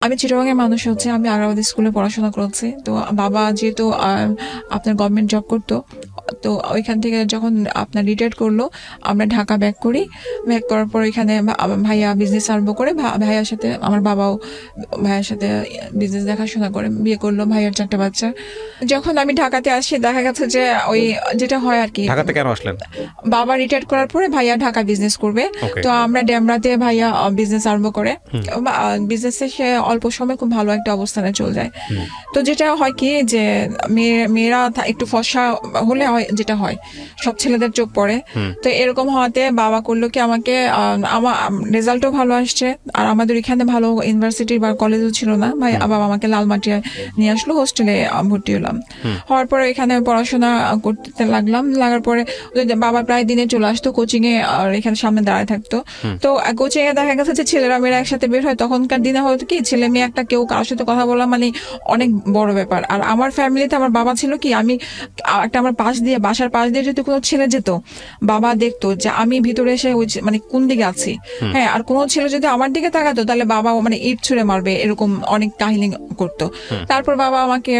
আমি চিটাগাংয়ের মানুষ হচ্ছে, আমি আগ্রাবাদী স্কুলে পড়াশোনা করেছি। তো বাবা যেহেতু আপনার গভর্নমেন্ট জব করতো, তো ওইখান থেকে যখন আপনার রিটায়ার করলো আমরা ঢাকা ব্যাক করি। ব্যাক করার পর এখানে ভাইয়া বিজনেস আরম্ভ করে, ভাইয়ার সাথে আমার বাবাও ভাইয়ার সাথে বিজনেস দেখাশোনা করে বিয়ে করলো। ভাইয়ার 4টা বাচ্চা। যখন আমি ঢাকাতে আসি দেখা গেছে যে ওই যেটা হয় আর কি। ঢাকাতে কেন আসলেন? বাবা রিটায়ার করার পরে ভাইয়া ঢাকা বিজনেস করবে, তো আমরা ডেমরাতে ভাইয়া বিজনেস আরম্ভ করে। বিজনেসে সে অল্প সময় খুব ভালো একটা অবস্থানে চলে যায়। তো যেটা হয় কি যে মেয়েরা একটু ফর্সা হলে যেটা হয় সব ছেলেদের চোখ পড়ে। তো এরকম হওয়াতে বাবা করলো কি আমাকে, আমার রেজাল্টও ভালো আসছে আর আমাদের এখানে ভালো ইউনিভার্সিটি বা কলেজও ছিল না, ভাই বাবা আমাকে লালমাটিয়া নিয়ে আসলো, হোস্টেলে ভর্তি হলাম। হওয়ার পরে এখানে পড়াশোনা করতে লাগলাম। লাগার পরে বাবা প্রায় দিনে চলে আসতো কোচিং এ, আর এখানে সামনে দাঁড়ায় থাকতো। তো কোচিং এ দেখা গেছে যে ছেলেরা মেয়েরা একসাথে বের হয়। তখনকার দিনে হয়তো কি ছেলে মেয়ে একটা কেউ কারোর সাথে কথা বলা মানে অনেক বড় ব্যাপার। আর আমার ফ্যামিলিতে আমার বাবা ছিল কি, আমি একটা আমার বাসার পাশ দিয়ে যদি কোনো ছেলে যেত, বাবা দেখতো যে আমি ভিতরে এসে মানে কোন দিকে আছি। হ্যাঁ, আর কোনো ছেলে যদি আমার দিকে তাকাতো তাহলে বাবা মানে ইট ছুঁড়ে মারবে, এরকম অনেক কাহিনী করতো। তারপর বাবা আমাকে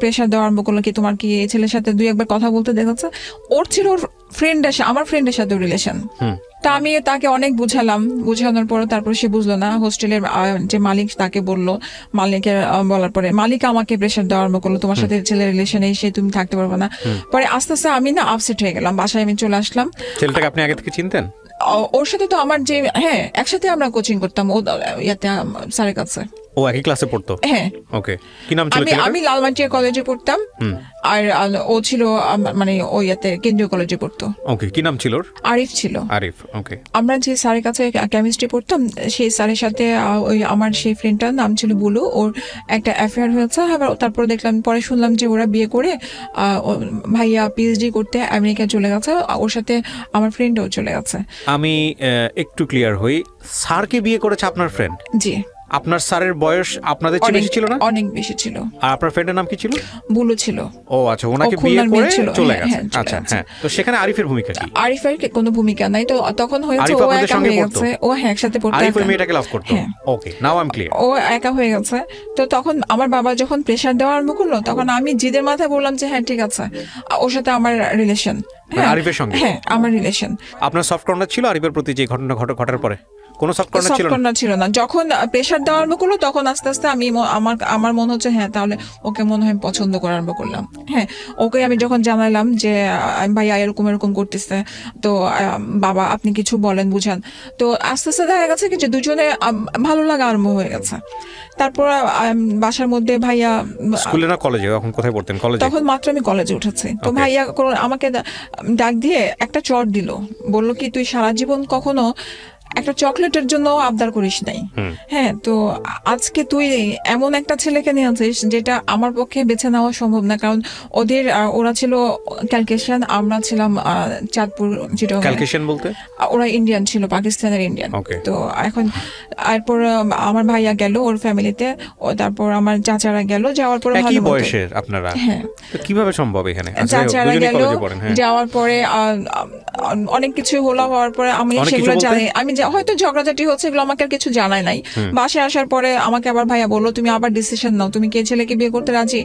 প্রেশার দেওয়া আরম্ভ করলো কি তোমার কি এই ছেলের সাথে 2-1 বার কথা বলতে দেখেছে। ওর ছিল ওর আমার ফ্রেন্ডের সাথে রিলেশন। তা আমি তাকে অনেক বুঝানোর পর তারপর সে বুঝলো না। হোস্টেলের যে মালিক তাকে বললো, মালিকের বলার পরে মালিক আমাকে প্রেশার দেওয়া আরম্ভ করলো, তোমার সাথে ছেলের রিলেশনে এসে তুমি থাকতে পারবে না। পরে আস্তে আস্তে আমি না আপসেট হয়ে গেলাম, বাসায় আমি চলে আসলাম। ছেলেটাকে আপনি আগে থেকে চিনতেন? ওর সাথে তো আমার যে, হ্যাঁ একসাথে আমরা কোচিং করতাম ও ইয়াতে স্যারের কাছে। ও একই ক্লাসে পড়তো? হ্যাঁ। ওকে, কি নাম ছিল? আমি লালমাটিয়া কলেজে পড়তাম আর ও ছিল মানে ওই ইয়াতে কেন্দ্রীয় কলেজে পড়তো। ওকে, কি নাম ছিল? আরিফ ছিল। আরিফ, ওকে। আমরা যে স্যারের কাছে কেমিস্ট্রি পড়তাম সেই স্যারের সাথে ওই আমার সেই ফ্রেন্ডটার নাম ছিল বুলু, ওর একটা অ্যাফেয়ার হয়েছে। তারপর দেখলাম, পরে শুনলাম যে ওরা বিয়ে করে ভাইয়া পিএইচডি করতে আমেরিকা চলে গেছে, ওর সাথে আমার ফ্রেন্ডও চলে গেছে। আমি একটু ক্লিয়ার হই, স্যারকে বিয়ে করেছে আপনার ফ্রেন্ড? জি। আপনার স্যারের বয়স আপনাদের চেয়ে বেশি ছিল না? অনেক বেশি ছিল। আর আপনার ফ্রেন্ডের নাম কি ছিল? বুলু ছিল। ও আচ্ছা, ওনাকে বিয়ে করে চলে গেছে। আচ্ছা, হ্যাঁ। তো সেখানে আরিফের ভূমিকা কি? আরিফের কোনো ভূমিকা নাই। তো তখন হয়েছে ও একা হয়ে গেছে। ও হ্যাঁ একসাথে পড়তো। আরিফ ওই মেয়েটাকে লাভ করতো। ওকে, নাও আই এম ক্লিয়ার। ও একা হয়ে গেছে। তো তখন আমার বাবা যখন প্রেসার দেওয়া আরম্ভ করলো, তখন আমি জিদের মাথায় বললাম যে হ্যাঁ ঠিক আছে, ওর সাথে আমার রিলেশন। আরিফের সঙ্গে? হ্যাঁ, আমার রিলেশন। আপনার সফট কর্নার ছিল আরিফের প্রতি যে ঘটনা ঘটার পরে? কোনো সফট কর্নার ছিল না। যখন প্রেসার দেওয়া আরম্ভ করলো তখন আস্তে আস্তে আমি আমার মনে হচ্ছে হ্যাঁ তাহলে ওকে মনে হয় পছন্দ করা আরম্ভ করলাম। হ্যাঁ, ওকে আমি যখন জানালাম যে ভাইয়া এরকম করতেছে, তো বাবা আপনি কিছু বলেন, বুঝান। তো আস্তে আস্তে দেখা গেছে কি যে দুজনে ভালো লাগা আরম্ভ হয়ে গেছে। তারপর বাসার মধ্যে ভাইয়া স্কুলে না কলেজে, এখন কোথায় পড়তেন? কলেজে। তখন মাত্র আমি কলেজে উঠেছি। তো ভাইয়া আমাকে ডাক দিয়ে একটা চট দিল, বললো কি তুই সারা জীবন কখনো একটা চকলেটের জন্য আবদার করিস নাই। হ্যাঁ, তো আজকে তুই এমন একটা ছেলেকে নিয়ে আছিস যেটা আমার পক্ষে বেছে নেওয়া সম্ভব না, কারণ ওরা ছিল ক্যালকেশিয়ান, আমরা ছিলাম চাঁদপুর। ক্যালকেশিয়ান বলতে? ওরা ইন্ডিয়ান ছিল, পাকিস্তানের ইন্ডিয়ান। তো এখন এরপর আমার ভাইয়া গেল ওর ফ্যামিলিতে, তারপর আমার চাচারা গেল। যাওয়ার পরে ভালো বয়সের আপনারা? হ্যাঁ। তো কিভাবে সম্ভব এখানে? চাচারা গেল, যাওয়ার পরে অনেক কিছু হওয়ার পরে আমি সেগুলো জানি, আমি হয়তো ঝগড়াঝাটি হচ্ছে, এগুলো আমাকে আর কিছু জানাই নাই। বাসায় আসার পরে আমাকে আবার ভাইয়া বললো তুমি আবার ডিসিশন নাও, তুমি কে ছেলেকে বিয়ে করতে রাজি?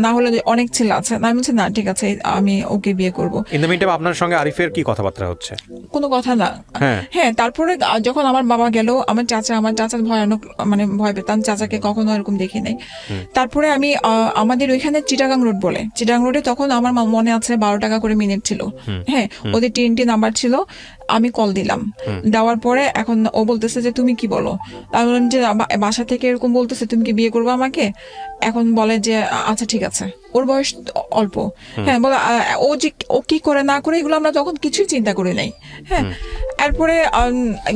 না হলে অনেক ছেলে আছে। আমি বলছি না ঠিক আছে, আমি ওকে বিয়ে করবো। ইন দ্য মিনটাইম আপনার সঙ্গে আরিফের কি কথাবার্তা হচ্ছে? কোনো কথা না। হ্যাঁ, তারপরে যখন আমার বাবা গেল, আমার চাচা ভয়ানক মানে ভয় পেতাম, চাচাকে কখনো এরকম দেখি নাই। তারপরে আমি আমাদের ওইখানে চিটাগাং রোড বলে, চিটাগাং রোডে তখন আমার মনে আছে 12 টাকা করে মিনিট ছিল। হ্যাঁ, ওদের TNT নাম্বার ছিল। আমি কল দিলাম, দেওয়ার পরে এখন ও বলতেছে যে তুমি কি বলো। আমি বললাম যে বাসা থেকে এরকম বলতেছে তুমি কি বিয়ে করবে আমাকে। এখন বলে যে আচ্ছা ঠিক আছে, ওর বয়স অল্প। হ্যাঁ, বলে ও কি করে না করে এগুলো আমরা তখন কিছুই চিন্তা করি নাই। হ্যাঁ, এরপরে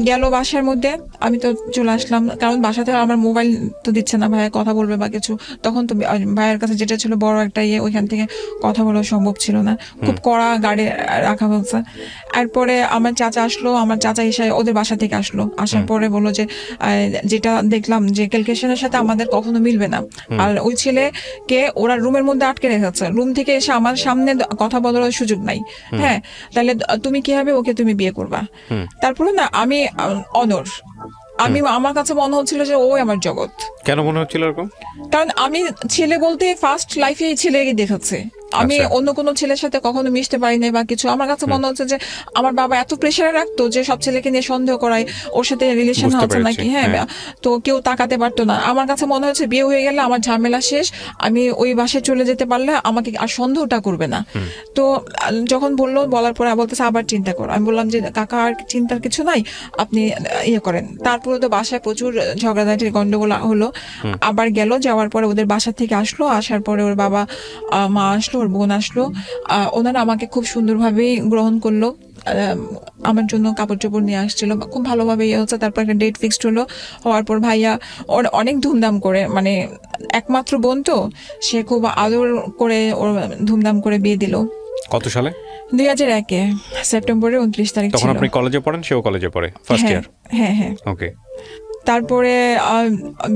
গেল বাসার মধ্যে, আমি তো চলে আসলাম, কারণ বাসাতে আমার মোবাইল তো দিচ্ছে না, ভাইয়া কথা বলবে বা কিছু। তখন তো ভাইয়ের কাছে যেটা ছিল বড় একটা ওইখান থেকে কথা বলা সম্ভব ছিল না, খুব কড়া গার্ডে রাখা হয়েছে। এরপরে আমার চাচা আসলো, আমার চাচা এসে ওদের বাসা থেকে আসলো, আসার পরে বললো যে যেটা দেখলাম যে ক্যালকুলেশনের সাথে আমাদের কখনো মিলবে না, আর ওই ছেলেকে ওরা রুমের মধ্যে আটকে রেখেছে, রুম থেকে এসে আমার সামনে কথা বলার সুযোগ নাই। হ্যাঁ, তাহলে তুমি কিভাবে ওকে তুমি বিয়ে করবা? তারপরে না আমি অনর আমার কাছে মনে হচ্ছিল যে ওই আমার জগৎ। কেন মনে হচ্ছিল এরকম? কারণ আমি ছেলে বলতে ফার্স্ট লাইফে এই ছেলেকে দেখেছি, আমি অন্য কোনো ছেলের সাথে কখনো মিশতে পারি নাই বা কিছু। আমার কাছে মনে হচ্ছে যে আমার বাবা এত প্রেশারে রাখতো যে সব ছেলেকে নিয়ে সন্দেহ করায়, ওর সাথে রিলেশন হচ্ছে নাকি, হ্যাঁ, তো কেউ তাকাতে পারতো না। আমার কাছে মনে হচ্ছে বিয়ে হয়ে গেলে আমার ঝামেলা শেষ, আমি ওই বাসায় চলে যেতে পারলে আমাকে আর সন্দেহটা করবে না। তো যখন বলার পরে বলতেছে আবার চিন্তা করো, আমি বললাম যে কাকা আর চিন্তার কিছু নাই, আপনি ইয়ে করেন। তারপরে তো বাসায় প্রচুর ঝগড়াঝাটির গন্ডগোল হলো, আবার গেল, যাওয়ার পরে ওদের বাসা থেকে আসলো, আসার পরে ওর বাবা মা আসলো, ওর বোন আসলো, ওনারা আমাকে খুব সুন্দরভাবেই গ্রহণ করলো, আমার জন্য কাপড় চোপড় নিয়ে আসছিল, খুব ভালোভাবে ইয়ে হচ্ছে। তারপর একটা ডেট ফিক্সড হলো, হওয়ার পর ভাইয়া ওর অনেক ধুমধাম করে, মানে একমাত্র বোন তো, সে খুব আদর করে ওর ধুমধাম করে বিয়ে দিল। কত সালে? 2001 সেপ্টেম্বরের 29 তারিখ। তখন আপনি কলেজে পড়েন, সেও কলেজে পড়ে, ফার্স্ট ইয়ার? হ্যাঁ হ্যাঁ। ওকে। তারপরে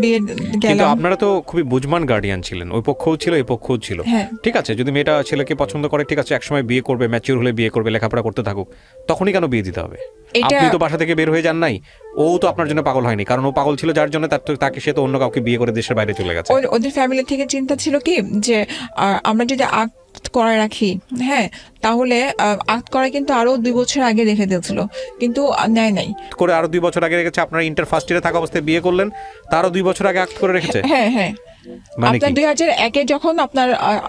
বিয়ে কিন্তু আপনারা তো খুবই বুঝমান গার্ডিয়ান ছিলেন, ওই পক্ষও ছিল এই পক্ষও ছিল। ঠিক আছে, যদি মেয়েটা ছেলেকে পছন্দ করে, ঠিক আছে, একসময় বিয়ে করবে, ম্যাচিউর হলে বিয়ে করবে, লেখাপড়া করতে থাকুক, তখনই কেন বিয়ে দিতে হবে? আপনি তো বাসা থেকে বের হয়ে যান নাই, ও তো আপনার জন্য পাগল হয়নি, কারণ ও পাগল ছিল যার জন্য তাকে সে তো অন্য কাউকে বিয়ে করে দেশের বাইরে চলে গেছে। ওদের ফ্যামিলি থেকে চিন্তা ছিল কি যে আমরা যদি করে রাখি, হ্যাঁ, তাহলে আক্ট করা কিন্তু আরো 2 বছর আগে রেখে দিয়েছিল, কিন্তু নেয় নাই করে, আরো 2 বছর আগে রেখেছে। আপনার ইন্টার ফার্স্ট ইয়ারে থাকা অবস্থায় বিয়ে করলেন, তারও 2 বছর আগে আক্ট করে রেখেছে। হ্যাঁ হ্যাঁ, আপনার 2001-এ যখন আপনার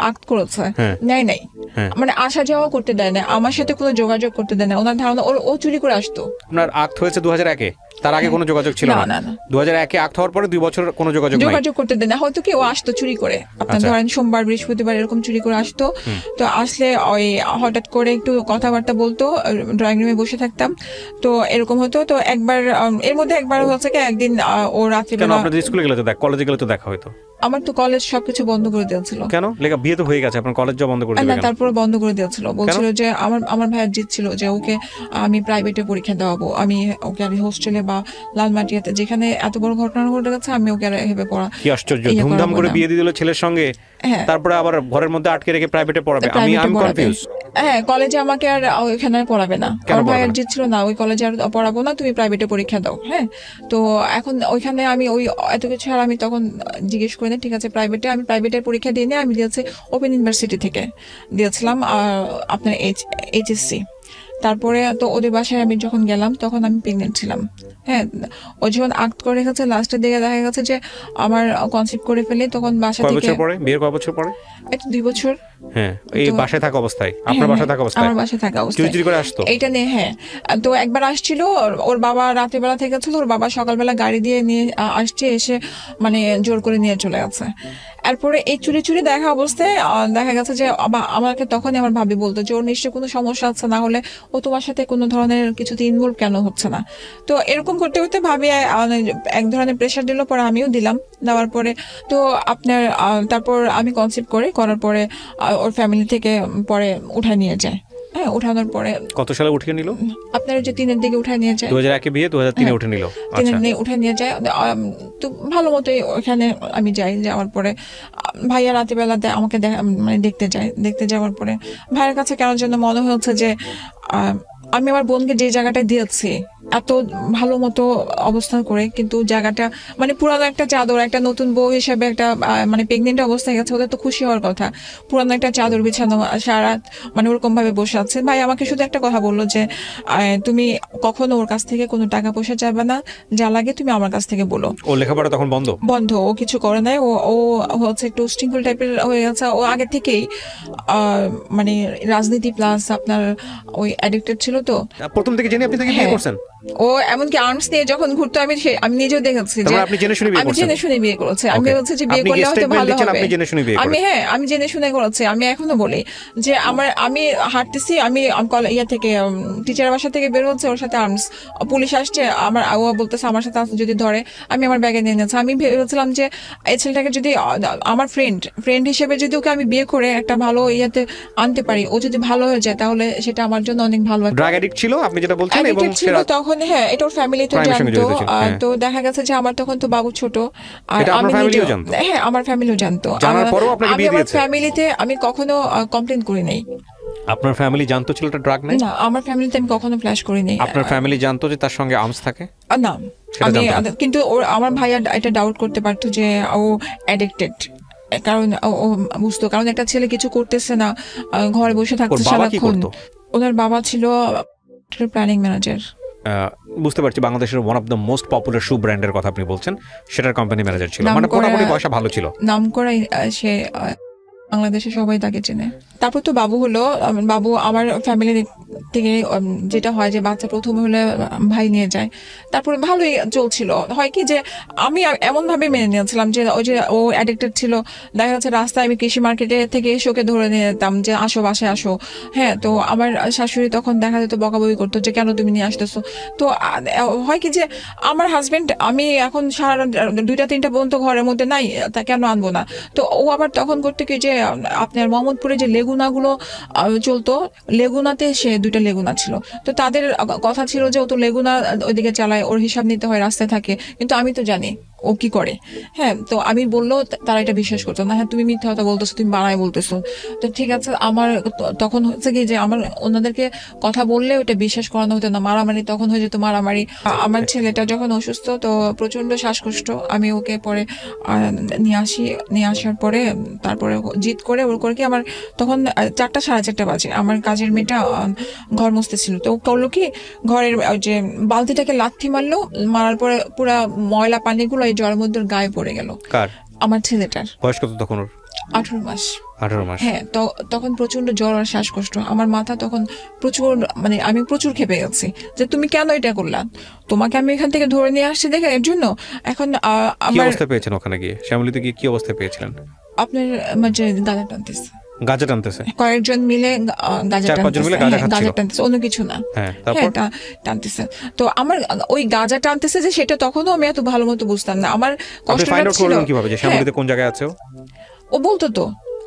আক্ট করেছে, নেয় নাই, মানে আসা যাওয়া করতে দেয় না, আমার সাথে কোনো যোগাযোগ করতে দেয় না। ওনার ধারণা ও চুরি করে আসতো। আপনার আক্ট হয়েছে 2001-এ, তার আগে কোনো যোগাযোগ ছিল না? 2001-এ আক্ট হওয়ার পরে 2 বছর কোনো যোগাযোগ করতে দেয় না। হয়তো কি ও আসতো চুরি করে, আপনার ধরেন সোমবার বৃহস্পতিবার এরকম চুরি করে আসতো। তো আসলে ওই হঠাৎ করে একটু কথাবার্তা বলতো, ড্রয়িং রুমে বসে থাকতাম, তো এরকম হতো। তো একবার এর মধ্যে একবার হচ্ছে কি, একদিন ও রাত্রিবেলা, আপনাদের স্কুলে গেলে তো কলেজে গেলে তো দেখা হয়তো। আমার তো কলেজ সবকিছু বন্ধ করে দিয়েছিল। কেন? লেখা বিয়ে তো হয়ে গেছে, আপনার কলেজ যা বন্ধ করে দিলেন? না, তারপরে বন্ধ করে দিয়েছিল, বলছিল যে আমার ভাইয়ের জিত ছিল যে ওকে আমি প্রাইভেটে পরীক্ষা দেওয়াবো, আমি ওকে আর হোস্টেলে বা লালমাটিয়াতে যেখানে এত বড় ঘটনা ঘটে গেছে, আমি ওকে আর হেবে পড়া। কি আশ্চর্য, ধুমধাম করে বিয়ে দিয়ে দিল ছেলের সঙ্গে, তারপরে আবার ঘরের মধ্যে আটকে রেখে প্রাইভেটে পড়াবে। আমি কনফিউজ। হ্যাঁ, কলেজে আমাকে আর ওখানে পড়াবে না, আমার ভাইয়ের জিত ছিল না, ওই কলেজে আর পড়াবো না, তুমি প্রাইভেটে পরীক্ষা দাও। হ্যাঁ, তো এখন ওইখানে আমি ওই এত কিছু আর আমি তখন জিজ্ঞেস করি না, ঠিক আছে প্রাইভেটে। আমি প্রাইভেটের পরীক্ষা দিয়ে নিয়ে আমি দিয়েছি ওপেন ইউনিভার্সিটি থেকে দিয়েছিলাম আপনার HSC। তারপরে তো ওদের বাসায় আমি যখন গেলাম তখন আমি প্রেগনেন্ট ছিলাম। হ্যাঁ, ও যখন আক্ট করে গেছে, লাস্টের দিকে দেখা গেছে যে আমার কনসিভ করে ফেলে, তখন বাসা থেকে। কয় বছর পরে? বিয়ের কয় বছর পরে? এটা 2 বছর। হ্যাঁ, এই বাসায় থাকা অবস্থায়, আপনার বাসায় থাকা অবস্থায়? আমার বাসায় থাকা অবস্থায় চুরি করে আসতো এটা নিয়ে। হ্যাঁ, তো একবার আসছিল, ওর বাবা রাতের বেলা থেকে ছিল, ওর বাবা সকালবেলা গাড়ি দিয়ে নিয়ে আসছে, এসে মানে জোর করে নিয়ে চলে গেছে। এরপরে এই চুরি দেখা অবস্থায় দেখা গেছে যে আমাকে তখনই আমার ভাবি বলতো যে ওর নিশ্চয়ই কোনো সমস্যা আছে, না হলে ও তোমার সাথে কোনো ধরনের কিছুতে ইনভলভ কেন হচ্ছে না। তো এরকম করতে করতে ভাবি এক ধরনের প্রেশার দিল, পরে আমিও দিলাম, দেওয়ার পরে তো আপনার তারপর আমি কনসিভ করার পরে ওর ফ্যামিলি থেকে পরে উঠায় নিয়ে যায়। হ্যাঁ, উঠানোর পরে কত সালে উঠিয়ে নিল? আপনার যে 3-এর দিকে উঠায় নিয়ে যায়। 2001-এ বিয়ে, 2003-এ উঠে নিল। 3-এ উঠে নিয়ে যায়। তো ভালো মতোই ওখানে আমি যাই, যাওয়ার পরে ভাইয়া রাতের বেলাতে আমাকে মানে দেখতে যাওয়ার পরে ভাইয়ের কাছে কেন জন্য মনে হচ্ছে যে আমি আমার বোনকে যে জায়গাটায় দিয়েছি এত ভালো মতো অবস্থান করে, কিন্তু জায়গাটা মানে পুরানো একটা চাদর, একটা নতুন বউ হিসেবে একটা মানে প্রেগনেন্ট অবস্থায় গেছে, ওদের তো খুশি হওয়ার কথা, পুরানো একটা চাদর বিছানো সারা মানে ওরকম ভাবে বসে আছে। ভাই আমাকে শুধু একটা কথা বললো যে তুমি কখনো ওর কাছ থেকে কোনো টাকা পয়সা চাইবে না, যা লাগে তুমি আমার কাছ থেকে বলো। ও লেখাপড়া তখন বন্ধ, ও কিছু করে নাই, ও হচ্ছে একটু শৃঙ্খল টাইপের হয়ে গেছে। ও আগে থেকেই মানে রাজনীতি প্লাস আপনার ওই অ্যাডিক্টেড ছিল। তো প্রথম থেকে জেনে আপনি তাকে বিয়ে করছেন? ও এমনকি আর্মস নিয়ে যখন ঘুরতো, আমি নিজেও দেখেছি যে আপনি জেনে শুনে বিয়ে করেছি। আমি বলছি যে বিয়ে করলে হয়তো ভালো হবে। আমি জেনে শুনে করেছি। আমি এখনো বলি যে আমি হাঁটতেছি, আমি ইয়া থেকে টিচারের বাসা থেকে বের হচ্ছে, ওর সাথে আর্মস পুলিশ আসছে, ও বলতেছে আমার সাথে যদি ধরে, আমি আমার ব্যাগে নিয়ে নিয়েছি। আমি ভেবেছিলাম যে এই ছেলেটাকে যদি আমার ফ্রেন্ড হিসেবে যদি ওকে আমি বিয়ে করে একটা ভালো ইয়াতে আনতে পারি, ও যদি ভালো হয়ে যায় তাহলে সেটা আমার জন্য অনেক ভালো। ড্রাগ অ্যাডিক্ট ছিল আপনি যেটা বলছেন, এবং তখন হ্যাঁ এটা ওর ফ্যামিলিতে জানতো। তো দেখা গেছে যে আমার তখন তো বাবু ছোট, আর আমি হ্যাঁ আমার ফ্যামিলিও জানতো। জানার পরেও আপনাকে বিয়ে দিয়েছে? ফ্যামিলিতে আমি কখনো কমপ্লেইন করি নাই। আপনার ফ্যামিলি জানতো ছেলেটা ড্রাগ নেয়? না, আমার ফ্যামিলিতে আমি কখনো ফ্ল্যাশ করিনি। আপনার ফ্যামিলি জানতো যে তার সঙ্গে আর্মস থাকে? না, আমি কিন্তু আমার ভাইয়া এটা ডাউট করতে পারতো যে ও অ্যাডিক্টেড, কারণ ও বুঝতো, কারণ একটা ছেলে কিছু করতেছে না, ঘরে বসে থাকছে সারাক্ষণ। ওনার বাবা ছিল প্ল্যানিং ম্যানেজার। বুঝতে পারছি, বাংলাদেশের one of the most popular shoe ব্র্যান্ডের কথা আপনি বলছেন, সেটার কোম্পানি ম্যানেজার ছিল, মানে মোটামুটি পয়সা ভালো ছিল, নাম করা। সে বাংলাদেশে সবাই তাকে চেনে। তারপর তো বাবু হলো। বাবু আমার ফ্যামিলি থেকে যেটা হয় যে বাচ্চা প্রথম হলে ভাই নিয়ে যায়, তারপরে ভালোই চলছিল। হয় কি যে আমি এমন ভাবে মেনে নিয়েছিলাম যে ওই যে ও অ্যাডিক্টেড ছিল, দেখা যাচ্ছে রাস্তায় আমি কৃষি মার্কেটে থেকে এসে ওকে ধরে নিয়ে যেতাম যে আসো বাসায় আসো। হ্যাঁ, তো আমার শাশুড়ি তখন দেখা যেত বকাবকি করতো যে কেন তুমি নিয়ে আসতেছো। তো হয় কি যে আমার হাজবেন্ড, আমি এখন সারা 2টা-3টা পর্যন্ত ঘরের মধ্যে নাই, তা কেন আনবো না। তো ও আবার তখন করতে কি যে আপনার মোহাম্মদপুরে যে লেগুনাগুলো চলতো, লেগুনাতে সে 2টা লেগুনা ছিল। তো তাদের কথা ছিল যে ও তো লেগুনা ওইদিকে চালায়, ওর হিসাব নিতে হয়, রাস্তায় থাকে। কিন্তু আমি তো জানি ও কি করে। হ্যাঁ, তো আমি বললো তারা এটা বিশ্বাস করতো না। হ্যাঁ, তুমি মিথ্যা কথা বলতেছো, তুমি বানায় বলতেছো। তো ঠিক আছে, আমার তখন হচ্ছে কি যে আমার ওনাদেরকে কথা বললে ওটা বিশ্বাস করানো হতো না, মারামারি তখন হয়ে যেত মারামারি। আমার ছেলেটা যখন অসুস্থ, তো প্রচন্ড শ্বাসকষ্ট, আমি ওকে পরে নিয়ে আসার পরে তারপরে জিদ করে ওর করে কি আমার তখন 4টা 4:30 বাজে, আমার কাজের মেয়েটা ঘর মুছতেছিল। তো করলো কি, ঘরের যে বালতিটাকে লাথি মারলো, মারার পরে পুরা ময়লা পানিগুলো এই জলের মধ্যে গায়ে পড়ে গেল। কার? আমার ছেলেটার। বয়স কত তখন ওর? 18 মাস। 18 মাস। হ্যাঁ, তো তখন প্রচন্ড জ্বর আর শ্বাসকষ্ট। আমার মাথা তখন প্রচুর, মানে আমি প্রচুর খেপে গেছি যে তুমি কেন এটা করলা, তোমাকে আমি এখান থেকে ধরে নিয়ে আসছি দেখে এর জন্য। এখন কি অবস্থা পেয়েছেন ওখানে গিয়ে, শ্যামলীতে গিয়ে কি অবস্থা পেয়েছিলেন? আপনার যে গাঁজা টানতেছে, কয়েকজন মিলে গাঁজা টানতেছে, অন্য কিছু না। হ্যাঁ, টানতেছে। তো আমার ওই গাঁজা টানতেছে যে সেটা তখনও আমি এত ভালো মতো বুঝতাম না। আমার কষ্ট লাগছিল কিভাবে যে শ্যামলীতে কোন জায়গায় আছে ও বলতো তো।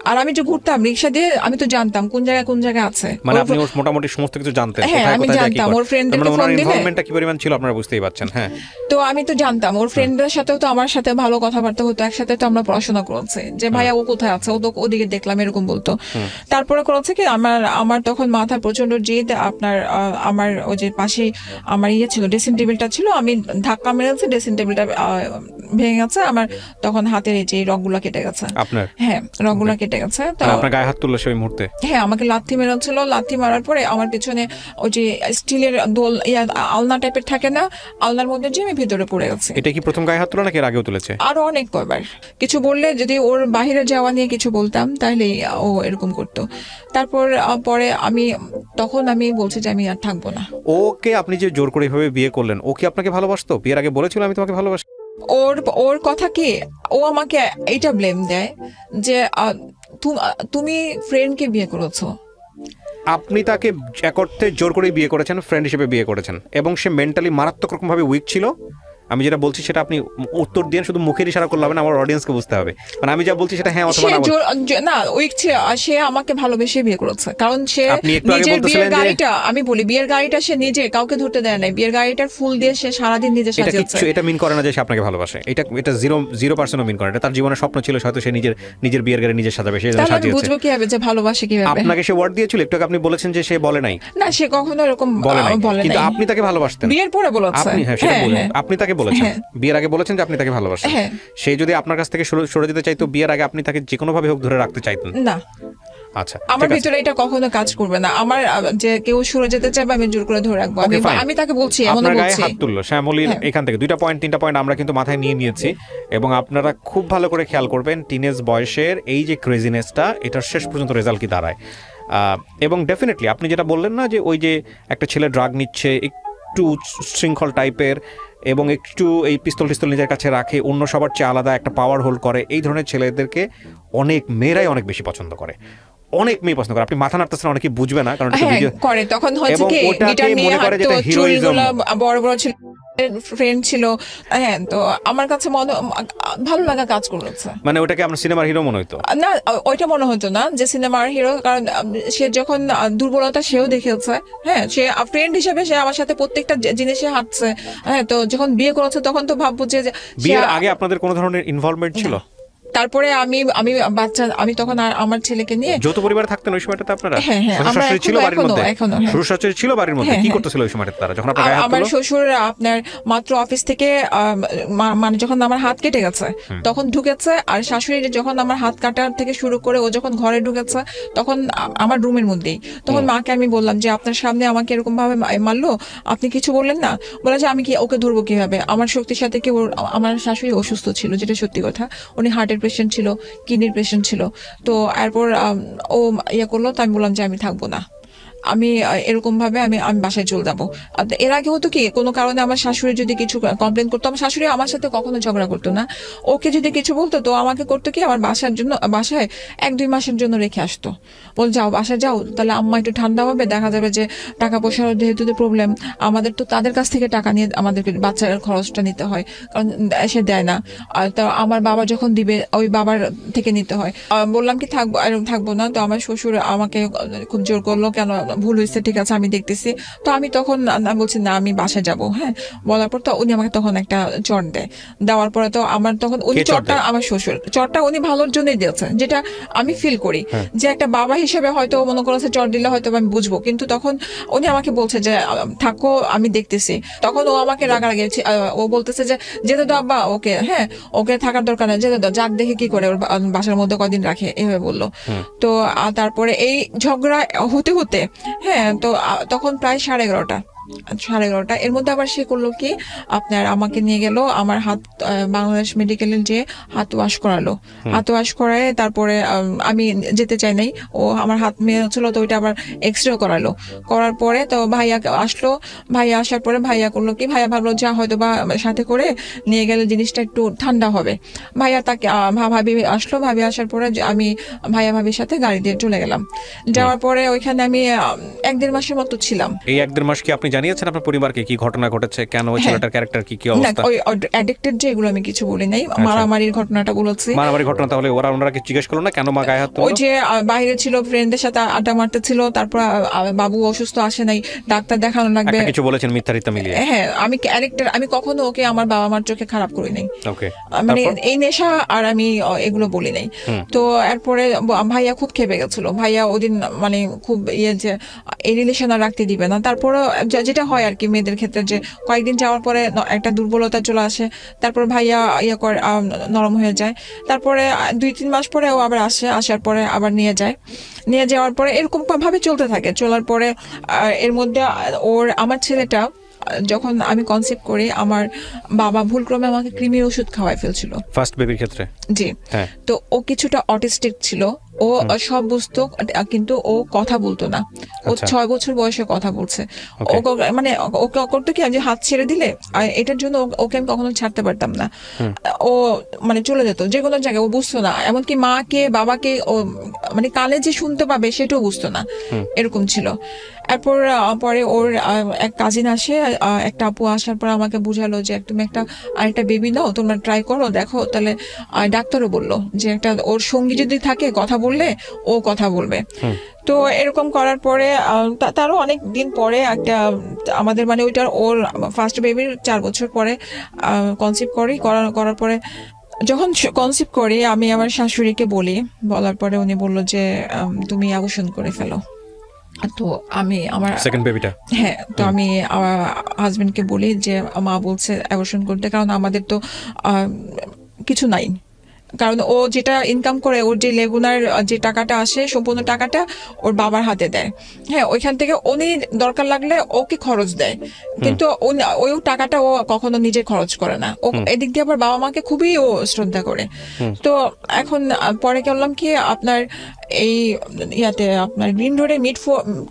আর আমি যে ঘুরতাম রিক্সা দিয়ে, আমি তো জানতাম কোন জায়গায় আছে। মানে আপনি মোটামুটি সমস্ত কিছু জানতেন? হ্যাঁ, আমি জানতাম। ওর ফ্রেন্ডদেরকে ফোন দিলে ইনভলভমেন্টটা কি পরিমাণ ছিল আপনারা বুঝতেই পারছেন। হ্যাঁ, তো আমি তো জানতাম, ওর ফ্রেন্ডদের সাথেও তো আমার সাথে ভালো কথাবার্তা হতো, একসাথে তো আমরা পড়াশোনা করছি, যে ভাইয়া ও কোথায় আছে, ও তো ওদিকে দেখলাম, এরকম বলতো। তারপরে করেছে কি, আমার তখন মাথা প্রচন্ড জিদ। আমার ওই যে পাশে আমার ছিল, ড্রেসিং টেবিলটা ছিল, আমি ধাক্কা মেরেছি, ড্রেসিং টেবিলটা ভেঙে গেছে। আমার তখন হাতের এই যে রগগুলো কেটে গেছে। আপনার? হ্যাঁ, রগগুলো কেটে গেছে। আপনার গায়ে হাত তুললো সেই মুহূর্তে? হ্যাঁ, আমাকে লাথি মেরেছিল। লাথি মারার পরে আমার পিছনে ওই যে স্টিলের দোল আলনা টাইপের থাকে না, আলনার মধ্যে যে আমি ভিতরে পড়ে গেছি। এটা কি প্রথম গায়ে হাত তোলা নাকি এর আগেও তুলেছে? আরো অনেক কয়বার। কিছু বললে, যদি ওর বাহিরে যাওয়া নিয়ে কিছু বলতাম, তাহলে ও এরকম করতো। তারপর পরে তখন আমি বলছি যে আমি আর থাকবো না। ওকে আপনি যে জোর করে এভাবে বিয়ে করলেন, ও কি আপনাকে ভালোবাসতো? বিয়ের আগে বলেছিল আমি তোমাকে ভালোবাসি? ওর কথা কি, ও আমাকে এইটা ব্লেম দেয় যে তুমি ফ্রেন্ডকে বিয়ে করেছো। আপনি তাকে এক অর্থে জোর করে বিয়ে করেছেন, ফ্রেন্ড হিসেবে বিয়ে করেছেন, এবং সে মেন্টালি মারাত্মক রকম ভাবে উইক ছিল। আমি যেটা বলছি সেটা আপনি উত্তর দিয়ে শুধু মুখের ইশারা করলে হবে না, আমার অডিয়েন্সকে বুঝতে হবে। মানে আমি যা বলছি সেটা হ্যাঁ অথবা না। উইক ছিল, সে আমাকে ভালোবেসে বিয়ে করেছে, কারণ সে নিজের বিয়ের গাড়িটা, আমি বলি বিয়ের গাড়িটা সে নিজে কাউকে ধরতে দেয় নাই, বিয়ের গাড়িটার ফুল দিয়ে সে সারাদিন নিজে সাজিয়েছে। এটা মিন করে না যে সে আপনাকে ভালোবাসে, এটা 0% মিন করে। এটা তার জীবনের স্বপ্ন ছিল, হয়তো সে নিজের বিয়ের গাড়ি নিজে সাজাবে, সে সাজিয়েছে। বুঝবো কিভাবে যে ভালোবাসে কিভাবে? আপনাকে সে ওয়ার্ড দিয়েছিল, একটু আপনি বলেছেন যে সে বলে নাই। না, সে কখনো এরকম বলে নাই, কিন্তু আপনি তাকে ভালোবাসতেন। বিয়ের পরে বলেছে। আপনি আপনি তাকে বলেছেন, বিয়ের আগে বলেছেন যে আপনি তাকে ভালোবাসেন। সে যদি আপনার কাছ থেকে সরে যেতে চাইতো, বিয়ের আগে আপনি তাকে যে কোনো ভাবে হোক ধরে রাখতে চাইতেন না? আচ্ছা, আমার ভিতরে এটা কখনো কাজ করবে না। আমার যে কেউ সরে যেতে চাইবে, আমি জোর করে ধরে রাখবো। আমি তাকে বলছি, এমন বলছি। গায়ে হাত তুললো শ্যামলীর এখান থেকে 2টা পয়েন্ট 3টা পয়েন্ট আমরা কিন্তু মাথায় নিয়েছি, এবং আপনারা খুব ভালো করে খেয়াল করবেন টিনেজ বয়সের এই যে ক্রেজিনেসটা, এটার শেষ পর্যন্ত রেজাল্ট কি দাঁড়ায়। এবং ডেফিনেটলি আপনি যেটা বললেন না, যে ওই যে একটা ছেলে ড্রাগ নিচ্ছে, একটু শৃঙ্খল টাইপের, এবং একটু এই পিস্তল নিজের কাছে রাখে, অন্য সবার চেয়ে আলাদা একটা পাওয়ার হোল্ড করে, এই ধরনের ছেলেদেরকে অনেক মেয়েরাই অনেক বেশি পছন্দ করে, অনেক মেয়ে পছন্দ করে। আপনি মাথা নাড়তেছেন, অনেকে বুঝবে না, কারণ করে তখন হচ্ছে কি গিটার নিয়ে হাঁটতো, চুলগুলো বড় বড় ছিল, ফ্রেন্ড ছিল। হ্যাঁ, তো আমার কাছে ভালো লাগা কাজ করেছে। মানে ওটাকে আপনার সিনেমার হিরো মনে হতো না? ওইটা মনে হতো না যে সিনেমার হিরো, কারণ সে যখন দুর্বলতা সেও দেখেছে। হ্যাঁ, সে ফ্রেন্ড হিসেবে সে আমার সাথে প্রত্যেকটা জিনিসে হাঁটছে। হ্যাঁ, তো যখন বিয়ে করেছে তখন তো ভাববো যে বিয়ের আগে আপনাদের কোনো ধরনের ইনভলভমেন্ট ছিল? তারপরে আমি তখন আমার ছেলেকে নিয়ে যৌথ পরিবারে থাকতেন ওই সময়টাতে আপনারা? হ্যাঁ, আমরা ছিল বাড়ির মধ্যে, এখনো শ্বশুর শাশুড়ি ছিল বাড়ির মধ্যে, কি করতেছিল ওই সময়টাতে তারা যখন আপনারা? আমার শ্বশুর আপনার মাত্র অফিস থেকে মানে যখন আমার হাত কেটে গেছে তখন ঢুকেছে, আর শাশুড়ি যখন আমার হাত কাটার থেকে শুরু করে ও যখন ঘরে ঢুকেছে তখন আমার রুমের মধ্যেই, তখন মাকে আমি বললাম যে আপনার সামনে আমাকে এরকম ভাবে মারলো, আপনি কিছু বললেন না? বলে যে আমি কি ওকে ধরবো কিভাবে, আমার শক্তির সাথে কি? আমার শাশুড়ি অসুস্থ ছিল, যেটা সত্যি কথা, উনি হার্টের পেশেন্ট ছিল, কিডনির পেশেন্ট ছিল। তো এরপর ও করলো, তো আমি বললাম যে আমি থাকবো না, আমি এরকম ভাবে আমি বাসায় চলে যাবো। এর আগে হতো কি, কোনো কারণে আমার শাশুড়ি যদি কিছু কমপ্লেন করতো, আমার শাশুড়ি আমার সাথে কখনো ঝগড়া করতো না, ওকে যদি কিছু বলতো তো আমাকে করতো কি, আমার বাসায় 1-2 মাসের জন্য রেখে আসতো, বল যাও বাসায় যাও, তাহলে আম্মা একটু ঠান্ডা হবে, দেখা যাবে যে টাকা পয়সার যেহেতু প্রবলেম, আমাদের তো তাদের কাছ থেকে টাকা নিয়ে আমাদেরকে বাচ্চার খরচটা নিতে হয়, কারণ এসে দেয় না, আর তো আমার বাবা যখন দিবে ওই বাবার থেকে নিতে হয়। বললাম কি থাকবো না, তো আমার শ্বশুর আমাকে খুব জোর করলো, কেন ভুল হয়েছে, ঠিক আছে আমি দেখতেছি। তো আমি তখন বলছি না আমি বাসায় যাবো। হ্যাঁ, বলার পর তো উনি আমাকে তখন একটা চট দেয়, দেওয়ার পরে তো আমার তখন উনি চটটা, আমার শ্বশুর চটটা উনি ভালোর জন্যই দিয়েছে, যেটা আমি ফিল করি যে একটা বাবা হিসেবে হয়তো মনে করেছে চট দিলে হয়তো আমি বুঝবো, কিন্তু তখন উনি আমাকে বলছে যে থাকো আমি দেখতেছি। তখন ও আমাকে রাগারাগি, ও বলতেছে যে যেতে দাও আব্বা ওকে, হ্যাঁ ওকে থাকার দরকার নেই, যেতে দাও, যাক দেখে কি করে ওর বাসার মধ্যে কদিন রাখে, এভাবে বললো। তো তারপরে এই ঝগড়া হতে হতে, হ্যাঁ, তো তখন প্রায় 11:30 এর মধ্যে আবার সে করলো কি, আপনার আমাকে নিয়ে গেল, আমার হাত বাংলাদেশ মেডিকেলের যে হাত ওয়াশ করালো, হাত ওয়াশ করায় তারপরে আমি যেতে চাই নাই, ও আমার হাত মেয়ে ছিল, তো ওইটা আবার এক্সরে করার পরে তো ভাইয়া আসলো, ভাইয়া আসার পরে ভাইয়া করলো কি, ভাইয়া ভাবলো যা হয়তো বা সাথে করে নিয়ে গেলে জিনিসটা একটু ঠান্ডা হবে, ভাইয়া তাকে ভাবি আসলো, ভাবি আসার পরে আমি ভাইয়া ভাবির সাথে গাড়ি দিয়ে চলে গেলাম। যাওয়ার পরে ওইখানে আমি 1-1.5 মাসের মতো ছিলাম। এই 1-1.5 মাস কি আপনি জানিয়েছেন আপনার পরিবারকে কি ঘটনা ঘটেছে, কেন ওই ছেলেটার ক্যারেক্টার কি অবস্থা? ওই অ্যাডিক্টেড যে এগুলো আমি কিছু বলি নাই, মারামারির ঘটনাটা বলেছি। মারামারির ঘটনা, তাহলে ওনারা কি জিজ্ঞেস করলো না কেন মা গায়ে হাত তুললো? ওই যে বাইরে ছিল, ফ্রেন্ডদের সাথে আড্ডা মারতে ছিল, তারপর বাবু অসুস্থ আসে নাই, ডাক্তার দেখানো লাগবে, কিছু বলেছেন মিথ্যারিতা মিলিয়ে। হ্যাঁ, আমি কখনো ওকে আমার বাবা মার চোখে খারাপ করি নাই, মানে এই নেশা আর আমি এগুলো বলি নাই। তো এরপরে ভাইয়া খুব খেপে গেছিল, ভাইয়া ওদিন মানে খুব যে এই রিলেশন আর রাখতে দিবে না। তারপরে যেটা হয় আর কি মেয়েদের ক্ষেত্রে, যে কয়েকদিন যাওয়ার পরে একটা দুর্বলতা চলে আসে, তারপর ভাইয়া নরম হয়ে যায়। তারপরে 2-3 মাস পরে ও আবার আসার পরে আবার নিয়ে যাওয়ার পরে এরকম ভাবে চলতে থাকে। চলার পরে এর মধ্যে আমার ছেলেটা যখন আমি কনসেপ্ট করি, আমার বাবা ভুলক্রমে আমাকে কৃমির ওষুধ খাওয়াই ফেলছিল ফার্স্ট বেবির ক্ষেত্রে। জি, তো ও কিছুটা অটিস্টিক ছিল, ও সব বুঝতো কিন্তু ও কথা বলতো না। ও 6 বছর বয়সে কথা বলছে। মানে ওকে করতো কি, যে হাত ছেড়ে দিলে, এটার জন্য ওকে আমি কখনো ছাড়তে পারতাম না। ও মানে চলে যেত যে কোনো জায়গায়, ও বুঝতো না, এমনকি মাকে বাবাকে ও মানে কানে যে শুনতে পাবে সেটাও বুঝতো না, এরকম ছিল। এরপর পরে ওর এক কাজিন আসে, একটা আপু আসার পর আমাকে বুঝালো যে তুমি আরেকটা বেবি নাও, তোমরা ট্রাই করো, দেখো। তাহলে ডাক্তারও বললো যে ওর সঙ্গী যদি থাকে কথা বললে ও কথা বলবে। তো এরকম করার পরে তারও অনেক দিন পরে একটা আমাদের মানে ওর ফার্স্ট বেবির 4 বছর পরে কনসিভ করার পরে, যখন কনসিভ করি আমি আমার শাশুড়িকে বলার পরে উনি বললো যে তুমি অ্যাবর্শন করে ফেলো। তো আমি আমার সেকেন্ড বেবিটা, হ্যাঁ, তো আমি আমার হাজবেন্ডকে বলি যে মা বলছে অ্যাবর্শন করতে, কারণ আমাদের তো কিছু নাই, কারণ ও যেটা ইনকাম করে, ওর যে লেগুনার যে টাকাটা আসে সম্পূর্ণ টাকাটা ওর বাবার হাতে দেয়। হ্যাঁ, ওইখান থেকে উনি দরকার লাগলে ওকে খরচ দেয়, কিন্তু ওই টাকাটা ও কখনো নিজে খরচ করে না। ও এদিক দিয়ে আবার বাবা মাকে খুবই ও শ্রদ্ধা করে। তো এখন পরে করলাম কি, আপনার এই আপনার গ্রিন রোডে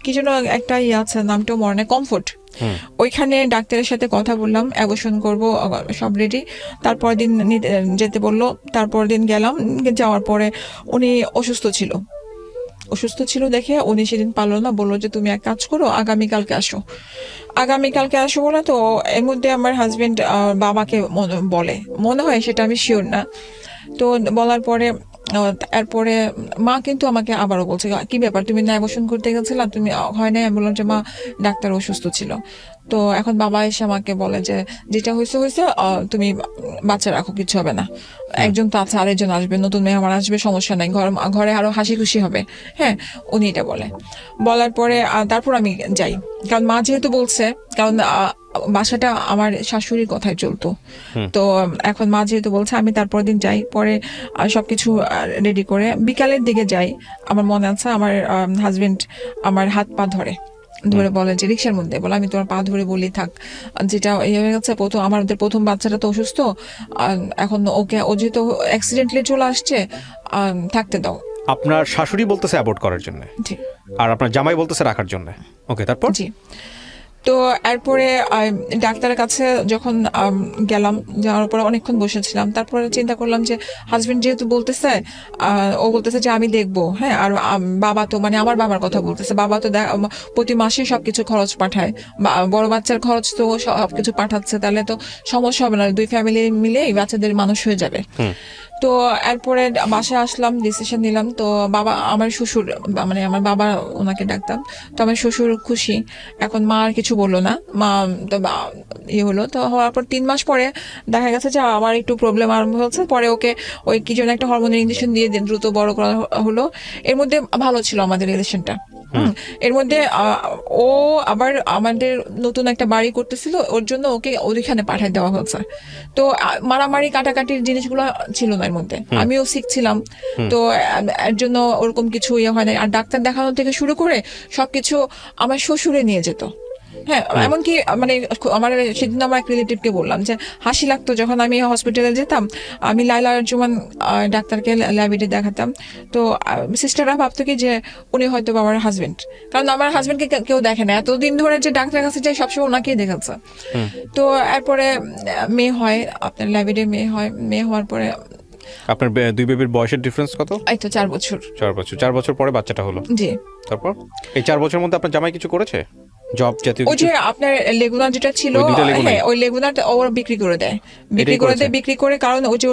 কি যেন একটা আছে, নামটাও মনে নেই, কমফোর্ট, ওইখানে ডাক্তারের সাথে কথা বললাম, অ্যাবর্শন করব, সব রেডি। তারপর দিন যেতে বললো, তারপর দিন গেলাম। যাওয়ার পরে উনি অসুস্থ ছিল দেখে উনি সেদিন পারলো না, বললো যে তুমি এক কাজ করো, আগামীকালকে আসো বলে। তো এর মধ্যে আমার হাজবেন্ড বাবাকে বলে, মনে হয় সেটা আমি শিওর না। তো বলার পরে এরপরে মা কিন্তু আমাকে আবারও বলছে, কি ব্যাপার, তুমি ন্যায় বসন করতে গেছিলা, তুমি হয় নাই? আমি বললাম যে মা, ডাক্তার অসুস্থ ছিল। তো এখন বাবা এসে আমাকে বলে যে যেটা হয়েছে হয়েছে, তুমি বাচ্চা রাখো, কিছু হবে না, একজন তো আছে, আরেকজন আসবে, নতুন মেহমান আসবে, সমস্যা নাই, ঘরে আরো হাসি খুশি হবে। হ্যাঁ, উনি এটা বলার পরে তারপর আমি যাই, কারণ মা যেহেতু বলছে, কারণ বাসাটা আমার শাশুড়ির কথায় চলতো। তো এখন মা যেহেতু বলছে, আমি তারপর দিন যাই, পরে সবকিছু রেডি করে বিকালের দিকে যাই। আমার মনে আছে, আমার হাজবেন্ড আমার হাত পা ধরে বলে যে রিক্সার মধ্যে বলে, আমি তোমার পা ধরে বলি থাক, যেটা হয়ে গেছে, আমাদের প্রথম বাচ্চাটা তো অসুস্থ, এখন ওকে, ও যেহেতু অ্যাক্সিডেন্টলি চলে আসছে, থাকতে দাও। আপনার শাশুড়ি বলতেছে অ্যাবর্ট করার জন্য, আর আপনার জামাই বলতেছে রাখার জন্য। ওকে, তারপর? জি। তো এরপরে ডাক্তারের কাছে যখন গেলাম, যাওয়ার পরে অনেকক্ষণ বসেছিলাম, তারপরে চিন্তা করলাম যে হাজবেন্ড যেহেতু বলতেছে, ও বলতেছে যে আমি দেখবো, হ্যাঁ, আর বাবা তো, মানে আমার বাবার কথা বলতেছে, বাবা তো প্রতি মাসে সবকিছু খরচ পাঠায়, বড় বাচ্চার খরচ তো সবকিছু পাঠাচ্ছে, তাহলে তো সমস্যা হবে না, দুই ফ্যামিলি মিলে বাচ্চাদের মানুষ হয়ে যাবে। তো এরপরে বাসায় আসলাম, ডিসিশন নিলাম। তো বাবা, আমার শ্বশুর, মানে আমার বাবা, ওনাকে ডাকতাম, তো আমার শ্বশুর খুশি। এখন মা আর কিছু বললো না, মা তো হলো। তো হওয়ার পর 3 মাস পরে দেখা গেছে যে আমার একটু প্রবলেম আরম্ভ হচ্ছে। পরে ওকে ওই কি জন্য একটা হরমোনের ইঞ্জেকশন দিয়ে দ্রুত বড় করা হলো। এর মধ্যে ভালো ছিল আমাদের রিলেশনটা। এর মধ্যে ও আবার আমাদের নতুন একটা বাড়ি করতেছিল, ওর জন্য ওকে ওইখানে পাঠিয়ে দেওয়া হয়েছে। তো মারামারি কাটাকাটির জিনিসগুলো ছিল না এর মধ্যে, আমিও শিখছিলাম। তো এর জন্য ওরকম কিছু হয় না। আর ডাক্তার দেখানো থেকে শুরু করে সবকিছু আমার শ্বশুরে নিয়ে যেত। হ্যাঁ, এমনকি মানে আমার সেদিন আমার এক রিলেটিভকে বললাম যে হাসি লাগতো, যখন আমি হসপিটালে যেতাম, আমি লাইলা আরজুমান ডাক্তারকে ল্যাবিটে দেখাতাম, তো সিস্টাররা ভাবতো কি যে উনি হয়তো আমার হাজবেন্ড, কারণ আমার হাজবেন্ডকে কেউ দেখে না, এতদিন ধরে যে ডাক্তারের কাছে যাই সবসময় ওনাকেই দেখাচ্ছে। তো এরপরে মেয়ে হয়, আপনার ল্যাবিটে মেয়ে হওয়ার পরে আপনার দুই বেবির বয়সের ডিফারেন্স কত? এই তো 4 বছর। 4 বছর পরে বাচ্চাটা হলো। জি। তারপর এই 4 বছরের মধ্যে আপনার জামাই কিছু করেছে? জব জাতীয় ওই যে আপনার লেগুনা যেটা ছিল, হ্যাঁ, ওই লেগুনাটা ওরা বিক্রি করে দেয়, বিক্রি করে, কারণ ওই যে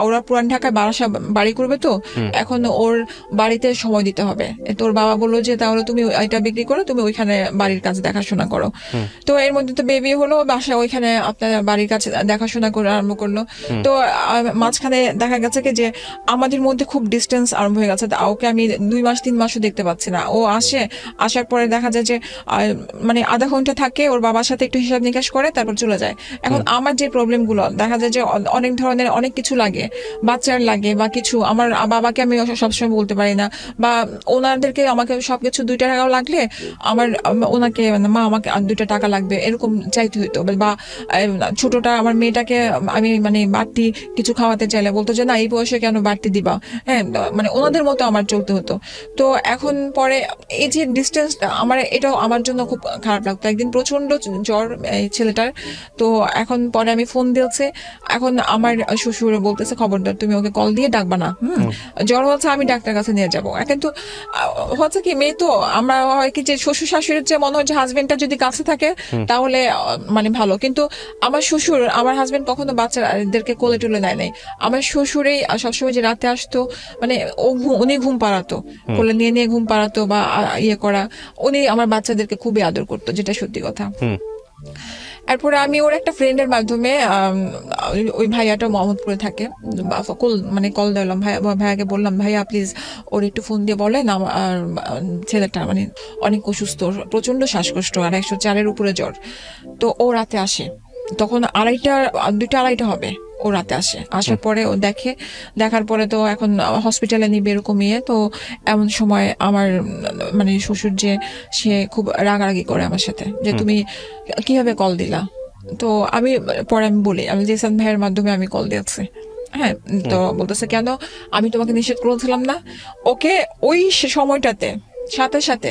ওরা পুরান ঢাকায় বাড়ি করবে, তো এখন ওর বাড়িতে সময় দিতে হবে। তোর বাবা বললো যে তাহলে তুমি এটা বিক্রি করো, তুমি ওইখানে বাড়ির কাজ দেখাশোনা করো। তো এর মধ্যে তো বেবি হলো, বাসা ওইখানে আপনার বাড়ির কাছে দেখাশোনা করে আরম্ভ করলো। তো মাঝখানে দেখা গেছে কি যে আমাদের মধ্যে খুব ডিস্টেন্স আরম্ভ হয়ে গেছে। ওকে আমি 2 মাস 3 মাসও দেখতে পাচ্ছি না। ও আসার পরে দেখা যায় যে মানে আধা ঘন্টা থাকে, ওর বাবার সাথে একটু হিসাব নিকাশ করে, তারপর চলে যায়। এখন আমার যে প্রবলেম গুলো দেখা যায় যে অনেক ধরনের অনেক কিছু লাগে, বাচ্চার লাগে বা কিছু, আমার বাবাকে আমি সবসময় বলতে পারি না, বা ওনাদেরকে আমাকে সবকিছু 2 টাকা লাগলে ওনাকে, মা আমাকে 2 টাকা লাগবে এরকম চাইতে হইতো, বা ছোটটা আমার মেয়েটাকে আমি মানে বাড়তি কিছু খাওয়াতে চাইলে বলতো যে না, এই বয়সে কেন বাড়তি দিবা, হ্যাঁ, মানে ওনাদের মতো আমার চলতে হতো। তো এখন পরে এই যে ডিস্টেন্সটা, এটাও আমার জন্য খুব খারাপ লাগতো। একদিন প্রচন্ড জ্বর এই ছেলেটার, তো এখন পরে আমি ফোন দিয়েছে, এখন আমার শ্বশুর বলতেছে খবরদার তুমি ওকে কল দিয়ে ডাকবা না, জ্বর হচ্ছে, আমি ডাক্তার কাছে নিয়ে যাবো। কিন্তু হচ্ছে কি, মেয়ে তো আমরা হয় কি যে শ্বশুর শাশুড়ির যে মনে হয় যে হাজবেন্ডটা যদি কাছে থাকে তাহলে মানে ভালো, কিন্তু আমার শ্বশুর, আমার হাজবেন্ড কখনো বাচ্চাদেরকে কোলে টুলে নেয় নাই। আমার শ্বশুরেই সবসময় যে রাতে আসতো, মানে উনি ঘুম পাড়াতো, কোলে নিয়ে নিয়ে ঘুম পাড়াতো বা ইয়ে করা, উনি আমার বাচ্চাদেরকে খুবই আদর করতো, যেটা সত্যি কথা। এরপরে আমি ওর একটা ফ্রেন্ডের মাধ্যমে, ওই ভাইয়াটা মোহাম্মদপুরে থাকে, মানে কল দিলাম ভাইয়াকে, বললাম ভাইয়া প্লিজ ওর একটু ফোন দিয়ে বলেন, আর ছেলেটা মানে অনেক অসুস্থ, প্রচন্ড শ্বাসকষ্ট, আর 104-এর উপরে জ্বর। তো ও রাতে আসে, তখন 2:30 হবে, ও রাতে আসার পরে ও দেখার পরে তো এখন হসপিটালে নিবে এরকম ইয়ে। তো এমন সময় আমার মানে শ্বশুর যে, সে খুব রাগারাগি করে আমার সাথে যে তুমি কিভাবে কল দিলা। তো আমি বলি, আমি জেসান ভাইয়ের মাধ্যমে আমি কল দিয়েছি। হ্যাঁ, তো বলতেছে কেন, আমি তোমাকে নিষেধ করেছিলাম না। ওকে ওই সময়টাতে সাথে সাথে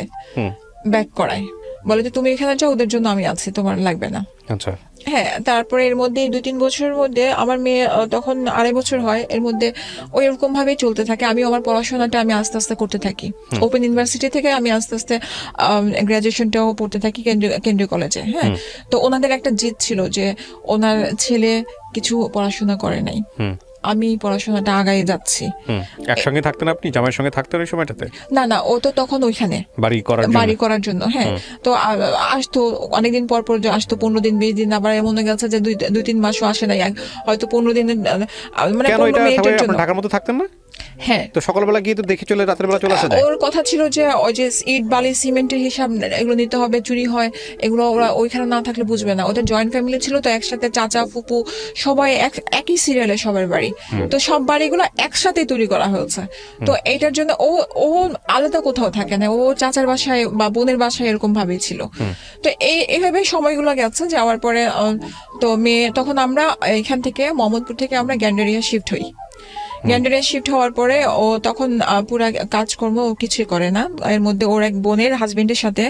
ব্যাক করায়, বলে যে তুমি এখানে যাও, ওদের জন্য আমি আছি, তোমার লাগবে না। আচ্ছা। হ্যাঁ, তারপরে এর মধ্যে 2-3 বছরের মধ্যে আমার মেয়ে তখন 2.5 বছর হয়, এর মধ্যে ওই এরকম ভাবেই চলতে থাকে। আমি আমার পড়াশোনাটা আমি আস্তে আস্তে করতে থাকি, ওপেন ইউনিভার্সিটি থেকে আমি আস্তে আস্তে গ্রাজুয়েশনটাও পড়তে থাকি কেন্দ্রীয় কলেজে। হ্যাঁ, তো ওনাদের একটা জিদ ছিল যে ওনার ছেলে কিছু পড়াশোনা করে নাই, আমি পড়াশোনাটা আগায় যাচ্ছি। একসঙ্গে থাকতেন আপনি জামাইয়ের সঙ্গে থাকতেন ওই সময়টাতে? না, ও তো তখন ওইখানে বাড়ি করার জন্য। হ্যাঁ, তো আসতো অনেকদিন পর আসতো, 15 দিন 20 দিন, আবার এমন গেছে যে 2-3 মাসও আসে নাই, হয়তো 15 দিনের মানে 15 মিনিটের জন্য। ঢাকার মতো থাকতেন না? হ্যাঁ, তো সকালবেলা গিয়ে তো দেখে চলে রাতের বেলা চলে আসা যায়। ওর কথা ছিল যে ওই যে ইট বালি সিমেন্টের হিসাব এগুলো নিতে হবে, চুরি হয় এগুলো, ওরা ওইখানে না থাকলে বুঝবে না। ওদের জয়েন্ট ফ্যামিলি ছিল তো, একসাথে চাচা ফুপু সবাই একই সিরিয়ালে সবার বাড়ি, তো সব বাড়িগুলো একসাথে তৈরি করা হয়েছে। তো এইটার জন্য ও আলাদা কোথাও থাকে না, ও চাচার বাসায় বা বোনের বাসায় এরকম ভাবেই ছিল। তো এইভাবে সময়গুলো গেছে। যাওয়ার পরে তো মেয়ে, তখন আমরা এখান থেকে মোহাম্মদপুর থেকে আমরা গ্যান্ডারিয়া শিফট হই। গ্যান্ডারিয়া শিফট হওয়ার পরে ও তখন পুরা কাজকর্ম কিছুই করে না। এর মধ্যে ওর এক বোনের হাজবেন্ডের সাথে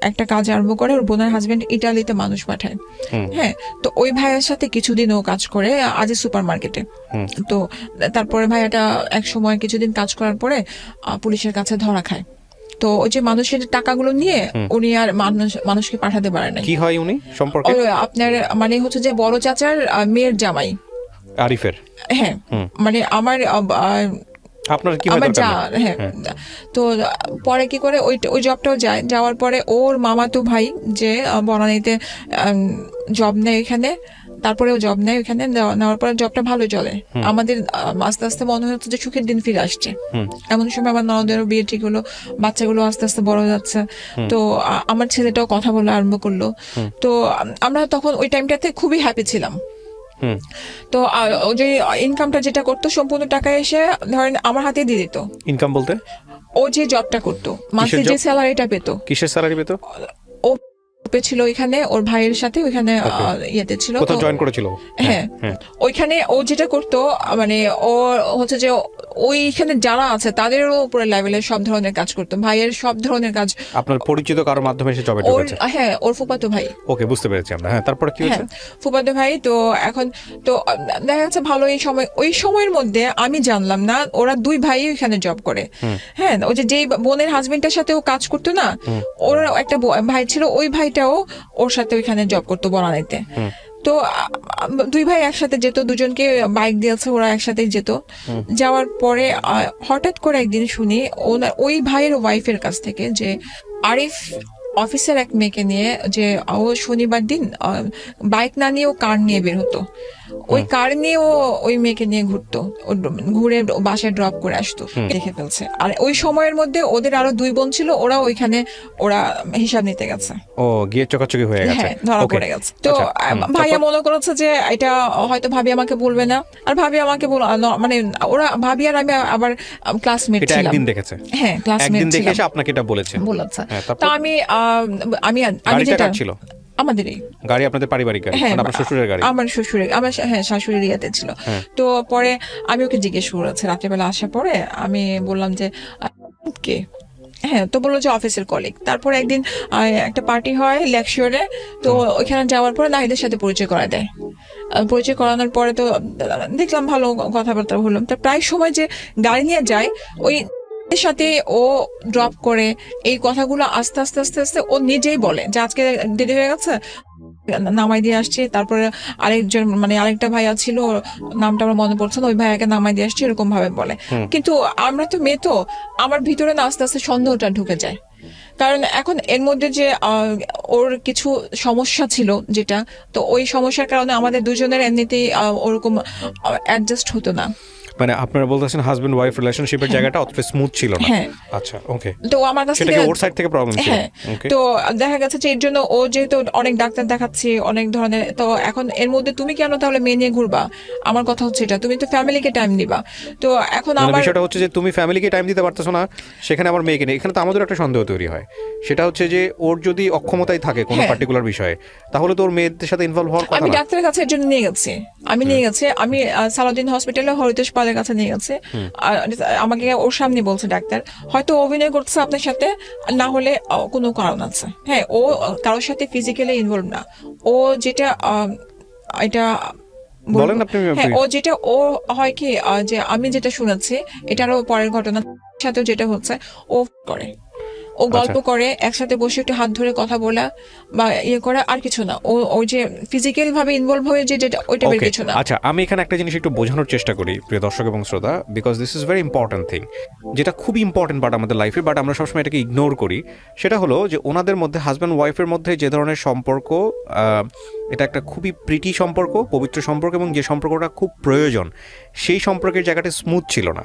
একটা কাজ আরম্ভ করে। ওর বোনের হাজবেন্ড ইটালিতে মানুষ পাঠায়। হ্যাঁ, তো ওই ভাইয়ের সাথে কিছুদিন ও কাজ করে আজি সুপার মার্কেটে। তো তারপরে ভাইয়াটা এক সময় কিছুদিন কাজ করার পরে পুলিশের কাছে ধরা খায়। তো ওই যে মানুষের টাকাগুলো নিয়ে উনি আর মানুষকে পাঠাতে পারে না। কি হয় উনি সম্পর্কে? আপনার মানে হচ্ছে যে বড় চাচার মেয়ের জামাই আরিফের। হ্যাঁ, মানে আমার কি হয় দরকার? হ্যাঁ, তো পরে কি করে ওই জবটাও যায়। যাওয়ার পরে ওর মামাতো ভাই যে বনানীতে জব নেয় এখানে, তারপরেও জব নেয় ওখানে। নেওয়ার পরে জবটা ভালো চলে। আমাদের আস্তে আস্তে মনে হচ্ছে যে সুখের দিন ফিরে আসছে। এমন সময় আমার ননদেরও বিয়ে ঠিক হলো, বাচ্চাগুলো আস্তে আস্তে বড় যাচ্ছে। তো আমার ছেলেটাও কথা বলা আরম্ভ করলো। তো আমরা তখন ওই টাইমটাতে খুবই হ্যাপি ছিলাম। তো যে ইনকামটা যেটা করতো সম্পূর্ণ টাকা এসে ধরেন আমার হাতে দিয়ে দিত। ইনকাম বলতে ও যে জবটা করতো, মাসে যে স্যালারিটা পেতো। কিসের স্যালারি পেতো? ও ছিল ওইখানে ওর ভাইয়ের সাথে, ওইখানে ইয়েতে ছিল, কোথাও জয়েন করেছিল। হ্যাঁ, ওইখানে ও যেটা করতো মানে ও হচ্ছে যে ওইখানে যারা আছে তাদেরও উপরে লেভেলের সব ধরনের কাজ করতো, ভাইয়ের সব ধরনের কাজ। আপনার পরিচিত কারোর মাধ্যমে এসে জবে ঢুকেছে? হ্যাঁ, ওর ফুফাতো ভাই। ওকে, বুঝতে পেরেছি আমরা। হ্যাঁ, তারপরে কি হয়েছে? ফুফাতো ভাই। তো এখন তো দেখা যাচ্ছে ভালো। ওই সময়ের মধ্যে আমি জানলাম না ওরা দুই ভাই ওইখানে জব করে। হ্যাঁ, ওই যে বোনের হাজবেন্ডের সাথে ও কাজ করতো না, ওর একটা ভাই ছিল, ওই ভাইটাও ওর সাথে ওইখানে জব করতো বনানীতে। তো দুই ভাই একসাথে যেত, দুজনকে বাইক দিয়েছে, ওরা একসাথেই যেত। যাওয়ার পরে হঠাৎ করে একদিন শুনি ওই ভাইয়ের ওয়াইফের কাছ থেকে যে আরিফ অফিসের এক মেয়েকে নিয়ে, যে ও শনিবার দিন বাইক না নিয়ে ও কার নিয়ে বের হতো, ওই কার নিয়ে ও ওই মেয়েকে নিয়ে ঘুরতো, ঘুরে বাসায় ড্রপ করে আসতো। দেখে ফেলছে। আর ওই সময়ের মধ্যে ওদের আরো 2 বোন ছিল, ওরা হিসাব নিতে গেছে। ও গিয়ে চকাচকি হয়ে গেছে, ধরা পড়ে গেছে। তো ভাইয়া মনে করেছে যে এটা হয়তো ভাবি আমাকে বলবে না, আর ভাবি আমাকে মানে ওরা ভাবি আর আমি আবার ক্লাসমেট ছিলাম। একদিন দেখেছে। হ্যাঁ, ক্লাসমেট একদিন দেখে এসে আপনাকে এটা বলেছে। তো আমি যেটা ছিল আমাদেরই গাড়ি, আপনাদের পারিবারিক গাড়ি, আপনার শ্বশুরের গাড়ি? আমার শ্বশুরের, আমার শাশুড়ির ইয়াতে ছিল। তো পরে আমি ওকে জিজ্ঞেস করেছি রাত্রেবেলা আসার পরে, আমি বললাম যে কে? হ্যাঁ, তো বললো যে অফিসের কলিগ। তারপর একদিন একটা পার্টি হয় লেকশিওরে, তো ওইখানে যাওয়ার পরে নাহিদের সাথে পরিচয় করা দেয়। পরিচয় করানোর পরে তো দেখলাম ভালো কথাবার্তা হলো। তো প্রায় সময় যে গাড়ি নিয়ে যায়, ওই সাথে ও ড্রপ করে এই কথাগুলো আস্তে আস্তে আস্তে আস্তে ও নিজেই বলে যে আজকে দেরি হয়ে গেছে, নামাই দিয়ে আসছি। তারপরে আরেকজন মানে আরেকটা ভাইয়া ছিল, নামটা আমার মনে পড়ছে না, ওই ভাইয়াকে নামাই দিয়ে আসছি, এরকম ভাবে বলে। কিন্তু আমরা তো মেয়ে, তো আমার ভিতরে না আস্তে আস্তে সন্দেহটা ঢুকে যায়। কারণ এখন এর মধ্যে যে ওর কিছু সমস্যা ছিল যেটা, তো ওই সমস্যার কারণে আমাদের দুজনের এমনিতেই ওরকম অ্যাডজাস্ট হতো না। মানে আপনারা বলতেছেন হাজবেন্ড ওয়াইফ রিলেশনশিপের জায়গাটা অতটা স্মুথ ছিল না। আচ্ছা, ওকে। তো আমার কাছে সেটা ওর সাইড থেকে প্রবলেম ছিল। তো দেখা গেছে যে এর জন্য ও যেহেতু অনেক ডাক্তার দেখাচ্ছে অনেক ধরনের, তো এখন এর মধ্যে তুমি কেন তাহলে মেয়ে নিয়ে ঘুরবা? আমার কথা হচ্ছে এটা, তুমি তো ফ্যামিলিকে টাইম দিবা। তো এখন আমার বিষয়টা হচ্ছে যে তুমি ফ্যামিলিকে টাইম দিতে পারতেছো না, সেখানে আমার মেয়েকে নিয়ে। এখানে তো আমাদের একটা সন্দেহ তৈরি হয়, সেটা হচ্ছে যে ওর যদি অক্ষমতাই থাকে কোনো পার্টিকুলার বিষয়ে, তাহলে তো ওর মেয়েদের সাথে ইনভলভ হওয়ার কথা না। আমি ডাক্তারের কাছে এর জন্য নিয়ে গেছি। আমি সালাউদ্দিন হসপিটালে হরিতোষ পালের কাছে নিয়ে গেছে। আমাকে ওর সামনে বলছে ডাক্তার, হয়তো অভিনয় করছে আপনার সাথে, না হলে কোনো কারণ আছে। হ্যাঁ, ও কারোর সাথে ফিজিক্যালি ইনভলভ না। ও যেটা এটা বলেন আপনি। হ্যাঁ, ও যেটা ও হয় কি যে আমি যেটা শুনেছি, এটারও পরের ঘটনা সাথে যেটা হচ্ছে, ও করে ও গল্প করে, একসাথে বসে একটু হাত ধরে কথা বলা বা ইয়ে করা, আর কিছু না। ওই যে ফিজিক্যাল ভাবে ইনভলভ হয়ে যে ওই টাইপের কিছু না। আচ্ছা, আমি এখানে একটা জিনিস একটু বোঝানোর চেষ্টা করি প্রিয় দর্শক এবং শ্রোতা, because this is very important thing, যেটা খুবই ইম্পর্টেন্ট পার্ট আমাদের লাইফে, বাট আমরা সবসময় এটাকে ইগনোর করি। সেটা হলো যে ওনাদের মধ্যে, হাজব্যান্ড ওয়াইফের মধ্যে যে ধরনের সম্পর্ক, এটা একটা খুবই প্রীতি সম্পর্ক, পবিত্র সম্পর্ক, এবং যে সম্পর্কটা খুব প্রয়োজন, সেই সম্পর্কের জায়গাটা স্মুথ ছিল না।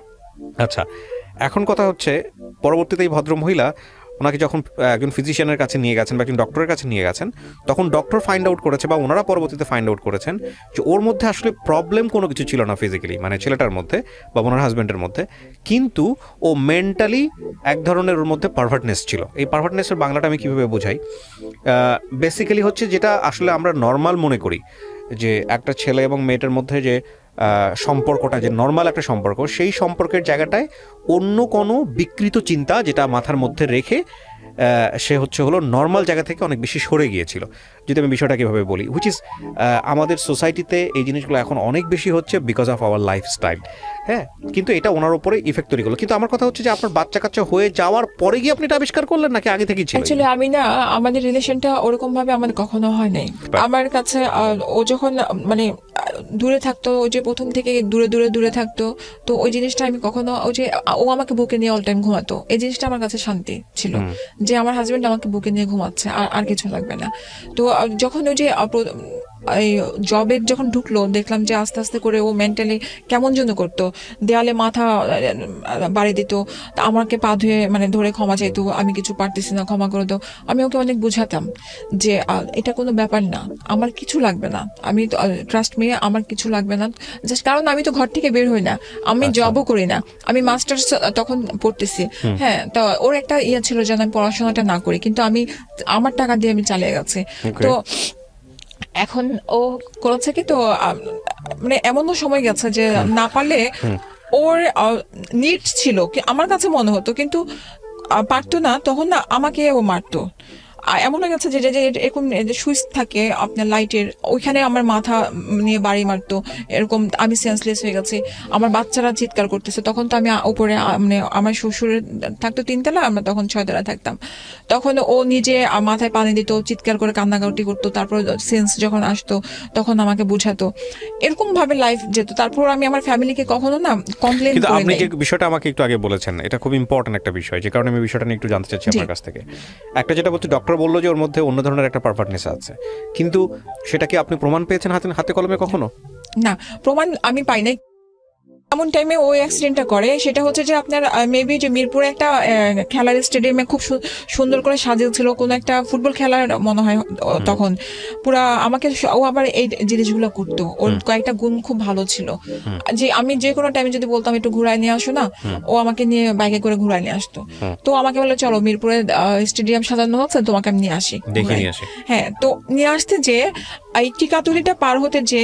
আচ্ছা, এখন কথা হচ্ছে, পরবর্তীতে এই ভদ্রমহিলা ওনাকে যখন একজন ফিজিশিয়ানের কাছে নিয়ে গেছেন বা একজন ডক্টরের কাছে নিয়ে গেছেন, তখন ডক্টর ফাইন্ড আউট করেছে, বা ওনারা পরবর্তীতে ফাইন্ড আউট করেছেন যে ওর মধ্যে আসলে প্রবলেম কোনো কিছু ছিল না ফিজিক্যালি, মানে ছেলেটার মধ্যে বা ওনার হাজব্যান্ডের মধ্যে, কিন্তু ও মেন্টালি এক ধরনের ওর মধ্যে পারভার্টনেস ছিল। এই পারভার্টনেসের বাংলাটা আমি কীভাবে বোঝাই, বেসিক্যালি হচ্ছে যেটা আসলে আমরা নর্মাল মনে করি, যে একটা ছেলে এবং মেয়েটার মধ্যে যে সম্পর্কটা, যে নর্মাল একটা সম্পর্ক, সেই সম্পর্কের জায়গাটায় অন্য কোনো বিকৃত চিন্তা যেটা মাথার মধ্যে রেখে সে হলো নর্মাল জায়গা থেকে অনেক বেশি সরে গিয়েছিল, যদি আমি বিষয়টা কীভাবে বলি, হুইচ ইজ আমাদের সোসাইটিতে এই জিনিসগুলো এখন অনেক বেশি হচ্ছে বিকজ অফ আওয়ার লাইফস্টাইল। হ্যাঁ, কিন্তু এটা ওনার উপরে ইফেক্ট তৈরি করলো। কিন্তু আমার কথা হচ্ছে যে আপনার বাচ্চা কাচ্চা হয়ে যাওয়ার পরে গিয়ে আপনি এটা আবিষ্কার করলেন, নাকি আগে থেকেই ছিল? অ্যাকচুয়ালি আমি না, আমাদের রিলেশনটা ওরকম ভাবে আমাদের কখনো হয় নাই। আমার কাছে ও যখন মানে দূরে থাকতো, ওই যে প্রথম থেকে দূরে থাকতো, তো ওই জিনিসটা আমি কখনো, ওই যে ও আমাকে বুকে নিয়ে অল টাইম ঘুমাতো, এই জিনিসটা আমার কাছে শান্তি ছিল, যে আমার হাজবেন্ড আমাকে বুকে নিয়ে ঘুমাচ্ছে, আর কিছু লাগবে না। তো যখন ওই যে এই জবে যখন ঢুকলো, দেখলাম যে আস্তে আস্তে করে ও মেন্টালি কেমন যেন করতো, দেয়ালে মাথা বাড়ি দিত, আমাকে পা ধুয়ে মানে ধরে ক্ষমা চাইতো, আমি কিছু পারতেছি না, ক্ষমা করে দাও। আমি ওকে অনেক বুঝাতাম যে এটা কোনো ব্যাপার না, আমার কিছু লাগবে না, আমি ট্রাস্ট মি, আমার কিছু লাগবে না, জাস্ট কারণ আমি তো ঘর থেকে বের হই না, আমি জবও করি না, আমি মাস্টার্স তখন পড়তেছি। হ্যাঁ, তো ওর একটা ইয়ে ছিল যেন আমি পড়াশোনাটা না করি, কিন্তু আমি আমার টাকা দিয়ে আমি চালিয়ে গেছি। তো এখন ও করেছে কি, তো মানে এমনও সময় গেছে যে না পারলে ওর নিড ছিল, আমার কাছে মনে হতো, কিন্তু পারতো না, তখন না আমাকে ও মারতো। এমন হয়ে গেছে যে এরকম সুইচ থাকে আপনার লাইটের, ওইখানে আমার মাথা নিয়ে বাড়ি মারতো, এরকম আমি সেন্সলেস হয়ে গেছি, আমার বাচ্চারা চিৎকার করতেছে। তখন তো আমি উপরে, মানে আমার শ্বশুরের থাকতো 3 তলা, আমরা তখন 6 তলা থাকতাম। তখন ও নিজে মাথায় পানি দিত, চিৎকার করে কান্নাকাটি করতো, তারপর সেন্স যখন আসতো তখন আমাকে বুঝাতো, এরকম ভাবে লাইফ যেত। তারপর আমি আমার ফ্যামিলিকে কখনো না কমপ্লেন করি না। আপনি যে বিষয়টা আমাকে একটু আগে বলেছেন, এটা খুব ইম্পর্টেন্ট একটা বিষয়, যে কারণে আমি বিষয়টা নিয়ে একটু জানতে চাচ্ছি আপনার কাছ থেকে। একটা যেটা বলতে, ডক্টর বললো যে ওর মধ্যে অন্য ধরনের একটা পারভার্টনেস আছে, কিন্তু সেটা কি আপনি প্রমাণ পেয়েছেন হাতে কলমে কখনো? না, প্রমাণ আমি পাই নাই। এমন টাইমে ওই অ্যাক্সিডেন্টটা করে, সেটা হচ্ছে যে আপনার মেবি যে মিরপুরে একটা খেলার স্টেডিয়ামে খুব সুন্দর করে সাজিয়েছিল কোনো একটা ফুটবল খেলার মনে হয়, তখন পুরা আমাকে, ও আবার এই জিনিসগুলো করতো, ওর কয়েকটা গুণ খুব ভালো ছিল, যে আমি যে কোনো টাইমে যদি বলতাম একটু ঘুরায় নিয়ে আসো না, ও আমাকে নিয়ে বাইকে করে ঘুরায় নিয়ে আসতো। তো আমাকে বলে চলো মিরপুরে স্টেডিয়াম সাজানো হচ্ছে, তোমাকে আমি নিয়ে আসি। হ্যাঁ, তো নিয়ে আসতে যে এই টিকাতুলিটা পার হতে যে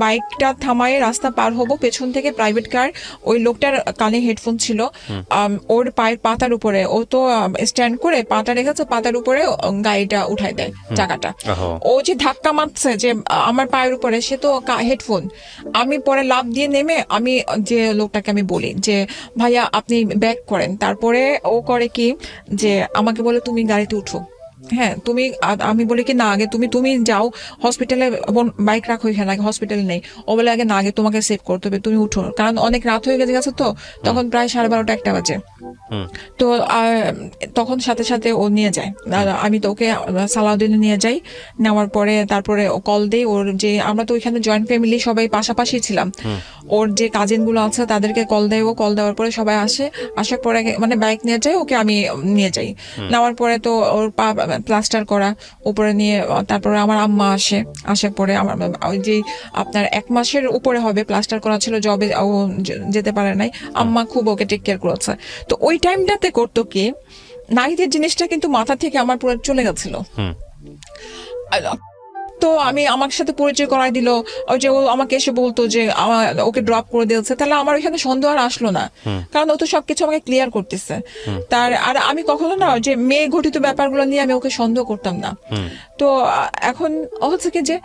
বাইকটা থামায় রাস্তা পার হবো, পেছন থেকে প্রাইভেট কার, ওই লোকটার কানে হেডফোন ছিল, ওর পায়ের পাতার উপরে, ও তো স্ট্যান্ড করে পাতা রেখেছে, পাতার উপরে গাড়িটা উঠাই দেয় চাকাটা। ও যে ধাক্কা মারছে যে আমার পায়ের উপরে, সে তো হেডফোন। আমি পরে লাফ দিয়ে নেমে আমি যে লোকটাকে আমি বলি যে ভাইয়া আপনি ব্যাক করেন। তারপরে ও করে কি, যে আমাকে বলে তুমি গাড়িতে উঠো। হ্যাঁ, তুমি, আমি বলি কি না, আগে তুমি যাও হসপিটালে, বাইক রাখো এখানে, আগে হসপিটালে নেই। ও বলে আগে না, আগে তোমাকে সেভ করতে হবে, তুমি উঠো, কারণ অনেক রাত হয়ে গেছে, তো তখন প্রায় 12:30 1টা বাজে। তো তখন সাথে সাথে ও নিয়ে যায়, আমি তো ওকে সালাউদ্দিনে নিয়ে যাই। নেওয়ার পরে তারপরে ও কল দেই, ওর যে আমরা তো ওইখানে জয়েন্ট ফ্যামিলি, সবাই পাশাপাশি ছিলাম, ওর যে কাজিন গুলো আছে তাদেরকে কল দেয়, ও কল দেওয়ার পরে সবাই আসে, আসার পরে মানে বাইক নিয়ে যায়, ওকে আমি নিয়ে যাই। নেওয়ার পরে তো ওর পা প্লাস্টার করা উপরে নিয়ে, তারপরে আমার আম্মা আসে, আসার পরে আমার ওই যে আপনার 1 মাসের উপরে হবে প্লাস্টার করা ছিল, জবে ও যেতে পারে নাই, আম্মা খুব ওকে টেক কেয়ার করেছে। তো ওই টাইমটাতে করতো কি, নাহিদের জিনিসটা কিন্তু মাথা থেকে আমার পুরো চলে গেছিল। তো আমি আমার সাথে পরিচয় করাই দিল, ওই যে ও আমাকে এসে বলতো যে ওকে ড্রপ করে দিয়েছে, তাহলে আমার ওইখানে সন্দেহ আর আসলো না, কারণ ও তো সবকিছু আমাকে ক্লিয়ার করতেছে। আর আমি কখনো না যে মেয়ে ঘটিত ব্যাপারগুলো নিয়ে আমি ওকে সন্দেহ করতাম না। তো এখন হচ্ছে কি, যে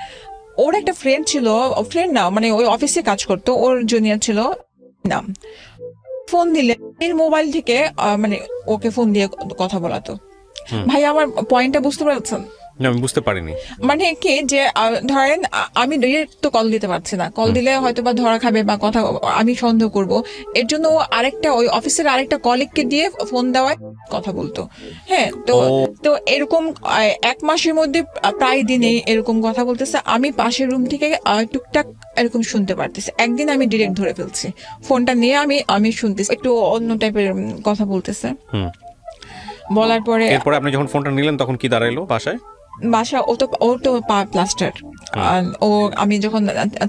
ওর একটা ফ্রেন্ড ছিল, ফ্রেন্ড না মানে ওই অফিসে কাজ করতো, ওর জুনিয়র ছিল নাম। ফোন দিলে এর মোবাইল থেকে মানে ওকে ফোন দিয়ে কথা বলাতো। ভাই আমার পয়েন্টটা বুঝতে পারছেন? আমি বুঝতে পারিনি। মানে কি যে ধরেন আমি ডিরেক্ট তো কল দিতে পারছি না, কল দিলে হয়তো বা ধরা খাবে বা কথা আমি সন্দেহ করব, এর জন্য আরেকটা ওই অফিসের আরেকটা কলিগকে দিয়ে ফোন দেওয়ায় কথা বলতো। হ্যাঁ, তো এরকম 1 মাসের মধ্যে প্রায় দিনেই এরকম কথা বলতেছে। আমি পাশের রুম থেকে টুকটাক এরকম শুনতে পারতেছি। একদিন আমি ডিরেক্ট ধরে ফেলছি, ফোনটা নিয়ে আমি শুনতেছি একটু অন্য টাইপের কথা বলতেছে। বলার পরে আপনি যখন ফোনটা নিলেন তখন কি দাঁড়াইলো বাসায়? ও তো পা প্লাস্টার। ও আমি যখন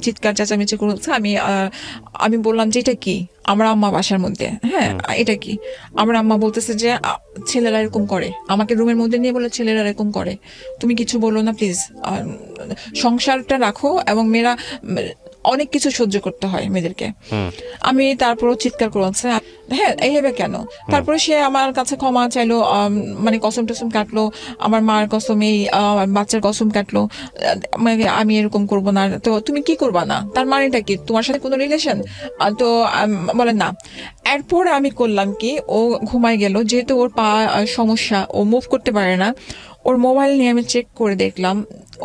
চিৎকার চেঁচামেচি করছে আমি বললাম যে এটা কি, আমার আম্মা বাসার মধ্যে। হ্যাঁ, এটা কি? আমার আম্মা বলতেছে যে ছেলেরা এরকম করে, আমাকে রুমের মধ্যে নিয়ে বলে ছেলেরা এরকম করে, তুমি কিছু বলো না প্লিজ, সংসারটা রাখো। এবং মেয়েরা অনেক কিছু সহ্য করতে হয় মেয়েদেরকে। আমি তারপরও চিৎকার করেছে, হ্যাঁ এইভাবে কেন? তারপরে সে আমার কাছে ক্ষমা চাইলো, মানে কসম টসম কাটলো, আমার মার কসম, এই বাচ্চার কসম কাটলো, আমি এরকম করবো না। তো তুমি কি করবা না, তার মানেটা কি? তোমার সাথে কোনো রিলেশন? তো বলে না। এরপর আমি করলাম কি, ও ঘুমাই গেল, যেহেতু ওর পা সমস্যা, ও মুভ করতে পারে না। ওর মোবাইল নিয়ে আমি চেক করে দেখলাম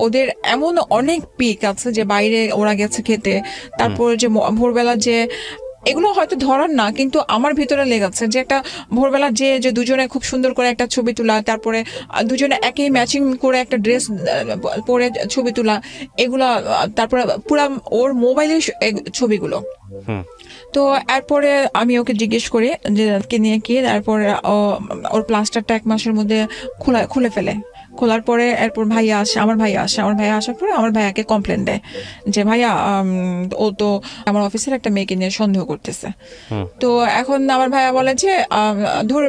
ওদের এমন অনেক পিক আছে যে বাইরে ওরা গেছে খেতে, তারপর যে ভোরবেলা যে এগুলো হয়তো ধরার না, কিন্তু আমার ভিতরে লেগেছে যে একটা ভোরবেলা যে দুজনে খুব সুন্দর করে একটা ছবি তোলা, তারপরে দুজনে একই ম্যাচিং করে একটা ড্রেস পরে ছবি তোলা, এগুলা তারপরে পুরা ওর মোবাইলের ছবিগুলো। তো এরপরে আমি ওকে জিজ্ঞেস করি যে কে নিয়ে কি, তারপরে ওর প্লাস্টারটা 1 মাসের মধ্যে খুলে ফেলে। খোলার পরে এরপর আমার ভাইয়া আসার পরে আমার ভাইয়াকে কমপ্লেন দেয় যে ভাইয়া ও তো আমার অফিসের একটা মেয়েকে নিয়ে সন্দেহ করতেছে। তো এখন আমার ভাইয়া বলে যে ধর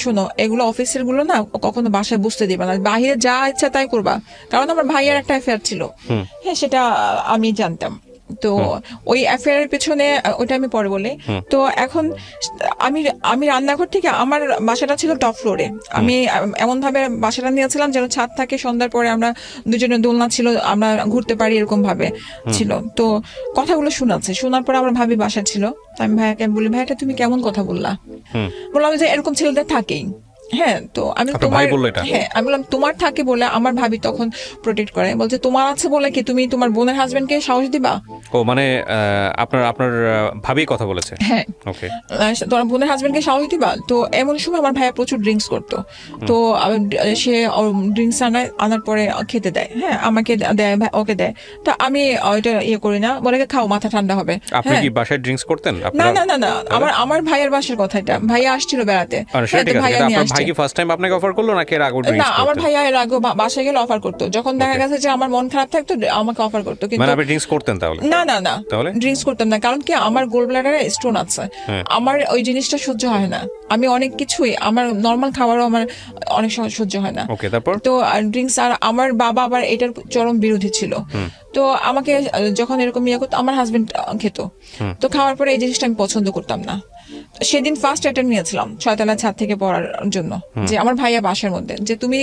শোনো, এগুলো অফিসের গুলো না কখনো বাসায় বুঝতে দিবা না, বাহিরে যা ইচ্ছা তাই করবা। কারণ আমার ভাইয়ার একটা অ্যাফেয়ার ছিল, হ্যাঁ সেটা আমি জানতাম। তো ওই অ্যাফেয়ারের পেছনে, ওইটা আমি পরে বলি। তো এখন আমি রান্নাঘর থেকে, আমার বাসাটা ছিল টপ ফ্লোরে, আমি এমন ভাবে বাসাটা নিয়েছিলাম যেন ছাদ থাকে, সন্ধ্যার পরে আমরা দুজনে দোলনা ছিল, আমরা ঘুরতে পারি এরকম ভাবে ছিল। তো কথাগুলো শোনার পরে আমার ভাবি বাসা ছিল। আমি ভাইয়াকে বলি, ভাইয়াটা তুমি কেমন কথা বললাম যে এরকম ছেলেদের থাকেই। হ্যাঁ, তো আমি বললাম তোমার থাকে বলে আমার ভাবি তখন প্রোটেক্ট করে, বলছে তোমার আছে বলে কি তুমি তোমার বোনের হাজবেন্ডকে সাহস দিবা? ও মানে আপনার ভাবি কথা বলেছে? হ্যাঁ, ওকে, তোমার বোনের হাজবেন্ডকে সাহস দিবা? তো এমন সময় আমার ভাইয়া প্রচুর ড্রিঙ্কস করতো। তো সে ড্রিঙ্কস আনার পরে খেতে দেয়। হ্যাঁ, আমাকে দেয়, ওকে দেয়। তো আমি ওইটা করি না, বলে খাও, মাথা ঠান্ডা হবে। আপনি কি বাসায় ড্রিঙ্কস করতেন? না, আমার ভাইয়ের বাসার কথা এটা। ভাইয়া আসছিল বেড়াতে। ভাইয়া নিয়ে আসছে। ভাই কি ফার্স্ট টাইম আপনাকে অফার করলো নাকি এর আগে ড্রিঙ্কস করতেন? না, আমার ভাইয়া এর আগে বাসায় গেলে অফার করতো। যখন দেখা গেছে যে আমার মন খারাপ থাকতো আমাকে অফার করতো। কিন্তু মানে আপনি ড্রিঙ্কস করতেন তাহলে? না, তাহলে ড্রিঙ্কস করতাম না। কারণ কি, আমার গোল ব্লাডারে স্টোন আছে, আমার ওই জিনিসটা সহ্য হয় না। আমি অনেক কিছুই, আমার নরমাল খাবারও আমার অনেক সময় সহ্য হয় না। ওকে, তারপর তো ড্রিঙ্কস, আর আমার বাবা আবার এটার চরম বিরোধী ছিল। তো আমাকে যখন এরকম করতো, আমার হাজবেন্ড খেত। তো খাওয়ার পরে এই জিনিসটা আমি পছন্দ করতাম না। সেদিন ফার্স্ট অ্যাটেম্প নিয়েছিলাম 6 তলা ছাদ থেকে পড়ার জন্য, যে আমার ভাইয়া বাসার মধ্যে, যে তুমি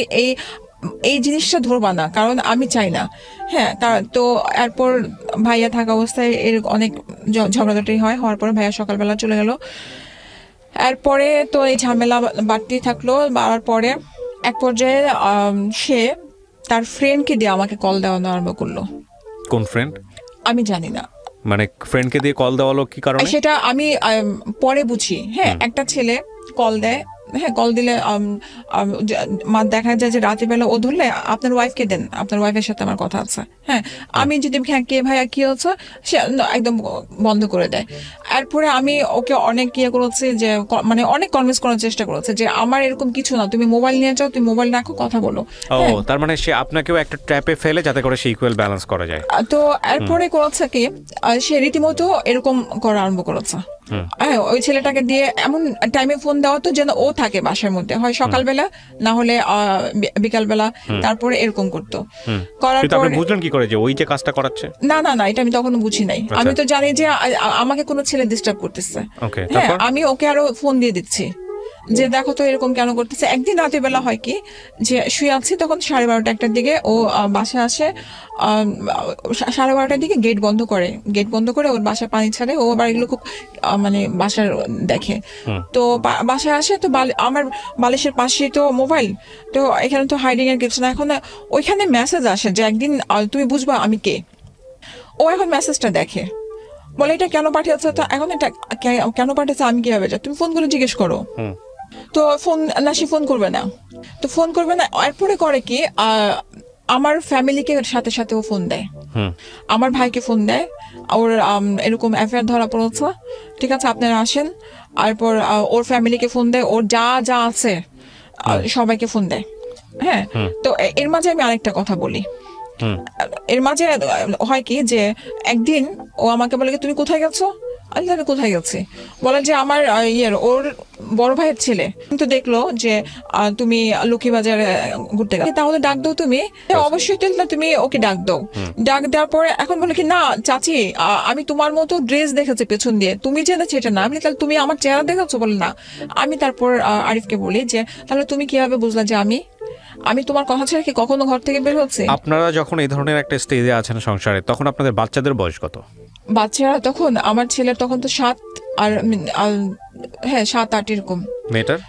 এই জিনিসটা ধরবা না, কারণ আমি চাই না। হ্যাঁ, তো এরপর ভাইয়া থাকা অবস্থায় এর অনেক ঝগড়াঝাটি হওয়ার পরে ভাইয়া সকালবেলা চলে গেল। এরপরে তো এই ঝামেলা বাড়তেই থাকলো। বাড়ার পরে এক পর্যায়ে সে তার ফ্রেন্ডকে দিয়ে আমাকে কল দেওয়ানো আরম্ভ করলো। কোন ফ্রেন্ড? আমি জানি না। মানে ফ্রেন্ডকে দিয়ে কল দেওয়ালো কি কারণে সেটা আমি পরে বুঝি। হ্যাঁ, একটা ছেলে কল দেয়, হ্যাঁ কল দিলে দেখা যায় যে রাতের বেলা ও ধরলে আপনার ওয়াইফকে দেন, আপনার ওয়াইফের সাথে আমার কথা আছে। হ্যাঁ, আমি যদি কে ভাইয়া কি হচ্ছে, সে একদম বন্ধ করে দেয়। এরপরে আমি ওকে অনেক করেছি, যে মানে অনেক কনভিন্স করার চেষ্টা করেছে যে আমার এরকম কিছু না, তুমি মোবাইল নিয়ে যাও, তুমি মোবাইল রাখো, কথা বলো। তার মানে সে আপনাকেও একটা ট্র্যাপে ফেলে যাতে করে সে ইকুয়াল ব্যালেন্স করা যায়। তো এরপরে করেছে কি, সে রীতিমতো এরকম করা আরম্ভ করেছে। ওই ছেলেটাকে দিয়ে এমন টাইমে ফোন দেওয়া তো যেন ও থাকে বাসার মধ্যে, হয় সকালবেলা না হলে বিকালবেলা, তারপরে এরকম করতো। করার পরে বুঝলেন কি করে যে ওই যে কাজটা করাচ্ছে? না, এটা আমি তখন বুঝি নাই। আমি তো জানি যে আমাকে কোনো ছেলে ডিস্টার্ব করতেছে। হ্যাঁ, আমি ওকে আরো ফোন দিয়ে দিচ্ছি যে দেখো তো এরকম কেন করতেছে। একদিন রাতের বেলা হয় কি যে শুয়ে আছি, তখন 12:30 একটার দিকে ও বাসায় আসে। 12:30টার দিকে গেট বন্ধ করে ওর বাসায় পানি ছাড়ে। ও আবার এগুলো খুব মানে বাসার দেখে। তো বাসায় আসে, তো আমার বালিশের পাশে তো মোবাইল, তো এখানে তো হাইডিং এর কিছু না। এখন ওইখানে মেসেজ আসে যে একদিন তুমি বুঝবা আমি কে। ও এখন মেসেজটা দেখে, বলে এটা কেন পাঠিয়েছে, তো এখন এটা কেন পাঠিয়েছে আমি কিভাবে যা, তুমি ফোন করে জিজ্ঞেস করো। তো ফোন না, সে ফোন করবে না। তো ফোন করবে না, এরপরে করে কি আমার ফ্যামিলিকে সাথে সাথে ও ফোন দেয়, আমার ভাইকে ফোন দেয়, ওর এরকম অ্যাফেয়ার ধরা পড়েছে, ঠিক আছে আপনারা আসেন। এরপর ওর ফ্যামিলিকে ফোন দেয়, ওর যা যা আছে সবাইকে ফোন দেয়। হ্যাঁ, তো এর মাঝে আমি আরেকটা কথা বলি। এর মাঝে হয় কি যে একদিন ও আমাকে বলে তুমি কোথায় গেছো, আমি কোথায় গেছি, বলে যে আমার ওর বড় ভাইয়ের ছেলে কিন্তু দেখলো যে তুমি লক্ষ্মীবাজারে ঘুরতে গেছো, তাহলে ডাক দাও তুমি। অবশ্যই তুমি ওকে ডাক দাও। ডাক দেওয়ার পরে এখন বলে কি না চাচি, আমি তোমার মতো ড্রেস দেখেছি পেছন দিয়ে, তুমি জেনেছি এটা না। আমি তাহলে তুমি আমার চেহারা দেখেছো, বলে না। আমি তারপর আরিফকে বলি যে তাহলে তুমি কিভাবে বুঝলা যে আমি তোমার কথা ছেড়ে কি কখনো ঘর থেকে বের হচ্ছে। আপনারা যখন এই ধরনের একটা স্টেজে আছেন সংসারে, তখন আপনাদের বাচ্চাদের বয়স কত? বাচ্চারা তখন আমার ছেলের তখন তো 7 আর হ্যাঁ 7-8 এরকম। মেয়েটার?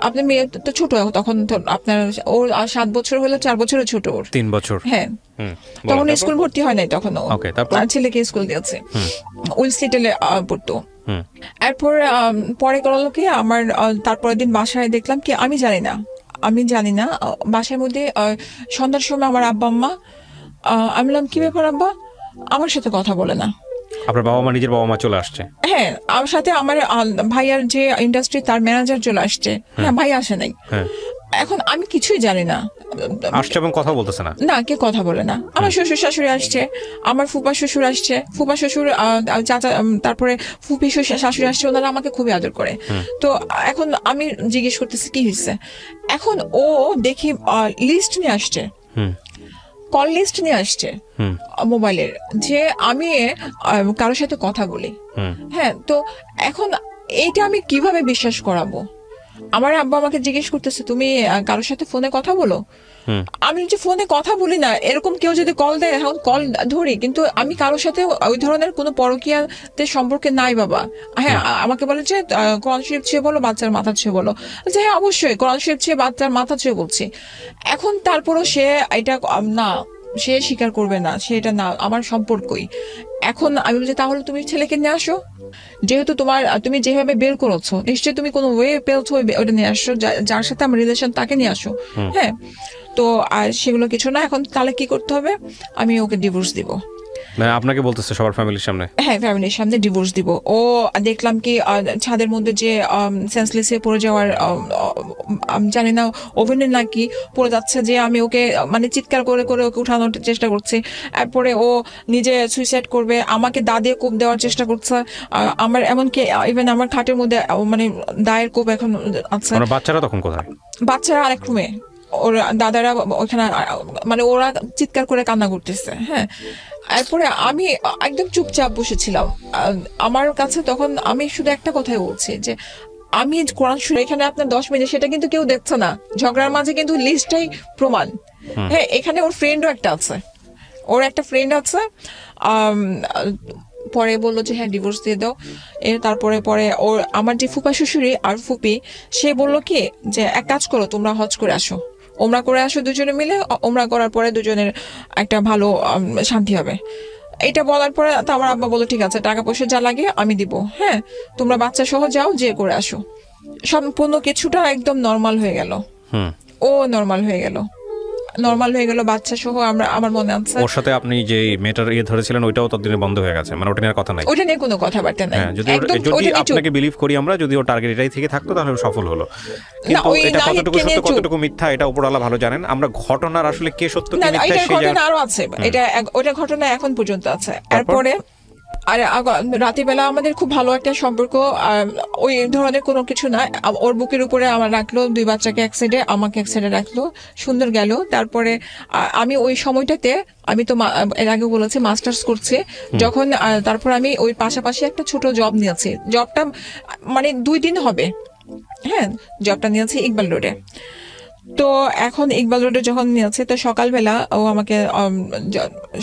আপনার মেয়ে তো ছোট তখন, তো আপনার ওর 7 বছর হলে 4 বছরের ছোট, ওর 3 বছর। হ্যাঁ, তখন স্কুল ভর্তি হয় নাই তখন। আর ছেলেকে স্কুল দিয়েছে, উইলস্টেটে পড়তো। এরপর পরে করলো কি আমার তারপরের দিন বাসায় দেখলাম কি আমি জানি না বাসার মধ্যে সন্ধ্যার সময় আমার আব্বা আম্মা, আমি বললাম কি ব্যাপার আব্বা, আমার সাথে কথা বলে না। আপনার বাবা মা, নিজের বাবা মা চলে আসছে? হ্যাঁ, আমার সাথে আমার ভাইয়ার যে ইন্ডাস্ট্রি তার ম্যানেজার চলে আসছে। হ্যাঁ, ভাই আসে নাই। এখন আমি কিছুই জানি না, আসছে এবং কথা বলতেছে না, কে কথা বলে না। আমার শ্বশুর শাশুড়ি আসছে, আমার ফুপা শ্বশুর আসছে, ফুপা শ্বশুর চাচা, তারপরে ফুপি শাশুড়ি আসছে, ওনারা আমাকে খুবই আদর করে। তো এখন আমি জিজ্ঞেস করতেছি কি হয়েছে। এখন ও দেখি লিস্ট নিয়ে আসছে, কল লিস্ট নিয়ে আসছে মোবাইলের, যে আমি কারোর সাথে কথা বলি। হ্যাঁ, তো এখন এইটা আমি কিভাবে বিশ্বাস করাবো? আমার আব্বা আমাকে জিজ্ঞেস করতেছে তুমি কারোর সাথে ফোনে কথা বলো। আমি যে ফোনে কথা বলি না, এরকম কেউ যদি কল দেয় এখন কল ধরি, কিন্তু আমি কারোর সাথে ওই ধরনের কোনো পরকীয়াতে সম্পর্কে নাই বাবা। হ্যাঁ, আমাকে বলে যে কোরআন শরীফ ছুঁয়ে বলো, বাচ্চার মাথা ছুঁয়ে বলো। যে হ্যাঁ অবশ্যই কোরআন শরীফ ছুঁয়ে বাচ্চার মাথা ছুঁয়ে বলছি। এখন তারপরও সে এটা না, সে স্বীকার করবে না, সে এটা না আমার সম্পর্কই। এখন আমি বলছি তাহলে তুমি ছেলেকে নিয়ে আসো, যেহেতু তুমি যেভাবে বের করেছো নিশ্চয়ই তুমি কোনো ওয়ে পেয়েছো, ওটা নিয়ে আসো, যার সাথে আমার রিলেশন তাকে নিয়ে আসো। হ্যাঁ, তো আর সেগুলো কিছু না। এখন তাহলে কি করতে হবে, আমি ওকে ডিভোর্স দিব। আপনাকে বলতেছে সবার ফ্যামিলির সামনে? হ্যাঁ, ফ্যামিলির সামনে ডিভোর্স দিব। ও দেখলাম কি ছাদের মধ্যে যে সেন্সলেস হয়ে পড়ে যাওয়ার, জানি না ওভেনের নাকি পড়ে যাচ্ছে, যে আমি ওকে মানে চিৎকার করে করে ওকে উঠানোর চেষ্টা করছি। এরপরে ও নিজে সুইসাইড করবে, আমাকে দা দিয়ে কোপ দেওয়ার চেষ্টা করছে। আমার এমনকি ইভেন আমার খাটের মধ্যে মানে দায়ের কোপ এখন আছে। বাচ্চারা তখন কোথায়? বাচ্চারা আরেক রুমে, ওর দাদারা ওখানে, মানে ওরা চিৎকার করে কান্না করতেছে। হ্যাঁ, এরপরে আমি একদম চুপচাপ বসেছিলাম। আমার কাছে তখন আমি শুধু একটা কথাই বলছি যে আমি কোরআন শুনে এখানে আপনার 10 মিনিট, সেটা কিন্তু কেউ দেখছে না। ঝগড়ার মাঝে কিন্তু লিস্টটাই প্রমাণ। হ্যাঁ, এখানে ওর ফ্রেন্ডও একটা আছে, পরে বললো যে হ্যাঁ ডিভোর্স দিয়ে দাও। তারপরে ওর আমার যে ফুপা শ্বশুরি আর ফুপি, সে বললো কি যে এক কাজ করো, তোমরা হজ করে আসো, ওমরা করে আসো দুজনে মিলে, ওমরা করার পরে দুজনের একটা ভালো শান্তি হবে। এটা বলার পরে তো আমার আব্বা বললো ঠিক আছে, টাকা পয়সা যা লাগে আমি দিব। হ্যাঁ, তোমরা বাচ্চা সহ যাও, যে করে আসো। সম্পূর্ণ কিছুটা একদম নর্মাল হয়ে গেল। ও নর্মাল হয়ে গেল বাচ্চা সহ। আমার মনে আছে ওর সাথে আপনি যে মেটার ধরেছিলেন ওইটাও ততদিনে বন্ধ হয়ে গেছে, মানে ওটা নিয়ে কথা নাই, ওটা নিয়ে কোনো কথাবার্তা নাই। যদি আপনাকে বিলিভ করি আমরা, যদি ওর টার্গেট এটাই থেকে থাকতো তাহলে সফল হলো। কিন্তু এটা কতটুকু সত্য কতটুকু মিথ্যা এটা উপরওয়ালা ভালো জানেন। আমরা ঘটনার আসলে কে সত্য কে মিথ্যা সেই ঘটনা আরো আছে, ওটা ঘটনা এখন পর্যন্ত আছে। এরপরে আর রাতেবেলা আমাদের খুব ভালো একটা সম্পর্ক, ওই ধরনের কোনো কিছু না। ওর বুকের উপরে আমার রাখলো, 2 বাচ্চাকে এক সাইডে, আমাকে এক সাইডে রাখলো, সুন্দর গেল। তারপরে আমি ওই সময়টাতে, আমি তো এর আগে বলেছি মাস্টার্স করছি যখন, তারপর আমি ওই পাশাপাশি একটা ছোট জব নিয়েছি। জবটা মানে 2 দিন হবে, হ্যাঁ, জবটা নিয়েছি ইকবাল রোডে। তো এখন ইকবাল রোডে যখন নিয়েছে, তো সকালবেলা ও আমাকে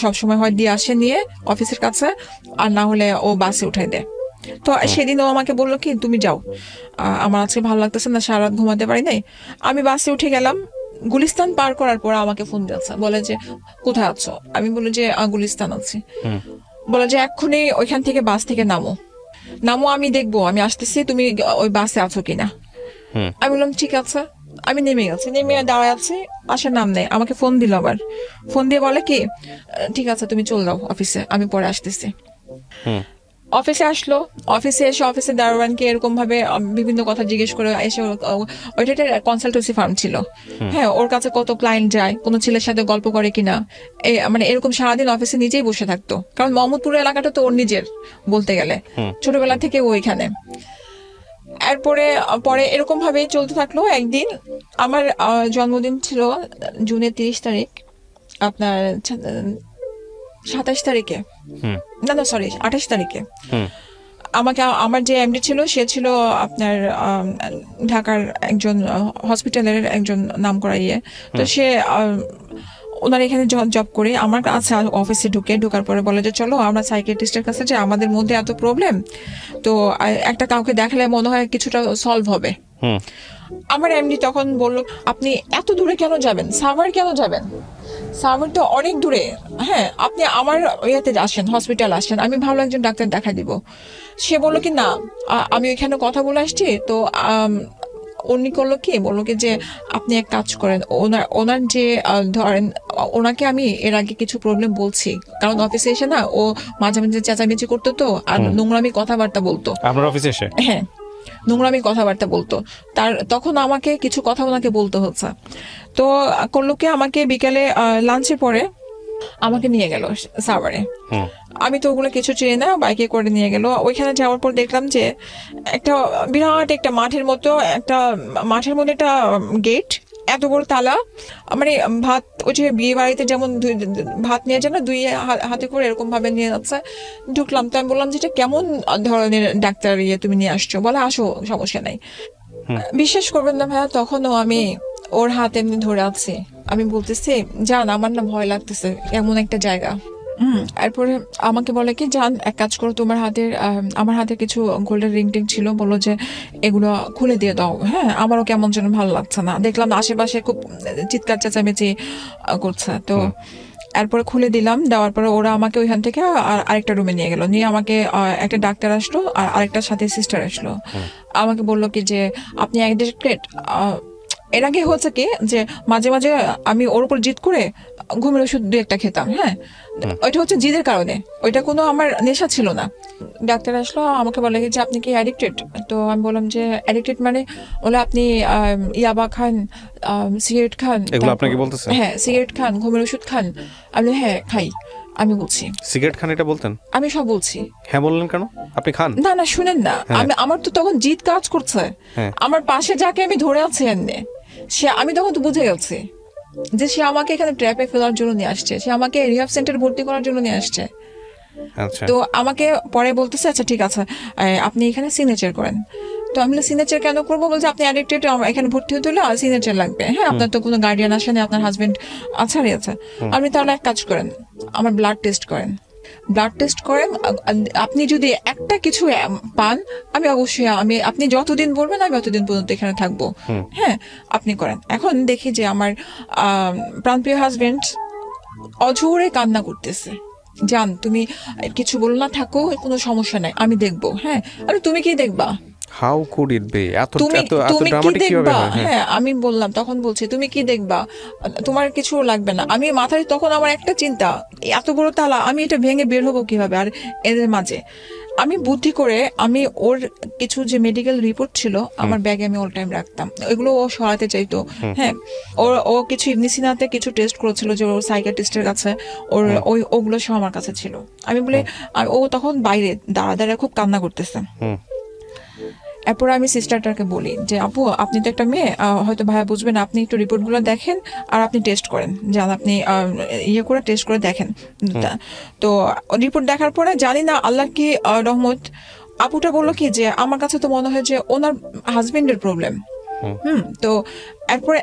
সবসময় হয় দিয়ে আসে নিয়ে অফিসের কাছে, আর না হলে ও বাসে উঠাই দেয়। তো সেদিন ও আমাকে বললো কি তুমি যাও, আমার আজকে ভালো লাগতেছে না, সারা রাত ঘুমাতে পারি নাই। আমি বাসে উঠে গেলাম। গুলিস্তান পার করার পর আমাকে ফোন দিয়েছে, বলে যে কোথায় আছো? আমি বলি যে গুলিস্তান আছি। বলে যে এক্ষুনি ওইখান থেকে বাস থেকে নামো, আমি দেখবো, আমি আসতেছি, তুমি ওই বাসে আছো কিনা। আমি বললাম ঠিক আছে। আমি নেমে গেছি, নেমে দাঁড়ায় আছি, আসার নাম নেই। আমাকে ফোন দিল, আবার ফোন দিয়ে বলে কি ঠিক আছে তুমি চলে যাও অফিসে, আমি পরে আসতেছি। অফিসে আসলো, অফিসে এসে অফিসে দারোয়ানকে এরকম ভাবে বিভিন্ন কথা জিজ্ঞেস করে এসে, ওইটা একটা কনসালটেন্সি ফার্ম ছিল, হ্যাঁ, ওর কাছে কত ক্লায়েন্ট যায়, কোনো ছেলের সাথে গল্প করে কিনা, মানে এরকম সারাদিন অফিসে নিজেই বসে থাকতো, কারণ মোহাম্মদপুর এলাকাটা তো ওর নিজের বলতে গেলে, ছোটবেলা থেকে ও এখানে। এরপরে পরে এরকম ভাবেই চলতে থাকলো। একদিন আমার জন্মদিন ছিল জুনের 30 তারিখ, আপনার 27 তারিখে, না সরি 28 তারিখে। আমাকে আমার যে এমডি ছিল, সে ছিল আপনার ঢাকার একজন হসপিটালের একজন নাম করা ইয়ে। তো সে ওনার এখানে জব করে আমার কাছে অফিসে ঢোকার পরে বলে যে চলো আমরা সাইকিয়াট্রিস্টের কাছে যাই, আমাদের মধ্যে এত প্রবলেম, তো একটা কাউকে দেখালে মনে হয় কিছুটা সলভ হবে। আমার এমডি তখন বললো আপনি এত দূরে কেন যাবেন, সাভার কেন যাবেন, সাভার তো অনেক দূরে, হ্যাঁ আপনি আমার ইয়েতে আসেন, হসপিটাল আসেন, আমি ভালো একজন ডাক্তার দেখা দিব। সে বললো কি না, আমি ওইখানে কথা বলে আসছি। তো উনি করলো কি, বললো কি যে আপনি এক কাজ করেন, ওনার যে ধরেন ওনাকে আমি এর আগে কিছু প্রবলেম বলছি, কারণ অফিসে এসে না ও মাঝে মাঝে চেঁচামেচি করতো, তো আর নোংরামি কথাবার্তা বলতো আপনার অফিসে এসে, হ্যাঁ নোংরামি কথাবার্তা বলতো। তখন আমাকে কিছু কথা ওনাকে বলতে হচ্ছে। তো করলো কি, আমাকে বিকেলে লাঞ্চের পরে আমাকে নিয়ে গেল সাভারে। আমি তো ওগুলো কিছু চিনি না, বাইকে করে নিয়ে গেল। ওইখানে যাওয়ার পর দেখলাম যে একটা বিরাট একটা মাঠের মধ্যে একটা গেট, এত বড় তালা, মানে ভাত, ওই যে বিয়ে বাড়িতে যেমন ভাত নিয়ে যায় না, দুই হাতে করে এরকম ভাবে নিয়ে যাচ্ছে। ঢুকলাম, তো আমি বললাম যে এটা কেমন ধরনের ডাক্তার তুমি নিয়ে আসছো? বলে আসো, সমস্যা নাই। বিশ্বাস করবেন না ভাইয়া, তখনও আমি ওর হাত এমনি ধরে আছি, আমি বলতেছি জান আমার না ভয় লাগতেছে, এমন একটা জায়গা। এরপরে আমাকে বলে কি জান এক কাজ করো, আমার হাতে কিছু গোল্ডের রিং টিং ছিল, বললো যে এগুলো খুলে দিয়ে দাও। হ্যাঁ, আমারও কেমন যেন ভালো লাগছে না, দেখলাম আশেপাশে খুব চিৎকার চেঁচামেচি করছে। তো এরপরে খুলে দিলাম, দেওয়ার পরে ওরা আমাকে ওইখান থেকে আরেকটা রুমে নিয়ে গেল, নিয়ে আমাকে একটা ডাক্তার আসলো আর আরেকটার সাথে সিস্টার আসলো। আমাকে বললো কি যে আপনি অ্যাডিক্টেড। এর আগে হচ্ছে কি যে মাঝে মাঝে আমি ওর উপর জিদ করে ঘুমের ওষুধ 2-1টা খেতাম, হ্যাঁ ওইটা হচ্ছে জিদের কারণে, ওইটা কোনো আমার নেশা ছিল না। ডাক্তার আসলো, আমাকে বলে যে আপনি কি অ্যাডিক্টেড? তো আমি বললাম যে অ্যাডিক্টেড মানে, বলে আপনি ইয়াবা খান, সিগারেট খান, হ্যাঁ সিগারেট খান, ঘুমের ওষুধ খান। আমি হ্যাঁ খাই। আমি বলছি সিগারেট খান, এটা বলতেন? আমি সব বলছি। হ্যাঁ বললেন কেন, আপনি খান? না শুনেন না, আমার তো তখন জিদ কাজ করছে। আমার পাশে যাকে আমি ধরে আছি এনে, আমি তখন তো বুঝে গেছি যে সে আমাকে এখানে ট্র্যাপে ফেলার জন্য নিয়ে আসছে, সে আমাকে রিহ্যাব সেন্টারে ভর্তি করার জন্য নিয়ে আসছে। তো আমাকে পরে বলতেছে আচ্ছা ঠিক আছে আপনি এখানে সিগনেচার করেন। তো আমি সিগনেচার কেন করবো, বলছে আপনি অ্যাডিক্টেড, এখানে ভর্তি হতে হলে সিগনেচার লাগবে। হ্যাঁ, আপনার তো কোনো গার্ডিয়ান আসে না, আপনার হাজবেন্ড আছাড়ি আছে। আপনি তাহলে এক কাজ করেন, আমার ব্লাড টেস্ট করেন। আপনি যদি একটা কিছু পান, আমি অবশ্যই আপনি যতদিন বলবেন আমি অতদিন পর্যন্ত এখানে থাকবো। হ্যাঁ, আপনি করেন। এখন দেখি যে আমার প্রাণপ্রিয় হাজবেন্ড অঝোরে কান্না করতেছে, জান তুমি কিছু বলো না, থাকো, কোনো সমস্যা নাই, আমি দেখবো। হ্যাঁ, আরে তুমি কি দেখবা? How could it be? তুমি কি দেখবা? হ্যাঁ, আমি বললাম, তখন বলছে তুমি কি দেখবা, তোমার কিছু লাগবে না। আমি মাথায় তখন আমার একটা চিন্তা, এত বড় তালা, আমি এটা ভেঙে বের হবো কিভাবে? আর এদের মাঝে আমি বুদ্ধি করে আমি ওর কিছু যে মেডিকেল রিপোর্ট ছিল আমার ব্যাগে আমি অল টাইম রাখতাম, এগুলো ও সরাতে চাইতো। হ্যাঁ, ও কিছু ইবনিসিনাতে কিছু টেস্ট করেছিল যে ওর সাইকিয়াট্রিস্টের কাছে, ওগুলো সব আমার কাছে ছিল। আমি বলে ও তখন বাইরে দাঁড়া খুব কান্না করতেছে। এরপর আমি সিস্টারটাকে বলি যে আপু আপনি তো একটা মেয়ে, হয়তো ভাইয়া বুঝবেন, আপনি একটু রিপোর্টগুলো দেখেন আর আপনি টেস্ট করেন, যান আপনি করে টেস্ট করে দেখেন। তো রিপোর্ট দেখার পরে জানি না আল্লাহ কি রহমত, আপুটা বললো কি যে আমার কাছে তো মনে হয় যে ওনার হাজবেন্ডের প্রবলেম। তো এরপরে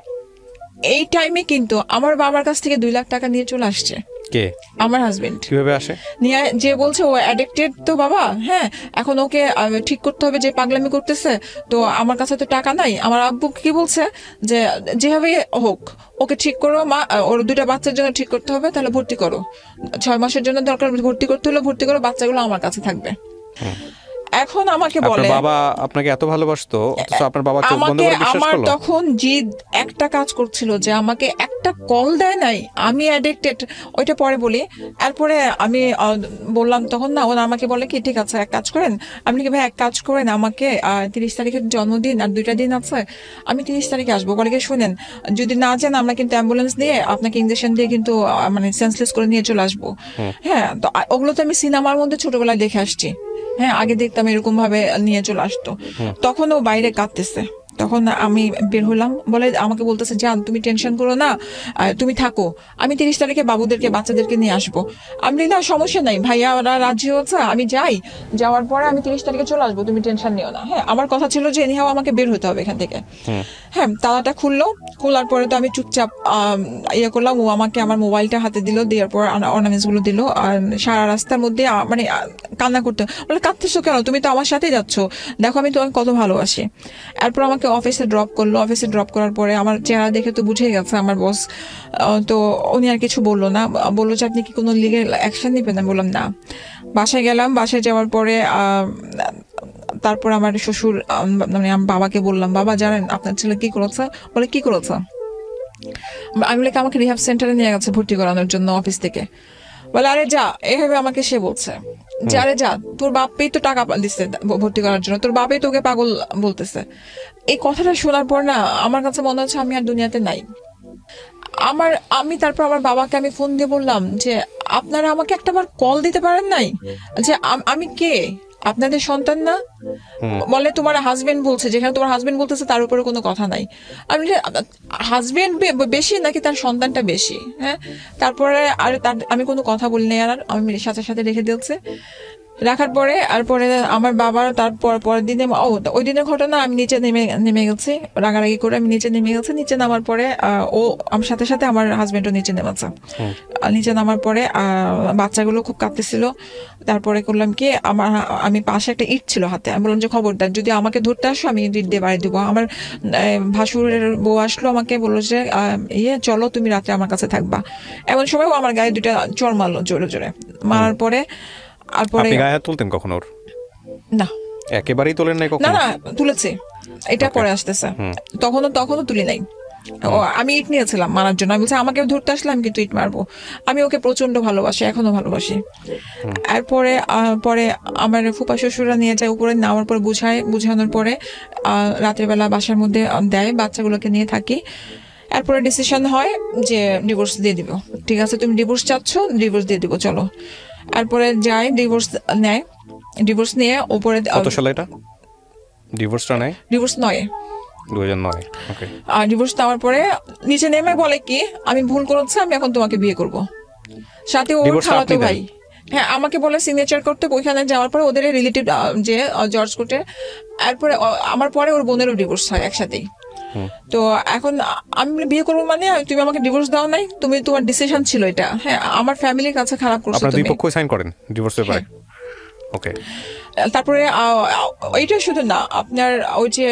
এই টাইমে কিন্তু আমার বাবার কাছ থেকে 2 লাখ টাকা নিয়ে চলে আসছে। কে? আমার হাজবেন্ড। কিভাবে আসে? নিয়ে যে বলছে ও অ্যাডিক্টেড তো বাবা, হ্যাঁ এখন ওকে ঠিক করতে হবে, যে পাগলামি করতেছে, তো আমার কাছে তো টাকা নাই। আমার আব্বু কি বলছে যে যেভাবে হোক ওকে ঠিক করো মা, ওর 2টা বাচ্চার জন্য ঠিক করতে হবে, তাহলে ভর্তি করো, 6 মাসের জন্য দরকার ভর্তি করতে হলে ভর্তি করো, বাচ্চাগুলো আমার কাছে থাকবে। এখন আমাকে বলে বাবা আপনাকে এত ভালোবাসতো, অথচ আপনার বাবা চোখ বন্ধ করে বিশ্বাস করলো। আমার তখন জিদ একটা কাজ করছিল যে আমাকে একটা কল দেয় নাই, আমি অ্যাডিক্টেড, ওইটা পরে বলি। এরপরে আমি বললাম তখন না, ওরা আমাকে বলে কি ঠিক আছে এক কাজ করেন, আপনি কি ভাই এক কাজ করেন, আমাকে 30 তারিখের জন্মদিন আর 2টা দিন আছে, আমি 30 তারিখে আসবো, বলে কি শুনেন যদি না যান আমরা কিন্তু অ্যাম্বুলেন্স দিয়ে আপনাকে ইঞ্জেকশন দিয়ে কিন্তু মানে সেন্সলেস করে নিয়ে চলে আসবো। হ্যাঁ, তো ওগুলো তো আমি সিনেমার মধ্যে ছোটবেলায় দেখে আসছি। হ্যাঁ, আগে দেখতাম এরকম ভাবে নিয়ে চলে আসতো। তখন ও বাইরে কাঁদতেছে, তখন আমি বের হলাম, বলে আমাকে বলতেছে জান তুমি টেনশন করো না, তুমি থাকো, আমি 30 তারিখে বাবুদেরকে বাচ্চাদেরকে নিয়ে আসবো। আমি না সমস্যা নাই ভাইয়া, ওরা রাজি হচ্ছে, আমি যাই, যাওয়ার পরে আমি 30 তারিখে চলে আসবো, তুমি টেনশন নিও না। হ্যাঁ, আমার কথা ছিল যে এনিহাও আমাকে বের হতে হবে এখান থেকে। হ্যাঁ, তালাটা খুললো, খোলার পরে তো আমি চুপচাপ ইয়ে করলাম, ও আমাকে আমার মোবাইলটা হাতে দিল, দেওয়ার পর অর্নামেন্টস গুলো দিল, আর সারা রাস্তার মধ্যে মানে কান্না করতে, বলে কাঁদতেছো কেন, তুমি তো আমার সাথেই যাচ্ছ, দেখো আমি তোমাকে কত ভালোবাসি। এরপর আমাকে অফিসে ড্রপ করলো, অফিসে ড্রপ করার পরে আমার চেহারা দেখে তো বুঝে গেছে আমার বস, তো উনি আর কিছু বললো না, বললো যে আপনি কি কোনো লিগ্যাল অ্যাকশন নেবেন? আমি বললাম না। বাসায় গেলাম, বাসায় যাওয়ার পরে তারপর আমার শ্বশুর মানে আমার বাবাকে বললাম, বাবা জানেন আপনার ছেলে কি করেছে? বলে কি করেছে? আমি বলে আমাকে রিহ্যাব সেন্টারে নিয়ে গেছে ভর্তি করানোর জন্য অফিস থেকে। বলে আরে যা, এভাবে আমাকে সে বলছে যে আরে যা, তোর বাপই তো টাকা দিচ্ছে ভর্তি করার জন্য, তোর বাপই তোকে পাগল বলতেছে। এই কথাটা শোনার পর না আমার কাছে মনে হচ্ছে আমি আর দুনিয়াতে নাই। আমি তারপর আমার বাবাকে আমি ফোন দিয়ে বললাম যে আপনারা আমাকে একটাবার কল দিতে পারেন নাই, যে আমি কে, আপনাদের সন্তান না? বলে তোমার হাজবেন্ড বলছে, যেখানে তোমার হাজবেন্ড বলতেছে তার উপরে কোনো কথা নাই। আমি হাজবেন্ড বেশি নাকি তার সন্তানটা বেশি? হ্যাঁ, তারপরে আর আমি কোনো কথা বলি নাই, আর আমি সাথে সাথে রেখে দিয়েছে। রাখার পরে আর পরে আমার বাবার তারপর পরের দিনে ওই দিনের ঘটনা, আমি নিচে নেমে গেছি, রাগারাগি করে আমি নিচে নেমে গেছি। নিচে নামার পরে ও আমার সাথে সাথে আমার হাজবেন্ডও নিচে নেমেছে। নিচে নামার পরে বাচ্চাগুলো খুব কাঁদতেছিল। তারপরে করলাম কি, আমি পাশে একটা ইট ছিল হাতে, আমি বললাম যে খবরদার যদি আমাকে ধরতে আসো আমি ইট দিয়ে বাড়ি দেবো। আমার ভাসুরের বউ আসলো, আমাকে বললো যে চলো তুমি রাত্রে আমার কাছে থাকবা। এমন সময় ও আমার গায়ে 2টা চড় মারলো জোরে জোরে। মারার পরে আপনি গায়ে হাত তুলতেন কখনো? না, একেবারেই তোলেন নাই কখনো? না, তুলেছি, এটা পরে আসতেছে, তখনও তুলি নাই। আমি ইট নিয়েছিলাম মারার জন্য, আমি বলছি আমাকে ধরতে আসলে আমি কিন্তু ইট মারবো। আমি ওকে প্রচন্ড ভালোবাসি, এখনো ভালোবাসি। এরপরে পরে আমার ফুপা শ্বশুরা নিয়ে যায় উপরে, নেওয়ার পর বুঝানোর পরে রাত্রেবেলা বাসার মধ্যে দেয়, বাচ্চাগুলোকে নিয়ে থাকি। এরপরে ডিসিশন হয় যে ডিভোর্স দিয়ে দিব। ঠিক আছে, তুমি ডিভোর্স চাচ্ছ, ডিভোর্স দিয়ে দিব, চলো। এরপরে যাই, ডিভোর্স নেয়। ডিভোর্স নিয়ে উপরে কত সালে এটা ডিভোর্সটা নেয়? ডিভোর্স 2009। ওকে। আর ডিভোর্স নেওয়ার পরে নিচে নেমে বলে কি আমি ভুল করেছি, আমি এখন তোমাকে বিয়ে করব। সাথে ওর খালাতো ভাই, হ্যাঁ, আমাকে বলে সিগনেচার করতে। ওইখানে যাওয়ার পরে ওদের রিলেটিভ যে জর্জ কোর্টে, এরপরে আমার পরে ওর বোনেরও ডিভোর্স হয় একসাথেই। তো এখন আমি বিয়ে করবো মানে তুমি আমাকে ডিভোর্স দাও নাই, তুমি তোমার ডিসিশন ছিল এটা। হ্যাঁ, আমার ফ্যামিলির কাছে খারাপ করছো তুমি। আপনারা দুই পক্ষই সাইন করেন ডিভোর্স পেপারে? ওকে। তারপরে ওইটা শুধু না, আপনার ওই যে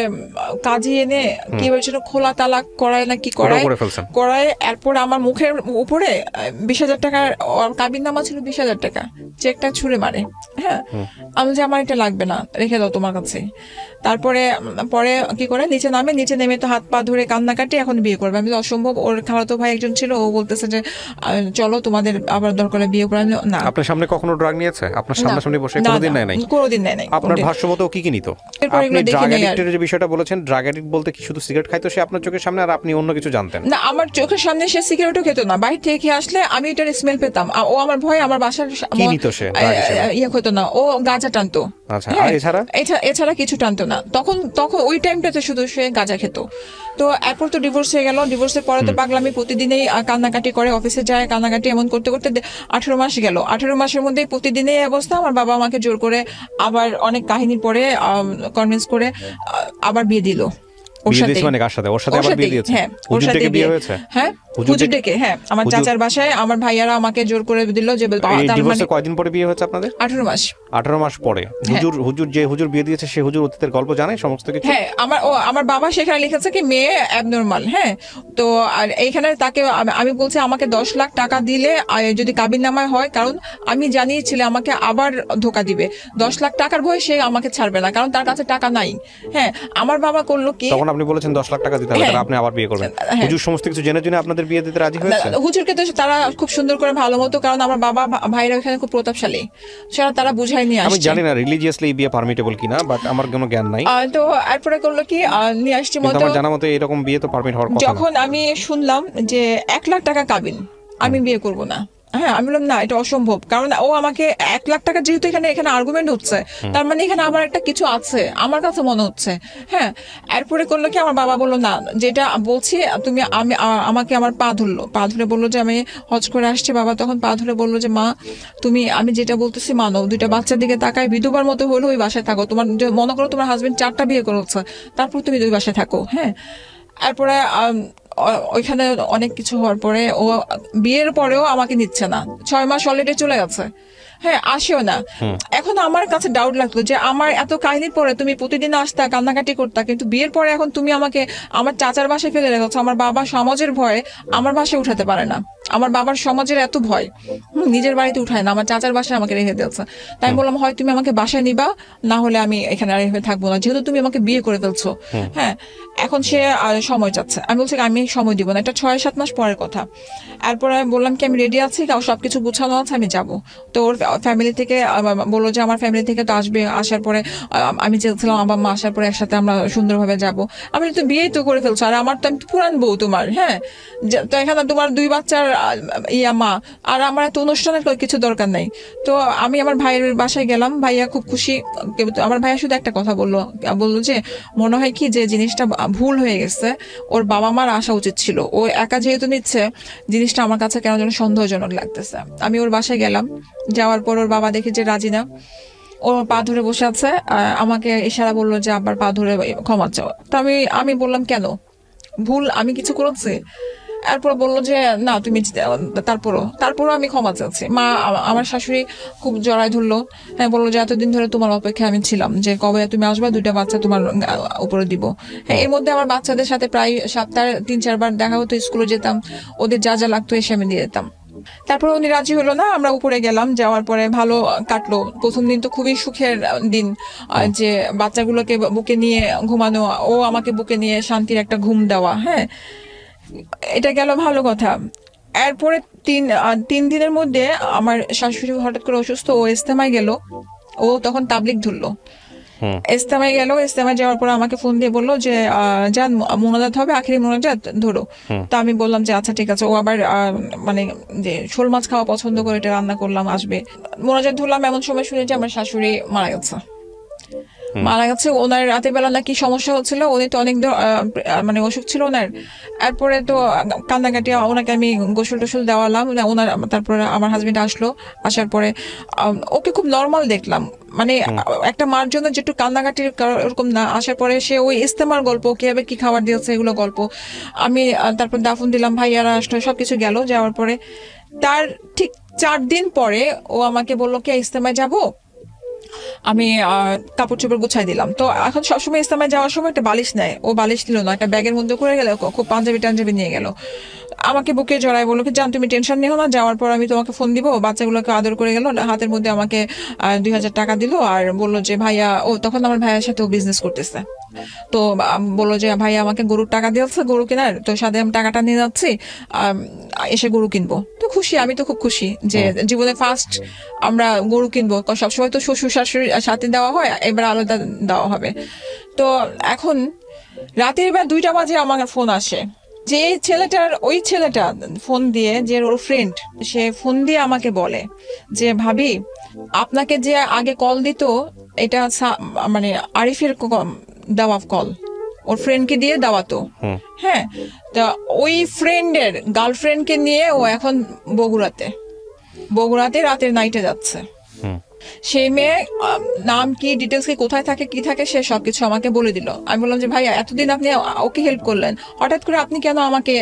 কাজী এনে কি হয়েছিল, খোলা তালাক করায় না কি করায়। এরপর আমার মুখের উপরে 20,000 টাকার কাবিন নামা ছিল, 20,000 টাকা চেকটা ছুঁড়ে মারে। হ্যাঁ, আমি যে আমার এটা লাগবে না, রেখে দাও তোমার কাছে। তারপরে পরে কি করে নিচে নেমে তো হাত পা ধরে কান্নাকাটি, এখন বিয়ে করবে। আমি অসম্ভব। ওর খালাতো ভাই একজন ছিল, ও বলতেছে যে চলো তোমাদের আবার দরকার বিয়ে করে। না। আপনার সামনে কখনো ড্রাগ নিয়েছে? আপনার সামনে বসে কোনোদিন নেয় নাই? কোনোদিন নেয় নাই। আপনার ভাষ্যমত কি নিত? আপনি ড্রাগ অ্যাডিক্টের যে বিষয়টা বলেছেন, ড্রাগ অ্যাডিক্ট বলতে কি শুধু সিগারেট খাইতো সে আপনার চোখের সামনে, আর আপনি অন্য কিছু জানতেন না? আমার চোখের সামনে সে সিগারেটও খেত না, বাইরে থেকে খেয়ে আসলে আমি এটার স্মেল পেতাম। ও আমার ভয় আমার বাসার কি নিত সে? ইয়ে হতো না, ও গাঁজা টানতো। আচ্ছা, আর এছাড়া কিছু টানতো না। তখন ওই টাইমটাতে শুধু সে গাঁজা খেত। তো এরপর তো ডিভোর্স হয়ে গেল। ডিভোর্সের পরে তো পাগলামি, প্রতিদিনই কান্নাকাটি করে, অফিসে যায় কান্নাকাটি, এমন করতে করতে 18 মাস গেল। 18 মাসের মধ্যে প্রতিদিনই অবস্থা। আমার বাবা আমাকে জোর করে আবার অনেক কাহিনী পরে কনভিন্স করে আবার বিয়ে দিল। আমার চাচার বাসায় আমার ভাইয়ারা আমাকে জোর করে দিল যে কয়দিন পরে বিয়ে হয়েছে আপনাদের? 18 মাস। 18 মাস পরে হুজুর যে হুজুর বিয়ে দিয়েছে সে হুজুর অতীতের গল্প জানে সমস্ত কিছু? হ্যাঁ, আমার বাবা সেখানে লিখেছে কি মেয়ে অ্যাবনর্মাল। হ্যাঁ, তো আর এইখানে তাকে আমি বলছি আমাকে 10 লাখ টাকা দিলে যদি কাবিননামায় হয়, কারণ আমি জানিয়েছিলে আমাকে আবার ধোকা দিবে। 10 লাখ টাকার ভয়ে সে আমাকে ছাড়বে না, কারণ তার কাছে টাকা নাই। হ্যাঁ, আমার বাবা করলো কি, তখন আপনি বলেছেন 10 লাখ টাকা দিতে হবে, আপনি আবার বিয়ে করবেন। হুজুর সমস্ত কিছু জেনে জেনে আপনাদের বিয়ে দিতে রাজি হয়েছে? হুজুরকে তো তারা খুব সুন্দর করে ভালো মতো, কারণ আমার বাবা ভাইরা ওখানে খুব প্রতাপশালী, সেটা তারা বুঝাই নিয়ে আসছে। আমি জানি না রিলিজিয়াসলি বিয়ে পারমিটেবল কিনা, বাট আমার কোনো জ্ঞান নাই। তো এরপরে করলো কি নিয়ে আসছি মতো, আমার জানা মতে এরকম বিয়ে তো পারমিট হওয়ার কথা। যখন আমি শুনলাম যে 1 লাখ টাকা কাবিন, আমি বিয়ে করব না। হ্যাঁ, আমি বললাম না, এটা অসম্ভব, কারণ ও আমাকে 1 লাখ টাকা যেহেতু এখানে আর্গুমেন্ট হচ্ছে, তার মানে এখানে আমার একটা কিছু আছে আমার কাছে মনে হচ্ছে। হ্যাঁ, এরপরে করলো কি আমার বাবা বললো না, যেটা বলছি তুমি আমাকে আমার পা ধরে বললো যে আমি হজ করে আসছি। বাবা তখন পা ধরে বললো যে মা তুমি আমি যেটা বলতেছি মানো, 2টা বাচ্চার দিকে তাকায় বিধবার মতো হলো ওই বাসায় থাকো। তোমার মনে করো তোমার হাজবেন্ড 4টা বিয়ে করেছে, তারপর তুমি 2 বাসায় থাকো। হ্যাঁ, এরপরে ওইখানে অনেক কিছু হওয়ার পরে ও বিয়ের পরেও আমাকে নিচ্ছে না, 6 মাস অলরেডি চলে গেছে। হ্যাঁ, আসেও না। এখন আমার কাছে ডাউট লাগতো যে আমার এত কাহিনীর পরে তুমি প্রতিদিন আসতা, কান্নাকাটি করতা, কিন্তু বিয়ের পরে এখন তুমি আমাকে আমার চাচার বাসায় ফেলে রেখেছো। আমার বাবা সমাজের ভয়ে আমার বাসায় উঠাতে পারে না, আমার বাবার সমাজের এত ভয়, নিজের বাড়িতে উঠায় না, আমার চাচার বাসায় আমাকে রেখে দিয়েছে। তাই বললাম হয় তুমি আমাকে বাসায় নিবা, না হলে আমি এখানে আর থাকবো না, যেহেতু তুমি আমাকে বিয়ে করে ফেলছো। হ্যাঁ, এখন সে সময় চাচ্ছে। আমি বলছি আমি সময় দিব না, এটা 6-7 মাস পরের কথা। এরপর আমি বললাম কি আমি রেডি আছি, সবকিছু গুছানো আছে, আমি যাবো। তো ওর ফ্যামিলি থেকে বললো যে আমার ফ্যামিলি থেকে তো আসবে, আসার পরে আমি চেয়েছিলাম আমার মা আসার পরে একসাথে আমরা সুন্দরভাবে যাব। আমি তো বিয়েই তো করে ফেলছো, আর আমার তো আমি পুরান বউ তোমার। হ্যাঁ, তো এখানে তোমার 2 বাচ্চার মা, আর আমার এত অনুষ্ঠানের কিছু দরকার নাই। তো আমি আমার ভাইয়ের বাসায় গেলাম, ভাইয়া খুব খুশি। আমার ভাইয়া শুধু একটা কথা বললো যে মনে হয় কি যে জিনিসটা ভুল হয়ে গেছে, ওর বাবা মার আসা উচিত ছিল, ও একা যেহেতু নিচ্ছে জিনিসটা আমার কাছে কেন যেন সন্দেহজনক লাগতেছে। আমি ওর বাসায় গেলাম, যাওয়ার পর ওর বাবা দেখে যে রাজি না, ও পা ধরে বসে আছে, আমাকে ইশারা বললো যে আবার পা ধরে ক্ষমা চাও। তো আমি বললাম কেন, ভুল আমি কিছু করেছি? এরপর বললো যে না তুমি, তারপরও আমি ক্ষমা চাচ্ছি। মা আমার শাশুড়ি খুব জড়ায় ধরলো। হ্যাঁ, বললো যে এতদিন ধরে তোমার অপেক্ষায় আমি ছিলাম, যে কবে তুমি আসবা, 2টা বাচ্চা তোমার উপরে দিব। হ্যাঁ, এর মধ্যে আমার বাচ্চাদের সাথে প্রায় সপ্তাহে 3-4 বার দেখা হতো, স্কুলে যেতাম, ওদের যা যা লাগতো এসে আমি দিয়ে দিতাম। তারপর উনি রাজি হলো না, আমরা উপরে গেলাম, যাওয়ার পরে ভালো কাটলো। প্রথম দিন তো খুবই সুখের দিন, যে বাচ্চাগুলোকে বুকে নিয়ে ঘুমানো, ও আমাকে বুকে নিয়ে শান্তির একটা ঘুম দেওয়া। হ্যাঁ, এটা গেল ভালো কথা। এরপরে 3 দিনের মধ্যে আমার শাশুড়ি হঠাৎ করে অসুস্থ, ও ইস্তেমায় গেল। ও তখন তাবলিগ ধরলো, ইস্তেমায় গেল। ইস্তেমায় যাওয়ার পর আমাকে ফোন দিয়ে বললো যে যান মোনাজাত হবে, আখেরি মোনাজাত ধরো। তো আমি বললাম যে আচ্ছা ঠিক আছে। ও আবার মানে যে শোল মাছ খাওয়া পছন্দ করে, এটা রান্না করলাম, আসবে। মোনাজাত ধরলাম, এমন সময় শুনে যে আমার শাশুড়ি মারা গেছে। ওনার রাতের বেলা নাকি সমস্যা হচ্ছিল, উনি তো অনেক মানে অসুখ ছিল ওনার। এরপরে তো কান্নাকাটি, ওনাকে আমি গোসল টোসল দেওয়ালাম ওনার। তারপরে আমার হাজবেন্ড আসলো, আসার পরে ওকে খুব নর্মাল দেখলাম, মানে একটা মার জন্য যেটু কান্নাকাটির ওরকম না। আসার পরে সে ওই ইস্তেমার গল্প, কিভাবে কি খাবার দিয়েছে এগুলো গল্প। আমি তারপর দাফন দিলাম, ভাইয়ারা আসলো, সবকিছু গেল। যাওয়ার পরে তার ঠিক 4 দিন পরে ও আমাকে বললো কি ইস্তেমায় যাবো। আমি কাপড় চোপড় গুছাই দিলাম। তো এখন সবসময় ইস্তেমায় যাওয়ার সময় একটা বালিশ নেয়, ও বালিশ দিল না, একটা ব্যাগের মধ্যে করে গেল, খুব পাঞ্জাবি নিয়ে গেল। আমাকে বুকে জড়াই বললো কি জান তুমি টেনশন নিও না, যাওয়ার পর আমি তোমাকে ফোন দিব। বাচ্চাগুলোকে আদর করে গেল, হাতের মধ্যে আমাকে 2000 টাকা দিল, আর বললো যে ভাইয়া, ও তখন আমার ভাইয়ের সাথে ও বিজনেস করতেছে, তো বললো যে ভাইয়া আমাকে গরুর টাকা দিয়েছে গরু কেনার, তো সাথে আমি টাকাটা নিয়ে যাচ্ছি, এসে গরু কিনবো। তো খুশি, আমি তো খুব খুশি যে জীবনে ফার্স্ট আমরা গরু কিনবো। সবসময় তো শ্বশুর শাশুড়ির সাথে দেওয়া হয়, এবার আলাদা দেওয়া হবে। তো এখন রাতের বেলা 2টা বাজে আমার ফোন আসে, যে ওই ছেলেটা ফোন দিয়ে, যে ওর ফ্রেন্ড, সে ফোন দিয়ে আমাকে বলে যে ভাবি আপনাকে যে আগে কল দিত, এটা মানে আরিফের দেওয়া কল, ওর ফ্রেন্ডকে দিয়ে দেওয়া তো। হ্যাঁ, তা ওই ফ্রেন্ডের গার্লফ্রেন্ডকে নিয়ে ও এখন বগুড়াতে রাতের নাইটে যাচ্ছে। সেই মেয়ে নাম কি, ডিটেলস কি, কোথায় থাকে, কি থাকে, সে সবকিছু আমাকে বলে দিল। আমি বললাম যে ভাইয়া এতদিন আপনি ওকে হেল্প করলেন, হঠাৎ করে আপনি কেন আমাকে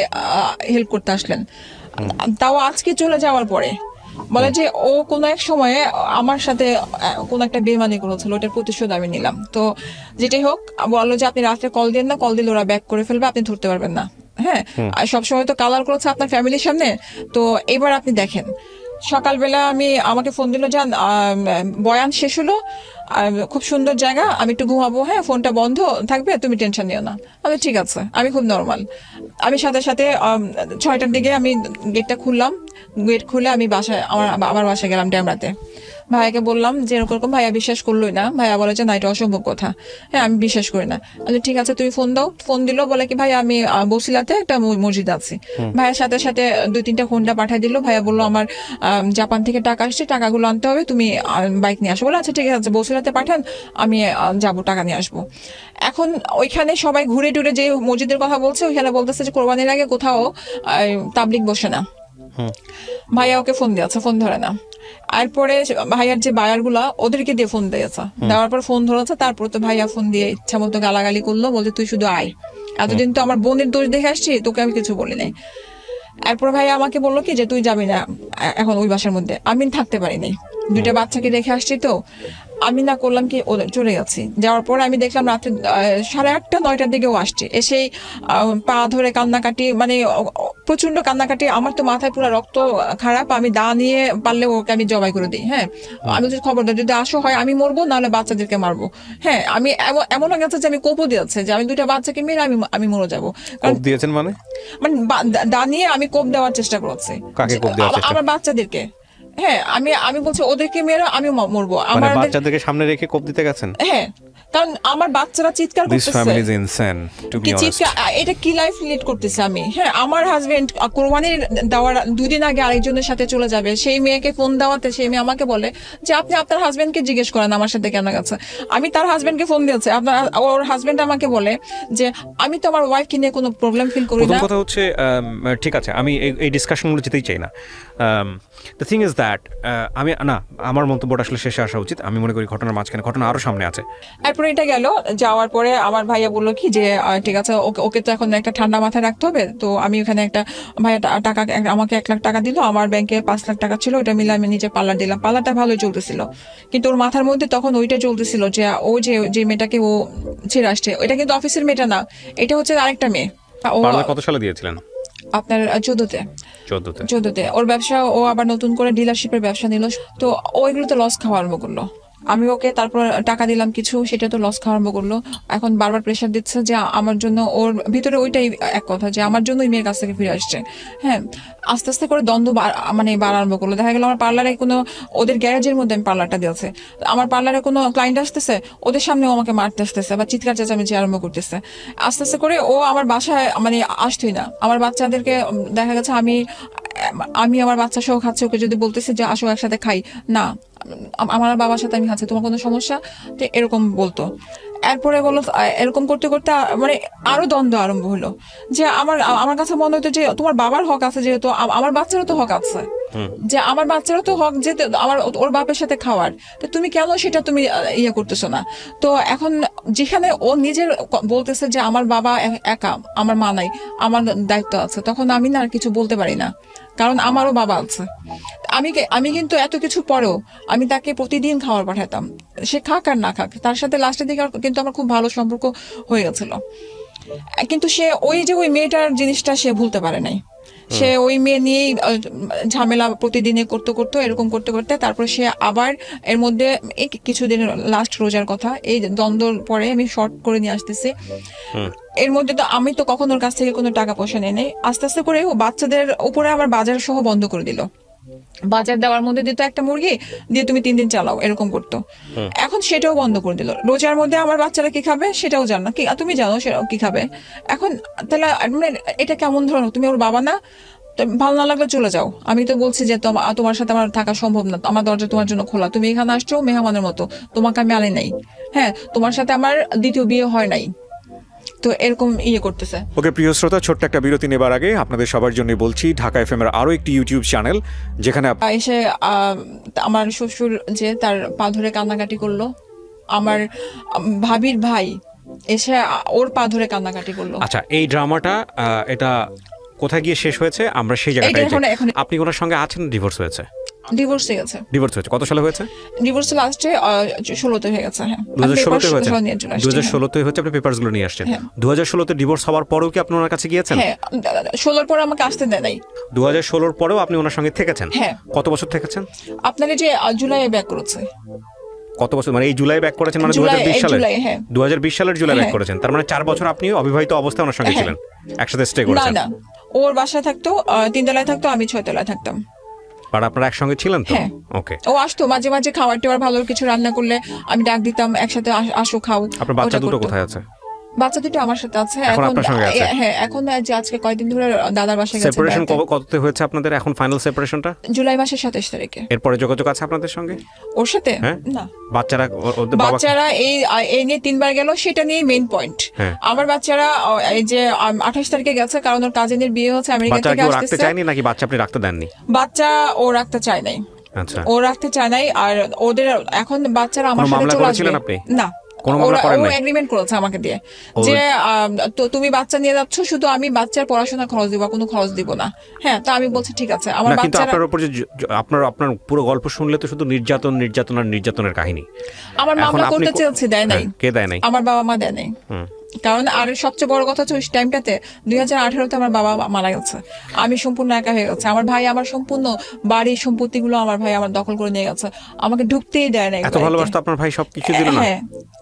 হেল্প করতে আসলেন, তাও আজকে চলে যাওয়ার পরে? বলে যে ও কোনো এক সময়ে আমার সাথে কোনো একটা বেমানি করেছিল, ওটার প্রতিশোধ আমি নিলাম। তো যেটাই হোক, বললো যে আপনি রাত্রে কল দেন না, কল দিলে ওরা ব্যাক করে ফেলবে, আপনি ধরতে পারবেন না। হ্যাঁ, সবসময় তো কালার করেছে আপনার ফ্যামিলির সামনে, তো এবার আপনি দেখেন। সকালবেলা আমাকে ফোন দিল, যান বয়ান শেষ হলো, খুব সুন্দর জায়গা, আমি একটু ঘুমাবো, হ্যাঁ ফোনটা বন্ধ থাকবে, তুমি টেনশন নিও না। আমি ঠিক আছে, আমি খুব নর্মাল। আমি সাথে সাথে 6টার দিকে আমি গেটটা খুললাম, গেট খুলে আমি বাসায় আমার বাসায় গেলাম ড্যামরাতে। ভাইয়াকে বললাম যে এরকম, ভাইয়া বিশ্বাস করলোই না। ভাইয়া বলে যে না, এটা অসম্ভব কথা, হ্যাঁ আমি বিশ্বাস করি না। ঠিক আছে তুমি ফোন দাও। ফোন দিল, বলে কি ভাইয়া আমি বসিলাতে একটা মসজিদ আছি। ভাইয়ার সাথে সাথে 2-3টা হোন্ডা পাঠিয়ে দিল। ভাইয়া বললো আমার জাপান থেকে টাকা আসছে, টাকাগুলো আনতে হবে, তুমি বাইক নিয়ে আসো। বলে আচ্ছা ঠিক আছে, বসিলাতে পাঠান, আমি যাবো, টাকা নিয়ে আসবো। এখন ওইখানে সবাই ঘুরে টুরে যে মসজিদের কথা বলছে, ওইখানে বলতেছে যে কোরবানির আগে কোথাও তাবলিগ বসে না। ভাইয়া ওকে ফোন দিয়েছে, ফোন ধরে না। এরপরে ভাইয়ার যে বায়ার গুলা, ওদেরকে দিয়ে ফোন দিয়েছে, দেওয়ার পর ফোন ধরেছে। তারপর তো ভাইয়া ফোন দিয়ে ইচ্ছা মতো গালাগালি করলো, বলছে তুই শুধু আয়, এতদিন তো আমার বোনের দোষ দেখে আসছি, তোকে আমি কিছু বলি নাই। এরপর ভাইয়া আমাকে বললো কি যে তুই যাবি না এখন ওই বাসার মধ্যে। আমি থাকতে পারিনি, 2টা বাচ্চাকে রেখে আসছি, তো আমি না করলাম কি ওদের চলে গেছি। যাওয়ার পরে আমি দেখলাম রাত্রে 8:30 9টার দিকেও আসছে, এসেই পা ধরে কান্নাকাটি, মানে প্রচন্ড কান্নাকাটি। আমার তো মাথায় পুরো রক্ত খারাপ, আমি দা নিয়ে পারলে ওকে আমি জবাই করে দিই। হ্যাঁ, আমি যদি খবর দেয়, যদি আসো হয় আমি মরবো, নাহলে বাচ্চাদেরকে মারবো। হ্যাঁ, আমি এমন হয়ে গেছে যে আমি কোপও দিয়েছে যে আমি 2টা বাচ্চাকে মেরে আমি মরে যাবো। দিয়েছেন মানে দা নিয়ে আমি কোপ দেওয়ার চেষ্টা করছি আমার বাচ্চাদেরকে। হ্যাঁ, আমি বলছি ওদেরকে মেরে আমি মরবো। আমার বাচ্চাদেরকে সামনে রেখে কোপ দিতে গেছেন? হ্যাঁ, কারণ আমার বাচ্চারা চিৎকার করতেছে, এটা কি লাইফ লিড করতেছে আমি। হ্যাঁ, আমার হাজবেন্ড কোরবানির দেওয়ার 2 দিন আগে আরেকজনের সাথে চলে যাবে, সেই মেয়েকে ফোন দেওয়াতে সেই মেয়ে আমাকে বলে যে আপনি আপনার হাজবেন্ডকে জিজ্ঞেস করেন আমার সাথে কেন গেছে। আমি তার হাজবেন্ডকে ফোন দিয়েছি, ওর হাজবেন্ড আমাকে বলে যে আমি তো আমার ওয়াইফকে নিয়ে কোনো প্রবলেম ফিল করি না। প্রথম কথা হচ্ছে, ঠিক আছে, আমি এই ডিসকাশনগুলো যেতেই চাই না। দ্য থিং ইজ দ্যাট আমার মন্তব্যটা আসলে শেষে আসা উচিত। আমি মনে করি ঘটনার মাঝখানে ঘটনা আরো সামনে আছে। এরপরে এটা গেল, যাওয়ার পরে আমার ভাইয়া বললো কি যে ঠিক আছে, ওকে তো এখন একটা ঠান্ডা মাথায় রাখতে হবে। তো আমি ওখানে একটা ভাইয়া টাকা আমাকে 1 লাখ টাকা দিল, আমার ব্যাংকে 5 লাখ টাকা ছিল, ওটা মিলে আমি নিজে পার্লার দিলাম। পার্লারটা ভালোই চলতেছিল, কিন্তু ওর মাথার মধ্যে তখন ওইটা চলতেছিল যে ও যে মেয়েটাকে ও ছেড়ে আসছে, ওইটা কিন্তু অফিসের মেয়েটা না, এটা হচ্ছে আরেকটা মেয়ে। কত সালে দিয়েছিলেন? আপনার 14তে ওর ব্যবসা, ও আবার নতুন করে ডিলারশিপের ব্যবসা নিল। তো ওইগুলোতে লস খাওয়া আরম্ভ করলো। আমি ওকে তারপর টাকা দিলাম কিছু, সেটা তো লস খাওয়া আরম্ভ করলো। এখন বারবার প্রেশার দিচ্ছে যে আমার জন্য, ওর ভিতরে ওইটাই এক কথা যে আমার জন্য ওই মেয়ের কাছ থেকে ফিরে আসছে। হ্যাঁ, আস্তে আস্তে করে দ্বন্দ্ব বাড়া আরম্ভ করলো। দেখা গেল আমার পার্লারে কোনো, ওদের গ্যারেজের মধ্যে আমি পার্লারটা দিয়েছে, আমার পার্লারে কোনো ক্লায়েন্ট আসতেছে, ওদের সামনে ও আমাকে মারতে আসতেছে বা চিৎকার চেঁচামেচি আরম্ভ করতেছে। আস্তে আস্তে করে ও আমার বাসায় আসতোই না। আমার বাচ্চাদেরকে দেখা গেছে আমি আমার বাচ্চা সহ খাচ্ছি, ওকে যদি বলতেছি যে আসো একসাথে খাই, না আমার বাবার সাথে আমি খাচ্ছি, তোমার কোনো সমস্যা, তো এরকম বলতো। এরপরে বললো, এরকম করতে করতে আরো দ্বন্দ্ব আরম্ভ হলো যে আমার কাছে মনে হতো যে তোমার বাবার হক আছে, যেহেতু আমার বাচ্চারও তো হক আছে, যে আমার বাচ্চারও তো হক যে আমার ওর বাপের সাথে খাওয়ার, তো তুমি কেন সেটা তুমি ইয়ে করতেছো না। তো এখন যেখানে ও নিজের বলতেছে যে আমার বাবা একা, আমার মা নাই, আমার দায়িত্ব আছে, তখন আমি না আর কিছু বলতে পারি না, কারণ আমারও বাবা আছে। আমি কিন্তু এত কিছু পরেও আমি তাকে প্রতিদিন খাবার পাঠাতাম, সে খাক আর না খাক, তার সাথে লাস্টের দিকে কিন্তু আমার খুব ভালো সম্পর্ক হয়ে গেছিল। কিন্তু সে ওই মেয়েটার জিনিসটা সে ভুলতে পারে নাই। সে ওই মেয়ে নিয়েই ঝামেলা প্রতিদিনে করতে এরকম করতে তারপর সে আবার এর মধ্যে এই কিছুদিন, লাস্ট রোজার কথা, এই দ্বন্দ্বর পরে আমি শর্ট করে নিয়ে আসতেছি। এর মধ্যে তো আমি তো কখন ওর কাছ থেকে কোনো টাকা পয়সা নেই, আস্তে আস্তে করে ও বাচ্চাদের উপরে আবার বাজার সহ বন্ধ করে দিল। বাজার দেওয়ার মধ্যে দিত একটা মুরগি দিয়ে তুমি 3 দিন চালাও, এরকম করতো। এখন সেটাও বন্ধ করে দিল। রোজার মধ্যে আমার বাচ্চারা কি খাবে সেটাও জানো না, কি তুমি জানো সেটাও কি খাবে। এখন তাহলে এটা কেমন ধরনের, তুমি ওর বাবা না, ভালো না লাগলে চলে যাও। আমি তো বলছি যে তোমার সাথে আমার থাকা সম্ভব না, আমার দরজা তোমার জন্য খোলা, তুমি এখানে আসছো মেহমানের মতো, তোমাকে আমি আনি নাই। হ্যাঁ, তোমার সাথে আমার দ্বিতীয় বিয়ে হয় নাই, তো এরকম করতেছে। ওকে প্রিয় শ্রোতা, ছোট্ট একটা বিরতি নেবার আগে আপনাদের সবার জন্য বলছি ঢাকা এফএম এর আরো একটি ইউটিউব চ্যানেল যেখানে এসে আমার শ্বশুর যে তার পা ধরে কান্নাকাটি করলো, আমার ভাবির ভাই এসে ওর পা ধরে কান্নাকাটি করলো। আচ্ছা, এই ড্রামাটা এটা কোথায় গিয়ে শেষ হয়েছে আমরা সেই জায়গাটায়। আপনি ওনার সঙ্গে আছেন? ডিভোর্স হয়েছে? ডিভোর্স হয়ে গেছে। ডিভোর্স হয়েছে কত সালে হয়েছে? ডিভোর্স লাস্টে 16তে হয়ে গেছে। হ্যাঁ, 2016তে হয়েছে। 2016তে হচ্ছে, আপনি পেপারসগুলো নিয়ে আসছেন। 2016তে ডিভোর্সে ডিভোর্স হওয়ার পরেও কি আপনি ওনার কাছে গিয়েছেন? হ্যাঁ, 16 পরে আমাকে আসতে দেয় নাই। 2016 পরেও আপনি ওনার সঙ্গে থেকেছেন? হ্যাঁ। কত বছর থেকেছেন? আপনারা যে জুলাইয়ে ব্যাক করেছে। কত বছর মানে এই জুলাই ব্যাক করেছেন? মানে 2020 সালে? 2020 সালের জুলাই ব্যাক করেছেন। তার মানে 4 বছর আপনি অবিবাহিত অবস্থায় ওনার সঙ্গে ছিলেন, একসাথে স্টে করেছেন? না, ওর বাসায় থাকতো, 3 তলায় থাকতো, আমি 6 তলায় থাকতাম। আর আপনারা একসঙ্গে ছিলেন তো? ওকে। ও আসতো মাঝে মাঝে, খাবার টাবার ভালো কিছু রান্না করলে আমি ডাক দিতাম, একসাথে আসো খাও। আপনার বাচ্চা দুটো কোথায় আছে? বাচ্চা দুটো আমার সাথে আছে এখন। হ্যাঁ, এখন যে আজকে কয়েকদিন ধরে দাদার বাসায় গেছে। সেপারেশন কততে হয়েছে আপনাদের এখন ফাইনাল সেপারেশনটা? জুলাই মাসের 27 তারিখে। এরপরে যোগাযোগ আছে আপনাদের সঙ্গে ওর সাথে? না। বাচ্চারা এই নিয়ে 3 বার গেল, সেটা নিয়ে মেইন পয়েন্ট। আমার বাচ্চারা এই যে 28 তারিখে গেছে, কারণ ওর কাজিনের বিয়ে হচ্ছে আমেরিকা থেকে আসছে। রাখতে চাইনি নাকি বাচ্চা আপনি রাখতে দেননি? বাচ্চা ও রাখতে চায় নাই। আচ্ছা, ও রাখতে চায় নাই। আর ওদের এখন বাচ্চারা আমার সাথে চলে আসবে না। এগ্রিমেন্ট করেছে আমাকে দিয়ে যে তুমি বাচ্চা নিয়ে যাচ্ছ, শুধু আমি বাচ্চার পড়াশোনা খরচ দিব, কোনো খরচ দিব না। হ্যাঁ, তো আমি বলছি ঠিক আছে। আমার বাচ্চারা আপনার উপর যে আপনার পুরো গল্প শুনলে তো শুধু নির্যাতনের কাহিনী। আমার মামলা করতে চেয়েছি, দেয় নাই। কে দেয় নাই? আমার বাবা মা দেয় নাই। কারণ আর সবচেয়ে বড় কথা হচ্ছে ওই টাইমটাতে 2018তে আমার বাবা মারা গেছে, আমি সম্পূর্ণ একা হয়ে গেছে। আমার ভাই আমার সম্পূর্ণ বাড়ি সম্পত্তি গুলো আমার ভাই আমার দখল করে নিয়ে গেছে, আমাকে ঢুকতেই দেয় না। এত ভালোবাসতো আপনার ভাই, সবকিছু দিল না?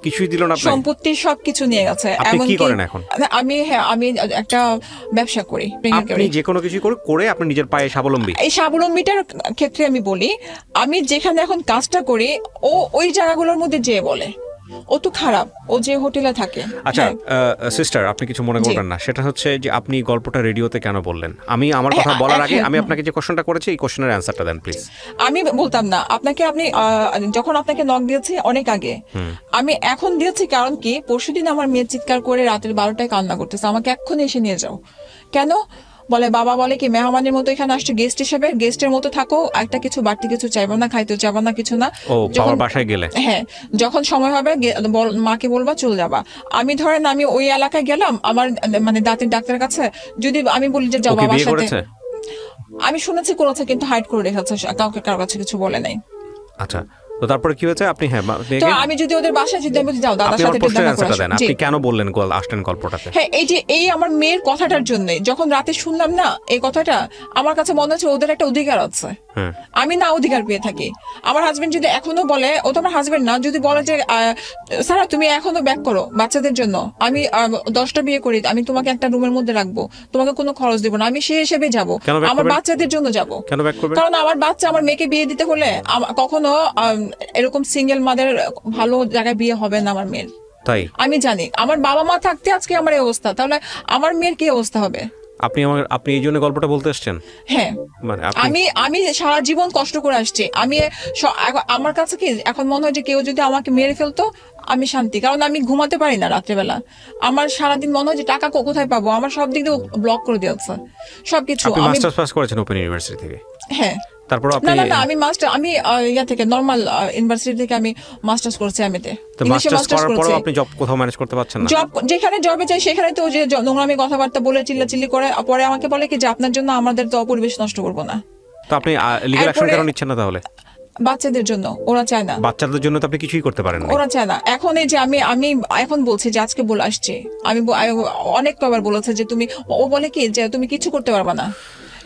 কিছুই দিল না? সম্পত্তি সবকিছু নিয়ে গেছে। আপনি কি করেন এখন? আমি একটা ব্যবসা করি। আপনি যে কোনো কিছু করে আপনি নিজের পায়ে স্বাবলম্বী। এই স্বাবলম্বীটার ক্ষেত্রে আমি বলি, আমি যেখানে এখন কাজটা করি ও ওই জায়গাগুলোর মধ্যে যেয়ে বলে ও তো খারাপ, ও যে হোটেলে থাকে। আচ্ছা সিস্টার, আপনি কিছু মনে করবেন না, সেটা হচ্ছে যে আপনি গল্পটা রেডিওতে কেন বললেন? আমি আমার কথা বলার আগে আমি আপনাকে যে কোশ্চেনটা করেছি এই কোশ্চেনের অ্যানসারটা দেন প্লিজ। আমি বলতাম না আপনাকে, আপনি যখন আপনাকে নক দিয়েছি অনেক আগে, আমি এখন দিয়েছি কারণ কি পরশুদিন আমার মেয়ে চিৎকার করে রাতের 12টায় কান্না করতেছে, আমাকে এক্ষুনি এসে নিয়ে যাও। কেন বলে, বাবা বলে কি মেহমানের মতো এখানে আসছে, গেস্ট হিসেবে গেস্টের মতো থাকো, একটা কিছু বাড়তি কিছু চাইবো না, খাইতে চাইবো না, কিছু না। যখন বাসায় গেলে, হ্যাঁ, যখন সময় হবে মাকে বলবা চলে যাবা। আমি ধরেন আমি ওই এলাকায় গেলাম আমার মানে দাঁতের ডাক্তারের কাছে, যদি আমি বলি যে যাও বাবার সাথে, আমি শুনেছি করেছে কিন্তু হাইড করে রেখেছে, কাউকে কারোর কাছে কিছু বলে নাই। আচ্ছা, তো তারপরে কি হয়েছে? আপনি তো আমি যদি ওদের বাসায় যদি আমি যাও দাদার সাথে আপনি কেন বললেন আসলেন গল্পটাতে? হ্যাঁ, এই আমার মেয়ের কথাটার জন্য যখন রাতে শুনলাম না এই কথাটা, আমার কাছে মনে হচ্ছে ওদের একটা অধিকার আছে, আমি না অধিকার পেয়ে থাকি। আমার হাজবেন্ড যদি এখনো বলে, ও তো আমার হাজবেন্ড না, যদি বলে যে সারা তুমি এখনো ব্যাক করো বাচ্চাদের জন্য, আমি 10টা বিয়ে করি, আমি তোমাকে একটা রুমের মধ্যে রাখবো, তোমাকে কোনো খরচ দিব না, আমি সেই হিসেবে যাবো, আমার বাচ্চাদের জন্য যাবো। কারণ আমার বাচ্চা, আমার মেয়েকে বিয়ে দিতে হলে কখনো এরকম সিঙ্গেল মাদের ভালো জায়গায় বিয়ে হবে না আমার মেয়ের। তাই আমি জানি, আমার বাবা মা থাকতে আজকে আমার এই অবস্থা, তাহলে আমার মেয়ের কি অবস্থা হবে? আপনি এই জন্য গল্পটা বলতে আসছেন? হ্যাঁ, মানে আমি সারা জীবন কষ্ট করে আসছি। আমার কাছে কি এখন মনে হয় যে কেউ যদি আমাকে মেরে ফেলতো আমি শান্তি, কারণ আমি ঘুমাতে পারি না রাত্রেবেলা। আমার সারাদিন মনে হয় যে টাকা কোথায় পাবো, আমার সব দিক দিয়ে ব্লক করে দিয়েছে সবকিছু। আপনি মাস্টার্স পাস করেছেন ওপেন ইউনিভার্সিটি থেকে? হ্যাঁ। তারপর না আমি ইয়া থেকে নরমাল ইউনিভার্সিটি থেকে আমি মাস্টার্স করছি এমএতে। তো মাস্টার্স করার পরেও আপনি জব কোথাও ম্যানেজ করতে পারছেন না? জব যেখানে জবে যাই সেখানে তো যে নোংরামি কথাবার্তা বলে চিল্লাচিল্লি করে, পরে আমাকে বলে কি যে আপনার জন্য আমাদের তো পরিবেশ নষ্ট করব না। তো আপনি লিগ্যাল অ্যাকশন কেন নিচ্ছেন না তাহলে? বাচ্চাদের জন্য, ওরা চায় না। বাচ্চাদের জন্য তো আপনি কিছুই করতে পারেন না, ওরা চায় না। এখন এই যে আমি এখন বলছি যে আজকে বলে আসছি, আমি অনেক কবার বলেছে যে তুমি, ও বলে কি যে তুমি কিছু করতে পারবা না।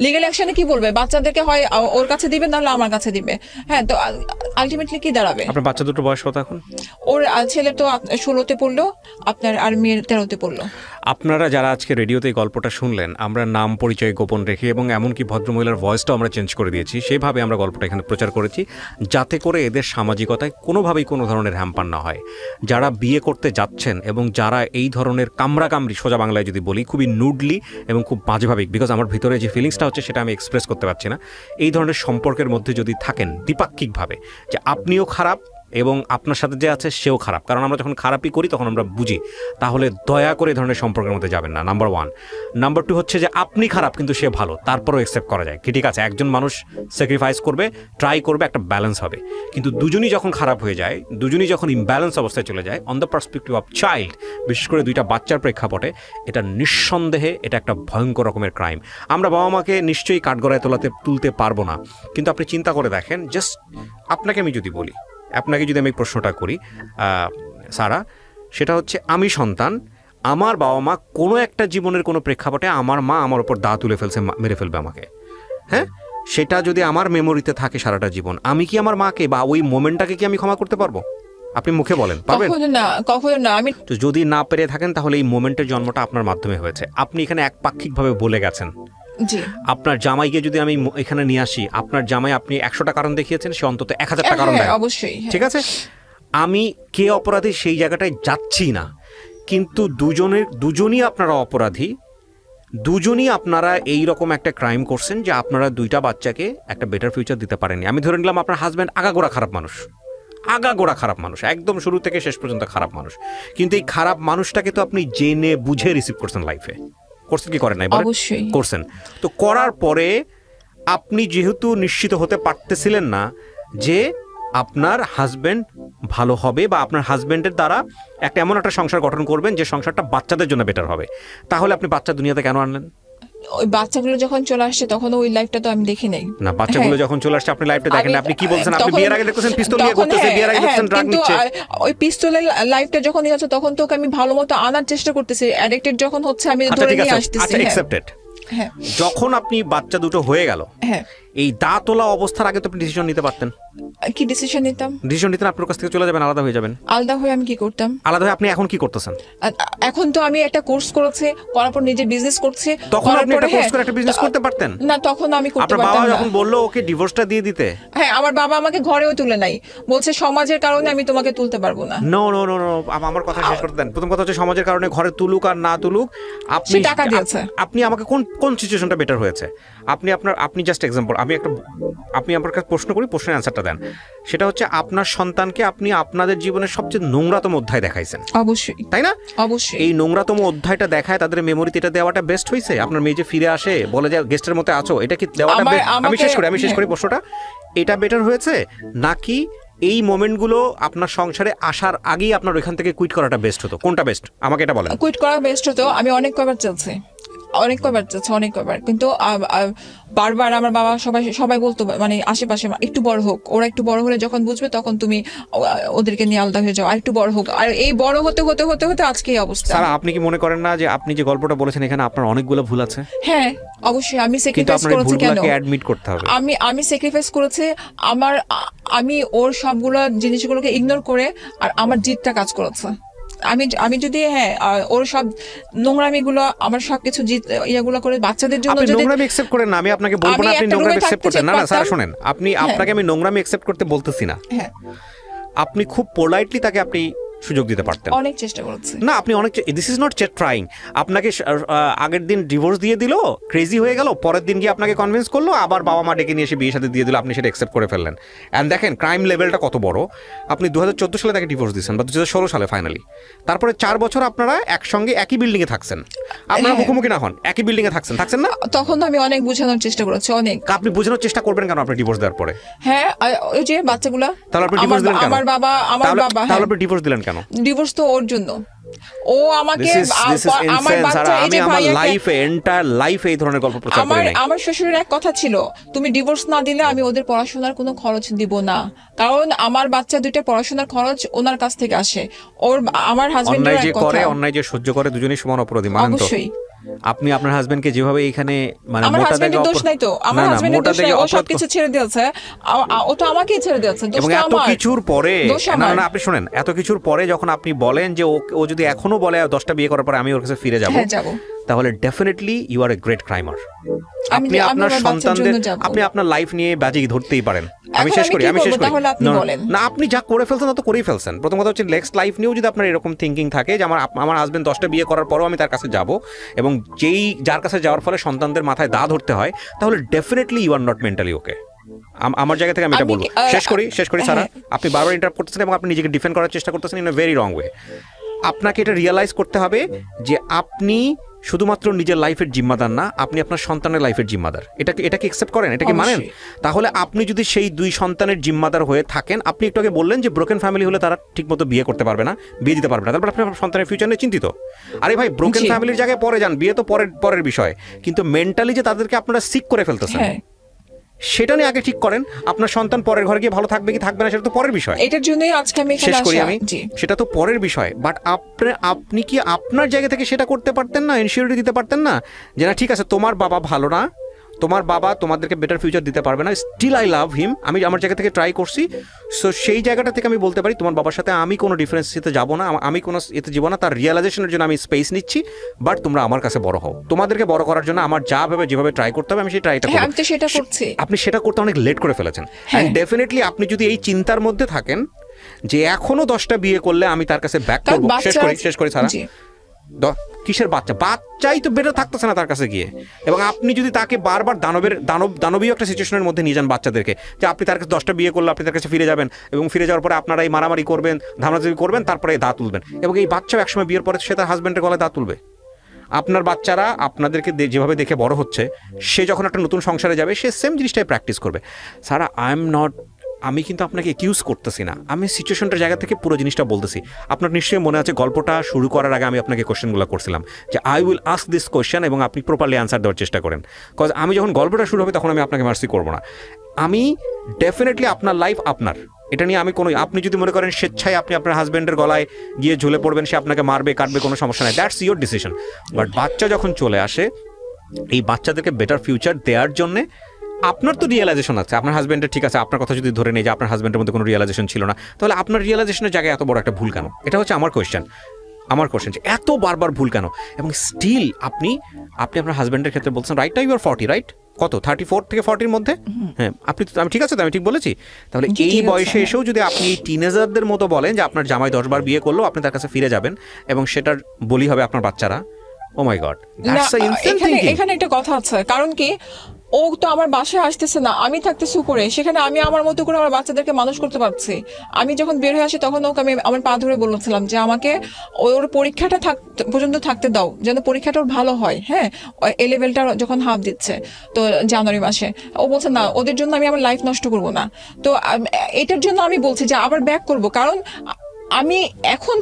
লিগ্যাল অ্যাকশনে কি বলবে? বাচ্চাদেরকে হয় ওর কাছে দিবে, নাহলে আমার কাছে দিবে। হ্যাঁ, তো আলটিমেটলি কি দাঁড়াবে? আপনার বাচ্চা দুটো বয়স কত এখন? ওর ছেলে তো 16তে পড়লো, আপনার আর মেয়ের 13তে পড়লো। আপনারা যারা আজকে রেডিওতে এই গল্পটা শুনলেন, আমরা নাম পরিচয় গোপন রেখে এবং এমনকি ভদ্রমহিলার ভয়েসটাও আমরা চেঞ্জ করে দিয়েছি, সেইভাবে আমরা গল্পটা এখানে প্রচার করেছি যাতে করে এদের সামাজিকতায় কোনোভাবেই কোনো ধরনের হ্যাম্পার না হয়। যারা বিয়ে করতে যাচ্ছেন এবং যারা এই ধরনের কামড়াকামড়ি, সোজা বাংলায় যদি বলি, খুবই নুডলি এবং খুব বাজেভাবে, বিকজ আমার ভিতরে যে ফিলিংসটা হচ্ছে সেটা আমি এক্সপ্রেস করতে পারছি না, এই ধরনের সম্পর্কের মধ্যে যদি থাকেন দ্বিপাক্ষিকভাবে, যে আপনিও খারাপ এবং আপনার সাথে যে আছে সেও খারাপ, কারণ আমরা যখন খারাপই করি তখন আমরা বুঝি। তাহলে দয়া করে এই ধরনের সম্পর্কের মধ্যে যাবেন না, নাম্বার 1। নাম্বার 2 হচ্ছে যে আপনি খারাপ কিন্তু সে ভালো, তারপরও অ্যাকসেপ্ট করা যায় কি, ঠিক আছে একজন মানুষ স্যাক্রিফাইস করবে, ট্রাই করবে, একটা ব্যালেন্স হবে। কিন্তু দুজনই যখন খারাপ হয়ে যায়, দুজনই যখন ইমব্যালেন্স অবস্থায় চলে যায়, on the perspective of child, বিশেষ করে 2টা বাচ্চার প্রেক্ষাপটে, এটা নিঃসন্দেহে এটা একটা ভয়ঙ্কর রকমের ক্রাইম। আমরা বাবা মাকে নিশ্চয়ই কাঠগড়ায় তুলতে পারবো না, কিন্তু আপনি চিন্তা করে দেখেন, জাস্ট আপনাকে আমি যদি বলি, আপনাকে যদি আমি প্রশ্নটা করি সারা, সেটা হচ্ছে আমি সন্তান, আমার বাবা মা কোনো একটা জীবনের কোনো প্রেক্ষাপটে আমার মা আমার ওপর দা তুলে ফেলছে, মেরে ফেলবে আমাকে, হ্যাঁ, সেটা যদি আমার মেমোরিতে থাকে সারাটা জীবন, আমি কি আমার মাকে বা ওই মোমেন্টটাকে কি আমি ক্ষমা করতে পারবো? আপনি মুখে বলেন পারবেন? কখনো না। আমি যদি না পেরে থাকেন তাহলে এই মোমেন্টের জন্মটা আপনার মাধ্যমে হয়েছে। আপনি এখানে একপাক্ষিকভাবে বলে গেছেন। আপনার জামাইকে যদি আমি এখানে নিয়ে আসি, আপনার জামাই আপনি 100টা কারণ দেখিয়েছেন, সে অন্তত 1000টা কারণ দেয়, অবশ্যই, ঠিক আছে। আমি কে অপরাধী সেই জায়গাটায় যাচ্ছি না, কিন্তু দুজনই আপনারা অপরাধী, দুজনই আপনারা এইরকম একটা ক্রাইম করছেন যে আপনারা 2টা বাচ্চাকে একটা বেটার ফিউচার দিতে পারেননি। আমি ধরে নিলাম আপনার হাজব্যান্ড আগাগোড়া খারাপ মানুষ, একদম শুরু থেকে শেষ পর্যন্ত খারাপ মানুষ, কিন্তু এই খারাপ মানুষটাকে তো আপনি জেনে বুঝে রিসিভ করছেন লাইফে, করছেন কি করেন নাই? অবশ্যই করছেন। তো করার পরে আপনি যেহেতু নিশ্চিত হতে পারতেছিলেন না যে আপনার হাজব্যান্ড ভালো হবে বা আপনার হাজব্যান্ডের দ্বারা এমন একটা সংসার গঠন করবেন যে সংসারটা বাচ্চাদের জন্য বেটার হবে, তাহলে আপনি বাচ্চা দুনিয়াতে কেন আনলেন? ওই বাচ্চাগুলো যখন চলে আসছে তখন ওই লাইফটা তো আমি দেখি নাই। না, বাচ্চাগুলো যখন চলে আসছে আপনি লাইফটা দেখেন না। আপনি কি বলছেন? আপনি বিয়ের আগে দেখতেছেন পিস্তল নিয়ে ঘুরতেছে, বিয়ের আগে দেখতেন ড্রাগ নিচ্ছে। ওই পিস্তলের লাইফটা যখন আছে তখন তো আমি ভালোমতো আনার চেষ্টা করতেছি, অ্যাডিক্টেড যখন হচ্ছে আমি ধরে নিয়ে আসতেছি। আচ্ছা, অ্যাকসেপ্টেড। হ্যাঁ, যখন আপনি বাচ্চা দুটো হয়ে গেল, হ্যাঁ, এই দা তোলা অবস্থার আগে তো আপনি ডিসিশন নিতে পারতেন। কি ডিসিশন নিতাম? ডিসিশন নিতেন আপনার কাছ থেকে চলে যাবেন, আলাদা হয়ে যাবেন। আলাদা হয়ে আমি কি করতাম? আলাদা হয়ে আপনি এখন কি করতেছেন? এখন তো আমি একটা কোর্স করেছি, করার পর নিজে বিজনেস করছি। তখন আপনি একটা কোর্স করে একটা বিজনেস করতে পারতেন না, তখন আমি করতে পারতাম না। আপনার বাবা যখন বললো ওকে ডিভোর্সটা দিয়ে দিতে, হ্যাঁ, আমার বাবা আমাকে ঘরেও তুলে নাই, বলছে সমাজের কারণে আমি তোমাকে তুলতে পারবো না। নো নো নো নো, আমার কথা শেষ করতে দেন। প্রথম কথা হচ্ছে সমাজের কারণে ঘরে তুলুক আর না তুলুক, আপনি টাকা দিয়েছে। আপনি আমাকে কোন সিচুয়েশনটা বেটার হয়েছে? আপনি জাস্ট এক্সাম্পল, আপনি আমার কাছে প্রশ্ন করি, প্রশ্নের অ্যান্সারটা দেন। সেটা হচ্ছে আপনার সন্তানকে আপনি আপনাদের জীবনের সবচেয়ে নোংরাতম অধ্যায় দেখাইছেন, অবশ্যই, তাই না? অবশ্যই। এই নোংরাতম অধ্যায়টা দেখায় তাদের মেমোরিতে এটা দেওয়াটা বেস্ট হয়েছে? আপনার মেয়ে যে ফিরে আসে বলে যে গেস্টের মতো আছো, এটা কি দেওয়াটা? আমি শেষ করি প্রশ্নটা, এটা বেটার হয়েছে নাকি এই মোমেন্টগুলো আপনার সংসারে আসার আগেই আপনার ওইখান থেকে কুইট করাটা বেস্ট হতো? কোনটা বেস্ট আমাকে এটা বলেন। কুইট করা বেস্ট হতো। আমি অনেক কবার কিন্তু বারবার আমার বাবা সবাই বলতো, মানে আশেপাশে একটু বড় হোক, ওরা একটু বড় হলে যখন বুঝবে তখন তুমি ওদেরকে নিয়ে আলাদা হয়ে যাও, আর একটু বড় হোক। আর এই বড় হতে হতে হতে হতে আজকে এই অবস্থা। স্যার, আপনি কি মনে করেন না যে আপনি যে গল্পটা বলেছেন এখানে আপনার অনেকগুলো ভুল আছে? হ্যাঁ, অবশ্যই। আমি স্যাক্রিফাইস করেছি। কেন? অ্যাডমিট করতে হবে। আমি স্যাক্রিফাইস করেছি। আমি ওর সবগুলো জিনিসগুলোকে ইগনোর করে আর আমার জিতটা কাজ করেছে। আমি যদি ওর সব নোংরামিগুলো, আমার সবকিছু ইয়াগুলো করে বাচ্চাদের জন্য যদি নোংরামি অ্যাকসেপ্ট করেন না, আমি আপনাকে বলবো না আপনি নোংরামি অ্যাকসেপ্ট করতেন। না না স্যার শুনেন, আপনাকে আমি নোংরামি অ্যাকসেপ্ট করতে বলতেছি না। হ্যাঁ, আপনি খুব পোলাইটলি তাকে আপনি সুযোগ দিতে পারতেন। অনেক চেষ্টা করেছি। না, আপনি অনেক, দিস ইজ নট ট্রাইং। আপনাকে আগের দিন ডিভোর্স দিয়ে দিল, ক্রেজি হয়ে গেল, পরের দিন গিয়ে আপনাকে কনভিন্স করলো, আবার বাবা মা ডেকে নিয়ে এসে বিয়ে সাথে দিয়ে দিল, আপনি সেটা অ্যাকসেপ্ট করে ফেললেন। অ্যান্ড দেখেন ক্রাইম লেভেলটা কত বড়। আপনি 2014 সালে তাকে ডিভোর্স দিয়েছেন বা 2016 সালে ফাইনালি, তারপরে 4 বছর আপনারা একসঙ্গে একই বিল্ডিংয়ে থাকছেন, আপনারা মুখোমুখি না হন, একই বিল্ডিংয়ে থাকছেন না? তখন আমি অনেক বোঝানোর চেষ্টা করেছি, অনেক। আপনি বোঝানোর চেষ্টা করবেন কেন আপনি ডিভোর্স দেওয়ার পরে? হ্যাঁ, ওই যে বাচ্চাগুলা, তাহলে আপনি ডিভোর্স দিলেন কেন? আমার বাবা তাহলে আপনি ডিভোর্স দিলেন কেন? ডিভোর্স তো ওর জন্য, ও আমাকে এই ধরনের গল্প প্রচার করে নাই। আমার শ্বশুরের এক কথা ছিল, তুমি ডিভোর্স না দিলে আমি ওদের পড়াশোনার কোনো খরচ দিব না, কারণ আমার বাচ্চা দুইটা পড়াশোনার খরচ ওনার কাছ থেকে আসে। আমার হাজবেন্ডের এক কথা, অন্যায় যে সহ্য করে দুজনেই সমান অপরাধী, মানেন তো? অবশ্যই। আপনি আপনার হাজবেন্ডকে যেভাবে এখানে মানে আমার হাজবেন্ডের দোষ নাই তো, আমার হাজবেন্ডের দোষ নাই, ও সবকিছু ছেড়ে দিয়েছে, ও তো আমাকেই ছেড়ে দিয়েছে। এবং এত কিছুর পরে, না আপনি শুনেন, এত কিছুর পরে যখন আপনি বলেন যে ও যদি এখনো বলে 10টা বিয়ে করার পরে আমি ওর কাছে ফিরে যাব, তাহলে definitely you are a great crimer. আপনি আপনার সন্তানদের, আপনি আপনার লাইফ নিয়ে বাজি ধরতেই পারেন। আমি শেষ করি না, আপনি যা করে ফেলছেন তা তো করেই ফেলছেন। প্রথম কথা হচ্ছে নেক্সট লাইফ নিয়েও যদি আপনার এরকম থিঙ্কিং থাকে যে আমার হাজবেন্ড 10টা বিয়ে করার পরও আমি তার কাছে যাব, এবং যার কাছে যাওয়ার ফলে সন্তানদের মাথায় দা ধরতে হয়, তাহলে definitely you are not mentally okay. আমার জায়গা থেকে আমি এটা বলবো। শেষ করি সারা, আপনি বারবার ইন্টারাপ্ট করতেছেন এবং আপনি নিজেকে ডিফেন্ড করার চেষ্টা করতেছেন in a very wrong way. আপনাকে এটা রিয়েলাইজ করতে হবে যে আপনি শুধুমাত্র নিজের লাইফের জিম্মাদার না, আপনি আপনার সন্তানের লাইফের জিম্মাদার। এটাকে অ্যাকসেপ্ট করেন, এটাকে মানেন? তাহলে আপনি যদি সেই 2 সন্তানের জিম্মাদার হয়ে থাকেন, আপনি একটু আগে বললেন যে ব্রোকেন ফ্যামিলি হলে তারা ঠিকমতো বিয়ে করতে পারবে না, বিয়ে দিতে পারবে না, তারপর আপনার সন্তানের ফিউচার নিয়ে চিন্তিত। আরে ভাই, ব্রোকেন ফ্যামিলির জায়গায় পরে যান, বিয়ে তো পরের বিষয়, কিন্তু মেন্টালি যে তাদেরকে আপনারা সিক করে ফেলতেছেন সেটা নিয়ে আগে ঠিক করেন। আপনার সন্তান পরের ঘরে গিয়ে ভালো থাকবে কি থাকবে না সেটা তো পরের বিষয়, এটার জন্যই আজকে আমি শেষ করি আমি, সেটা তো পরের বিষয়। বাট আপনি কি আপনার জায়গা থেকে সেটা করতে পারতেন না? ইনসিওরিটি দিতে পারতেন না যে না ঠিক আছে তোমার বাবা ভালো না, তোমার বাবা তোমাদেরকে বেটার ফিউচার দিতে পারবে না, স্টিল আই লাভ হিম, আমি আমার জায়গা থেকে ট্রাই করছি। সো সেই জায়গাটা থেকে আমি বলতে পারি তোমার বাবার সাথে আমি কোনো ডিফারেন্স এতে যাবো না, আমি কোনো এতে যাবো না, তার রিয়েলাইজেশনের জন্য আমি স্পেস নিচ্ছি। বাট তোমরা আমার কাছে বড় হও, তোমাদেরকে বড় করার জন্য আমার যা ভাবে যেভাবে ট্রাই করতে হবে আমি সেই ট্রাইটা করব। আপনি সেটা করতে অনেক লেট করে ফেলেছেন। অ্যান্ড ডেফিনেটলি আপনি যদি এই চিন্তার মধ্যে থাকেন যে এখনো 10টা বিয়ে করলে আমি তার কাছে ব্যাক করবো, শেষ করি সারা, কিসের বাচ্চাই তো বেটার থাকতেছে না তার কাছে গিয়ে। এবং আপনি যদি তাকে বারবার দানবীয় একটা সিচুয়েশনের মধ্যে নিয়ে যান বাচ্চাদেরকে, যে আপনি তার কাছে 10টা বিয়ে করলে আপনি তার কাছে ফিরে যাবেন এবং ফিরে যাওয়ার পরে আপনারা এই মারামারি করবেন, ধামাধামি করবেন, তারপরে দাঁত তুলবেন, এবং এই বাচ্চাও একসময় বিয়ের পরে সে তার হাজব্যান্ডের গলায় দাঁত তুলবে। আপনার বাচ্চারা আপনাদেরকে যেভাবে দেখে বড় হচ্ছে, সে যখন একটা নতুন সংসারে যাবে সে সেম জিনিসটাই প্র্যাকটিস করবে। সারা আমি কিন্তু আপনাকে একিউজ করতেছি না, আমি সিচুয়েশনটার জায়গা থেকে পুরো জিনিসটা বলতেছি। আপনার নিশ্চয়ই মনে আছে গল্পটা শুরু করার আগে আমি আপনাকে কোয়েশ্চেনগুলো করছিলাম যে I will ask this question এবং আপনি প্রপারলি অ্যান্সার দেওয়ার চেষ্টা করেন। কজ আমি যখন গল্পটা শুরু হবে তখন আমি আপনাকে মার্সি করবো না। আমি ডেফিনেটলি আপনার লাইফ আপনার, এটা নিয়ে আমি আপনি যদি মনে করেন স্বেচ্ছায় আপনি আপনার হাজব্যান্ডের গলায় গিয়ে ঝুলে পড়বেন, সে আপনাকে মারবে কাটবে, কোনো সমস্যা নাই, দ্যাটস ইয়োর ডিসিশন। বাট বাচ্চা যখন চলে আসে, এই বাচ্চাদেরকে বেটার ফিউচার দেওয়ার জন্যে আপনার তো রিয়েলাইজেশন আছে, আপনার হাজব্যান্ডের, ঠিক আছে আপনার কথা যদি ধরে নেই যে আপনার হাজব্যান্ডের মধ্যে কোনো রিয়েলাইজেশন ছিল না, তাহলে আপনার রিয়েলাইজেশনের জায়গায় এত বড় একটা ভুল কেন? এটা হচ্ছে আমার কোয়েশ্চেন যে এত বারবার ভুল কেন? এবং স্টিল আপনি আপনার হাজব্যান্ডের ক্ষেত্রে বলছেন right time you are 40, right? কত 34 থেকে 40-র মধ্যে? হ্যাঁ, আমি ঠিক আছে তো, আমি ঠিক বলেছি? তাহলে এই বয়সে এসেও যদি আপনি টিনেজারদের মতো বলেন যে আপনার জামাই 10 বার বিয়ে করলেও আপনি তার কাছে ফিরে যাবেন এবং সেটার বলি হবে আপনার বাচ্চারা, ও মাই গড, এখানে একটা কথা আছে। কারণ কি, ও তো আমার বাসায় আসতেছে না, আমি থাকতেছি উপরে, সেখানে আমি আমার মতো করে আমার বাচ্চাদেরকে মানুষ করতে পারছি। আমি যখন বের হয়ে আসি তখন ওকে আমি আমার পা ধরে বলেছিলাম যে আমাকে ওর পরীক্ষাটা পর্যন্ত থাকতে দাও, যেন পরীক্ষাটা ওর ভালো হয়। হ্যাঁ, এ লেভেলটা যখন হাফ দিচ্ছে তো জানুয়ারি মাসে, ও বলছে না ওদের জন্য আমি আমার লাইফ নষ্ট করবো না। তো এটার জন্য আমি বলছি যে আবার ব্যাক করবো। কারণ আমি এখন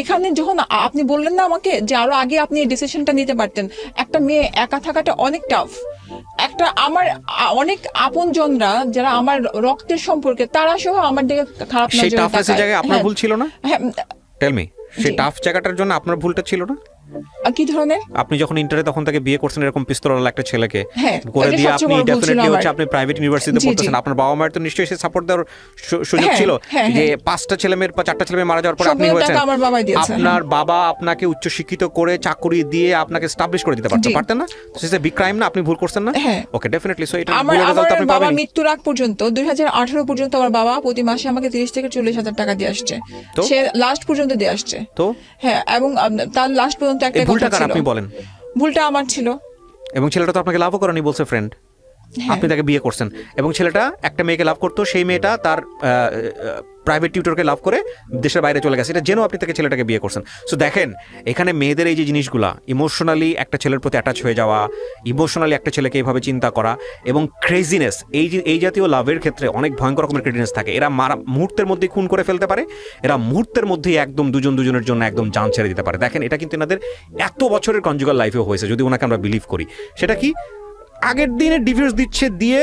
এখানে যখন আপনি বললেন না আমাকে যে আরো আগে আপনি এই ডিসিশনটা নিতে পারতেন, একটা মেয়ে একা থাকাটা অনেক টাফ। একটা আমার অনেক আপনজনরা যারা আমার রক্তের সম্পর্কে, তারা সহ আমার দিকে খারাপ নজরে তাকায়। আপনার ভুল ছিল না? টেল মি, সেই টাফ জায়গাটার জন্য আপনার ভুলটা ছিল না? কি ধরনের? আপনি যখন ইন্টারে তখন তাকে বিয়ে করছেন এরকম পিস্তলওয়ালা একটা ছেলেকে করে দিয়ে, আপনি ডেফিনেটলি হচ্ছে আপনি প্রাইভেট ইউনিভার্সিটিতে পড়তেছেন, আপনার বাবা মায়ের তো নিশ্চয়ই সে সাপোর্ট দেওয়ার সুযোগ ছিল যে 5টা ছেলে মেয়ের বা 4টা ছেলে মেয়ে মারা যাওয়ার পর আপনি হয়েছেন, আপনার বাবা আপনাকে উচ্চ শিক্ষিত করে চাকরি দিয়ে আপনাকে এস্টাবলিশ করে দিতে পারতেন না? সে বিগ ক্রাইম না? আপনি ভুল করছেন না? ওকে, ডেফিনেটলি। সো এটা রেজাল্ট আপনি পাবেন। বাবা মৃত্যুর আগ পর্যন্ত 2018 পর্যন্ত আমার বাবা প্রতি মাসে আমাকে 30 থেকে 40,000 টাকা দিয়ে আসছে, সে লাস্ট পর্যন্ত দিয়ে আসছে। তো হ্যাঁ, এবং তার লাস্ট পর্যন্ত একটা কথা ছিল, আপনি বলেন ভুলটা আমার ছিল। এবং ছেলেটা তো আপনাকে লাভও করেনি বলছে ফ্রেন্ড, আপনি তাকে বিয়ে করছেন। এবং ছেলেটা একটা মেয়েকে লাভ করতো, সেই মেয়েটা তার প্রাইভেট টিউটরকে লাভ করে দেশের বাইরে চলে গেছে, এটা জেনেও আপনি তাকে ছেলেটাকে বিয়ে করছেন। সো দেখেন, এখানে মেয়েদের এই যে জিনিসগুলা, ইমোশনালি একটা ছেলের প্রতি অ্যাটাচ হয়ে যাওয়া, ইমোশনালি একটা ছেলেকে এইভাবে চিন্তা করা, এবং ক্রেজিনেস, এই জাতীয় লাভের ক্ষেত্রে অনেক ভয়ঙ্কর রকমের ক্রেজিনেস থাকে। এরা মুহূর্তের মধ্যেই খুন করে ফেলতে পারে, এরা মুহূর্তের মধ্যেই একদম দুজনের জন্য একদম জান ছেড়ে দিতে পারে। দেখেন, এটা কিন্তু এনাদের এত বছরের কনজুগাল লাইফেও হয়েছে, যদি ওনাকে আমরা বিলিভ করি। সেটা কি, আগের দিনে ডিভোর্স দিচ্ছে, দিয়ে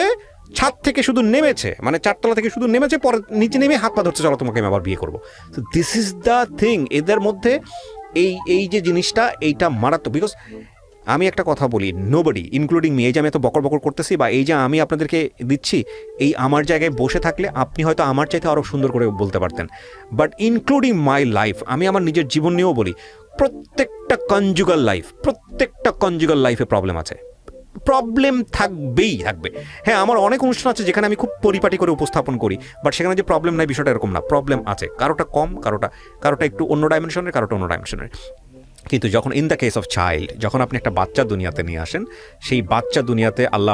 ছাদ থেকে শুধু নেমেছে, মানে 4তলা থেকে শুধু নেমেছে, পরে নিচে নেমে হাত পা ধরছে, চলো তোমাকে আমি আবার বিয়ে করবো। তো দিস ইজ দ্য থিং, এদের মধ্যে এই যে জিনিসটা, এইটা মারাত্মক। বিকজ আমি একটা কথা বলি, নোবডি ইনক্লুডিং মি, এই যে আমি এত বকর করতেছি বা এই যে আমি আপনাদেরকে দিচ্ছি, এই আমার জায়গায় বসে থাকলে আপনি হয়তো আমার চাইতে আরও সুন্দর করে বলতে পারতেন। বাট ইনক্লুডিং মাই লাইফ, আমি আমার নিজের জীবন নিয়েও বলি, প্রত্যেকটা কনজুগাল লাইফে প্রবলেম আছে, প্রবলেম থাকবে। হ্যাঁ, আমার অনেক অনুষ্ঠান আছে যেখানে আমি খুব পরিপাটি করে উপস্থাপন করি, বাট সেখানে যে প্রবলেম নাই বিষয়টা এরকম না, প্রবলেম আছে। কারোটা কম, কারোটা একটু অন্য ডাইমেনশনের, কারোটা অন্য ডাইমেনশনের। কিন্তু যখন in the case of child, যখন আপনি একটা বাচ্চা দুনিয়াতে নিয়ে আসেন, সেই বাচ্চা দুনিয়াতে আল্লাহ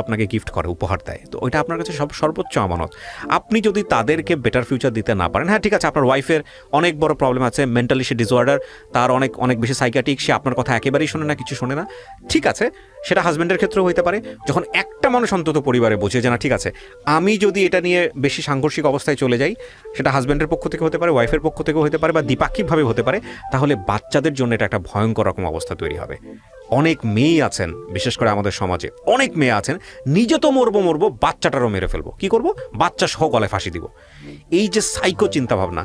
আপনাকে গিফট করে, উপহার দেয়, তো ওইটা আপনার কাছে সর্বোচ্চ আমানত। আপনি যদি তাদেরকে বেটার ফিউচার দিতে না পারেন, হ্যাঁ ঠিক আছে, আপনার ওয়াইফের অনেক বড় প্রবলেম আছে, মেন্টালি সে ডিসঅর্ডার, তার অনেক বেশি সাইকিয়াট্রিক, সে আপনার কথা একেবারেই শোনে না, কিছু শোনে না, ঠিক আছে, সেটা হাজব্যান্ডের ক্ষেত্রেও হইতে পারে। যখন একটা মানুষ অন্তত পরিবারে বোঝে যে না ঠিক আছে, আমি যদি এটা নিয়ে বেশি সাংঘর্ষিক অবস্থায় চলে যাই, সেটা হাজব্যান্ডের পক্ষ থেকে হতে পারে, ওয়াইফের পক্ষ থেকেও হতে পারে, বা দ্বিপাক্ষিকভাবে হতে পারে, তাহলে বাচ্চাদের জন্য এটা একটা ভয়ঙ্কর রকম অবস্থা তৈরি হবে। অনেক মেয়ে আছেন, বিশেষ করে আমাদের সমাজে অনেক মেয়ে আছেন, নিজে তো মরবো, বাচ্চাটারও মেরে ফেলবো, কি করব, বাচ্চা সহ গলায় ফাঁসি দিব। এই যে সাইকো চিন্তা ভাবনা,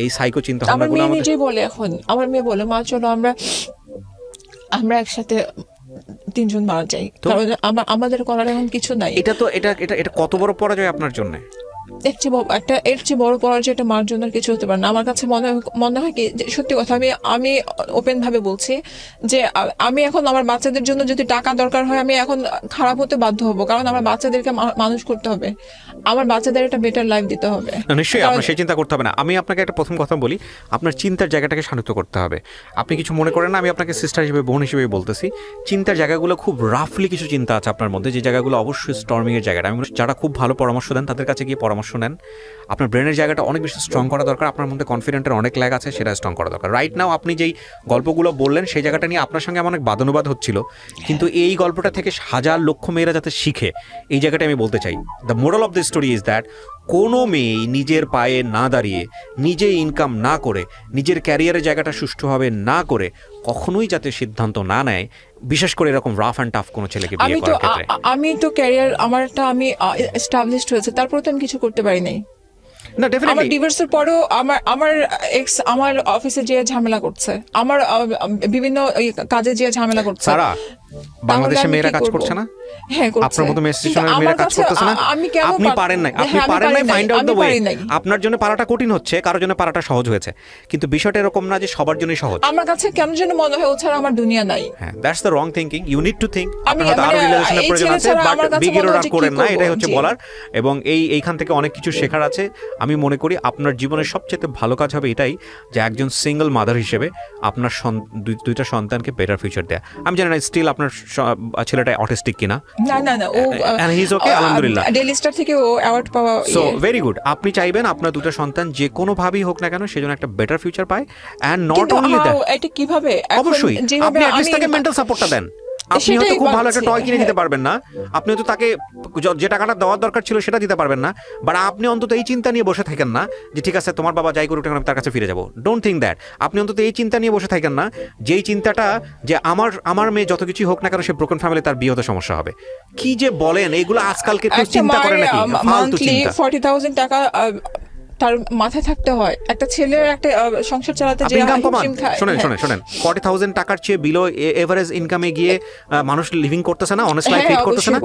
এই সাইকো চিন্তা ভাবনাগুলো নিজেই বলে, এখন আমার মেয়ে বলে, মা চলো আমরা একসাথে 3 জন মারা যাই, কারণ আমাদের করার এখন কিছু নাই। এটা কত বড় পরাজয় আপনার জন্য। এর চেয়ে বড় পরাজয় এটা মার জন্য কিছু হতে পারে না। আমার কাছে মনে হয় কি, সত্যি কথা, আমি ওপেন ভাবে বলছি যে আমি এখন আমার বাচ্চাদের জন্য যদি টাকা দরকার হয়, আমি এখন খারাপ হতে বাধ্য হবো, কারণ আমার বাচ্চাদেরকে মানুষ করতে হবে, আমার বাচ্চাদের একটা বেটার লাইফ দিতে হবে। নিশ্চয়ই আপনার সেই চিন্তা করতে হবে না। আমি আপনাকে একটা প্রথম কথা বলি, আপনার চিন্তার জায়গাটাকে শান্ত করতে হবে। আপনি কিছু মনে করেন না, আমি আপনাকে সিস্টার হিসেবে, বোন হিসেবে বলতেছি, চিন্তার জায়গাগুলো খুব রাফলি কিছু চিন্তা আছে আপনার মধ্যে, যে জায়গাগুলো অবশ্যই স্টর্মিং এর জায়গাটা। আমি যারা খুব ভালো পরামর্শ দেন তাদের কাছে গিয়ে পরামর্শ নেন। আপনার ব্রেনের জায়গাটা অনেক বেশি স্ট্রং করা দরকার, আপনার মধ্যে কনফিডেন্টের অনেক ল্যাগ আছে, সেটা স্ট্রং করা দরকার। রাইট নাও আপনি যেই গল্পগুলো বললেন সেই জায়গাটা নিয়ে আপনার সঙ্গে আমার অনেক বাদানুবাদ হচ্ছিল, কিন্তু এই গল্পটা থেকে হাজার লক্ষ মেয়েরা যাতে শিখে, এই জায়গাটা আমি বলতে চাই। The moral of the story is that কোনো মেয়ে নিজের পায়ে না দাঁড়িয়ে, নিজে ইনকাম না করে, নিজের ক্যারিয়ারের জায়গাটা সুষ্ঠুভাবে না করে কখনোই যাতে সিদ্ধান্ত না নেয়, বিশেষ করে এরকম রাফ অ্যান্ড টাফ কোনো ছেলেকে বিয়ে করার ক্ষেত্রে। আমি তো ক্যারিয়ার আমি এস্টাবলিশড হয়েছে, তারপরে তো আমি কিছু করতে পারি নাই। না, ডেফিনেটলি আমার ডিভোর্সের পরেও আমার এক্স আমার অফিসে যে ঝামেলা করছে, আমার বিভিন্ন কাজে যে ঝামেলা করছে। সারা বাংলাদেশে মেয়েরা কাজ করছে না, হ্যাঁ করছে, আপনার মতো মেয়েরা কাজ করতেছে না, আপনি পারেন নাই, ফাইন্ড আউট দ্য ওয়ে। আপনার জন্য পারাটা কঠিন হচ্ছে, কারোর জন্য পারাটা সহজ হয়েছে, কিন্তু বিষয়টা এরকম না যে সবার জন্যই সহজ। আমার কাছে কেন যেন মনে হয় ও ছাড়া আমার দুনিয়া নাই। হ্যাঁ, that's the wrong thinking. You need to think আপনার আরো রিলেশনের প্রয়োজন আছে, বাট বিগ ইরোর করেন না, এটাই হচ্ছে বলার। এবং এইখান থেকে অনেক কিছু শেখার আছে। আমি মনে করি আপনার জীবনের সবচেয়ে ভালো কাজ হবে এটাই, যে একজন সিঙ্গেল মাদার হিসেবে আপনার দুইটা সন্তানকে বেটার ফিউচার দেয়া। আমি জানি না স্টিল আপনার ছেলেটা অটিস্টিক কিনা। না, ও এন্ড হি ইজ ওকে, আলহামদুলিল্লাহ, ডেইলি স্টার থেকে ও অ্যাওয়ার্ড পাওয়া, সো ভেরি গুড। আপনি চাইবেন আপনার দুটো সন্তান যে কোনো ভাবেই হোক না কেন সেজন্য একটা বেটার ফিউচার পায়, এন্ড নট অনলি দ্যাট, এটা কিভাবে, অবশ্যই আপনি অ্যাট লিস্ট তাকে মেন্টাল সাপোর্টটা দেন। আপনি হয়তো খুব ভালো একটা টয় কিনে দিতে পারবেন না, আপনি হয়তো তাকে যে টাকাটা দেওয়ার দরকার ছিল সেটা দিতে পারবেন না, বাট আপনি অন্তত এই চিন্তা নিয়ে বসে থাকেন না যে ঠিক আছে তোমার বাবা যাই করুক আমি তার কাছে ফিরে যাবো। Don't think that. আপনি অন্তত এই চিন্তা নিয়ে বসে থাকেন না, যেই চিন্তাটা যে আমার মেয়ে যত কিছু হোক না কেন সে ব্রোকেন ফ্যামিলি, তার বিয়ে হতে সমস্যা হবে। কি যে বলেন এইগুলো, আজকালকে কেউ চিন্তা করে নাকি? ফালতু চিন্তা। 40,000 টাকা তার মাথায় থাকতে হয়, একটা ছেলের একটা সংসার চালাতে যে ইনকাম কমান। শুনেন 40,000 টাকার চেয়ে বিলো এভারেজ ইনকামে গিয়ে মানুষ লিভিং করতেছে না, অনেস্ট লাইফ লিড করতেছে না।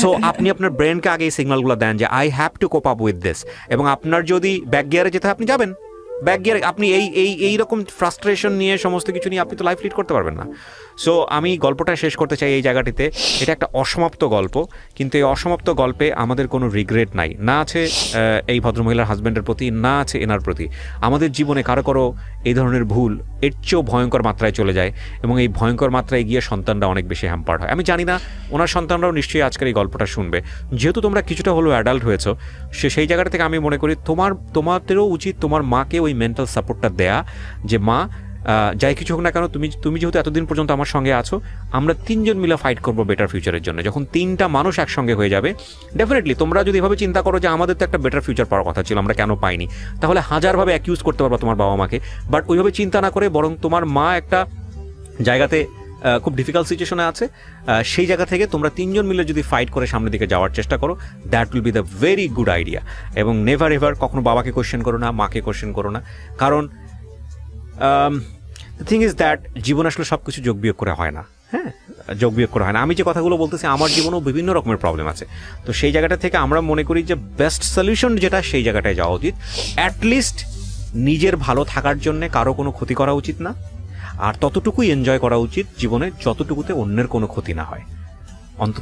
সো আপনি আপনার ব্রেনকে আগে এই সিগন্যালগুলো দেন যে I have to cope up with this, এবং আপনার যদি ব্যাক গিয়ারে যেতে হয় আপনি যাবেন ব্যাক গিয়ারে। আপনি এই রকম ফ্রাস্ট্রেশন নিয়ে সমস্ত কিছু নিয়ে আপনি তো লাইফ লিড করতে পারবেন না। সো আমি গল্পটা শেষ করতে চাই এই জায়গাটিতে। এটা একটা অসমাপ্ত গল্প, কিন্তু এই অসমাপ্ত গল্পে আমাদের কোনো রিগ্রেট নাই, না আছে এই ভদ্রমহিলার হাজব্যান্ডের প্রতি, না আছে এনার প্রতি। আমাদের জীবনে কারো এই ধরনের ভুল এর চেয়েও ভয়ঙ্কর মাত্রায় চলে যায়, এবং এই ভয়ঙ্কর মাত্রায় গিয়ে সন্তানরা অনেক বেশি হ্যাম্পার্ড হয়। আমি জানি না ওনার সন্তানরাও নিশ্চয়ই আজকের এই গল্পটা শুনবে, যেহেতু তোমরা কিছুটা হলেও অ্যাডাল্ট হয়েছো, সেই জায়গাটা থেকে আমি মনে করি তোমাদেরও উচিত তোমার মাকে ওই মেন্টাল সাপোর্টটা দেয়া, যে মা যাই কিছু হোক না কেন তুমি যেহেতু এতদিন পর্যন্ত আমার সঙ্গে আছো, আমরা 3 জন মিলে ফাইট করবো বেটার ফিউচারের জন্য। যখন 3টা মানুষ একসঙ্গে হয়ে যাবে, ডেফিনেটলি তোমরা যদি এভাবে চিন্তা করো যে আমাদের তো একটা বেটার ফিউচার পাওয়ার কথা ছিল, আমরা কেন পাইনি, তাহলে হাজারভাবে অ্যাকিউজ করতে পারবা তোমার বাবা মাকে। বাট ওইভাবে চিন্তা না করে বরং তোমার মা একটা জায়গাতে খুব ডিফিকাল্ট সিচুয়েশনে আছে, সেই জায়গা থেকে তোমরা 3 জন মিলে যদি ফাইট করে সামনের দিকে যাওয়ার চেষ্টা করো, that will be the very good idea. এবং নেভার এভার কখনো বাবাকে কোয়েশ্চেন করো না, মাকে কোয়েশ্চেন করো না, কারণ দ্য থিং ইজ দ্যাট জীবন আসলে সব কিছু যোগ বিয়োগ করে হয় না। হ্যাঁ, যোগ বিয়োগ করা হয় না। আমি যে কথাগুলো বলতেছি আমার জীবনেও বিভিন্ন রকমের প্রবলেম আছে, তো সেই জায়গাটা থেকে আমরা মনে করি যে বেস্ট সলিউশন যেটা, সেই জায়গাটায় যাওয়া উচিত। অ্যাটলিস্ট নিজের ভালো থাকার জন্যে কারো কোনো ক্ষতি করা উচিত না, আর ততটুকুই এনজয় করা উচিত জীবনে যতটুকুতে অন্যের কোনো ক্ষতি না হয়। অন্তত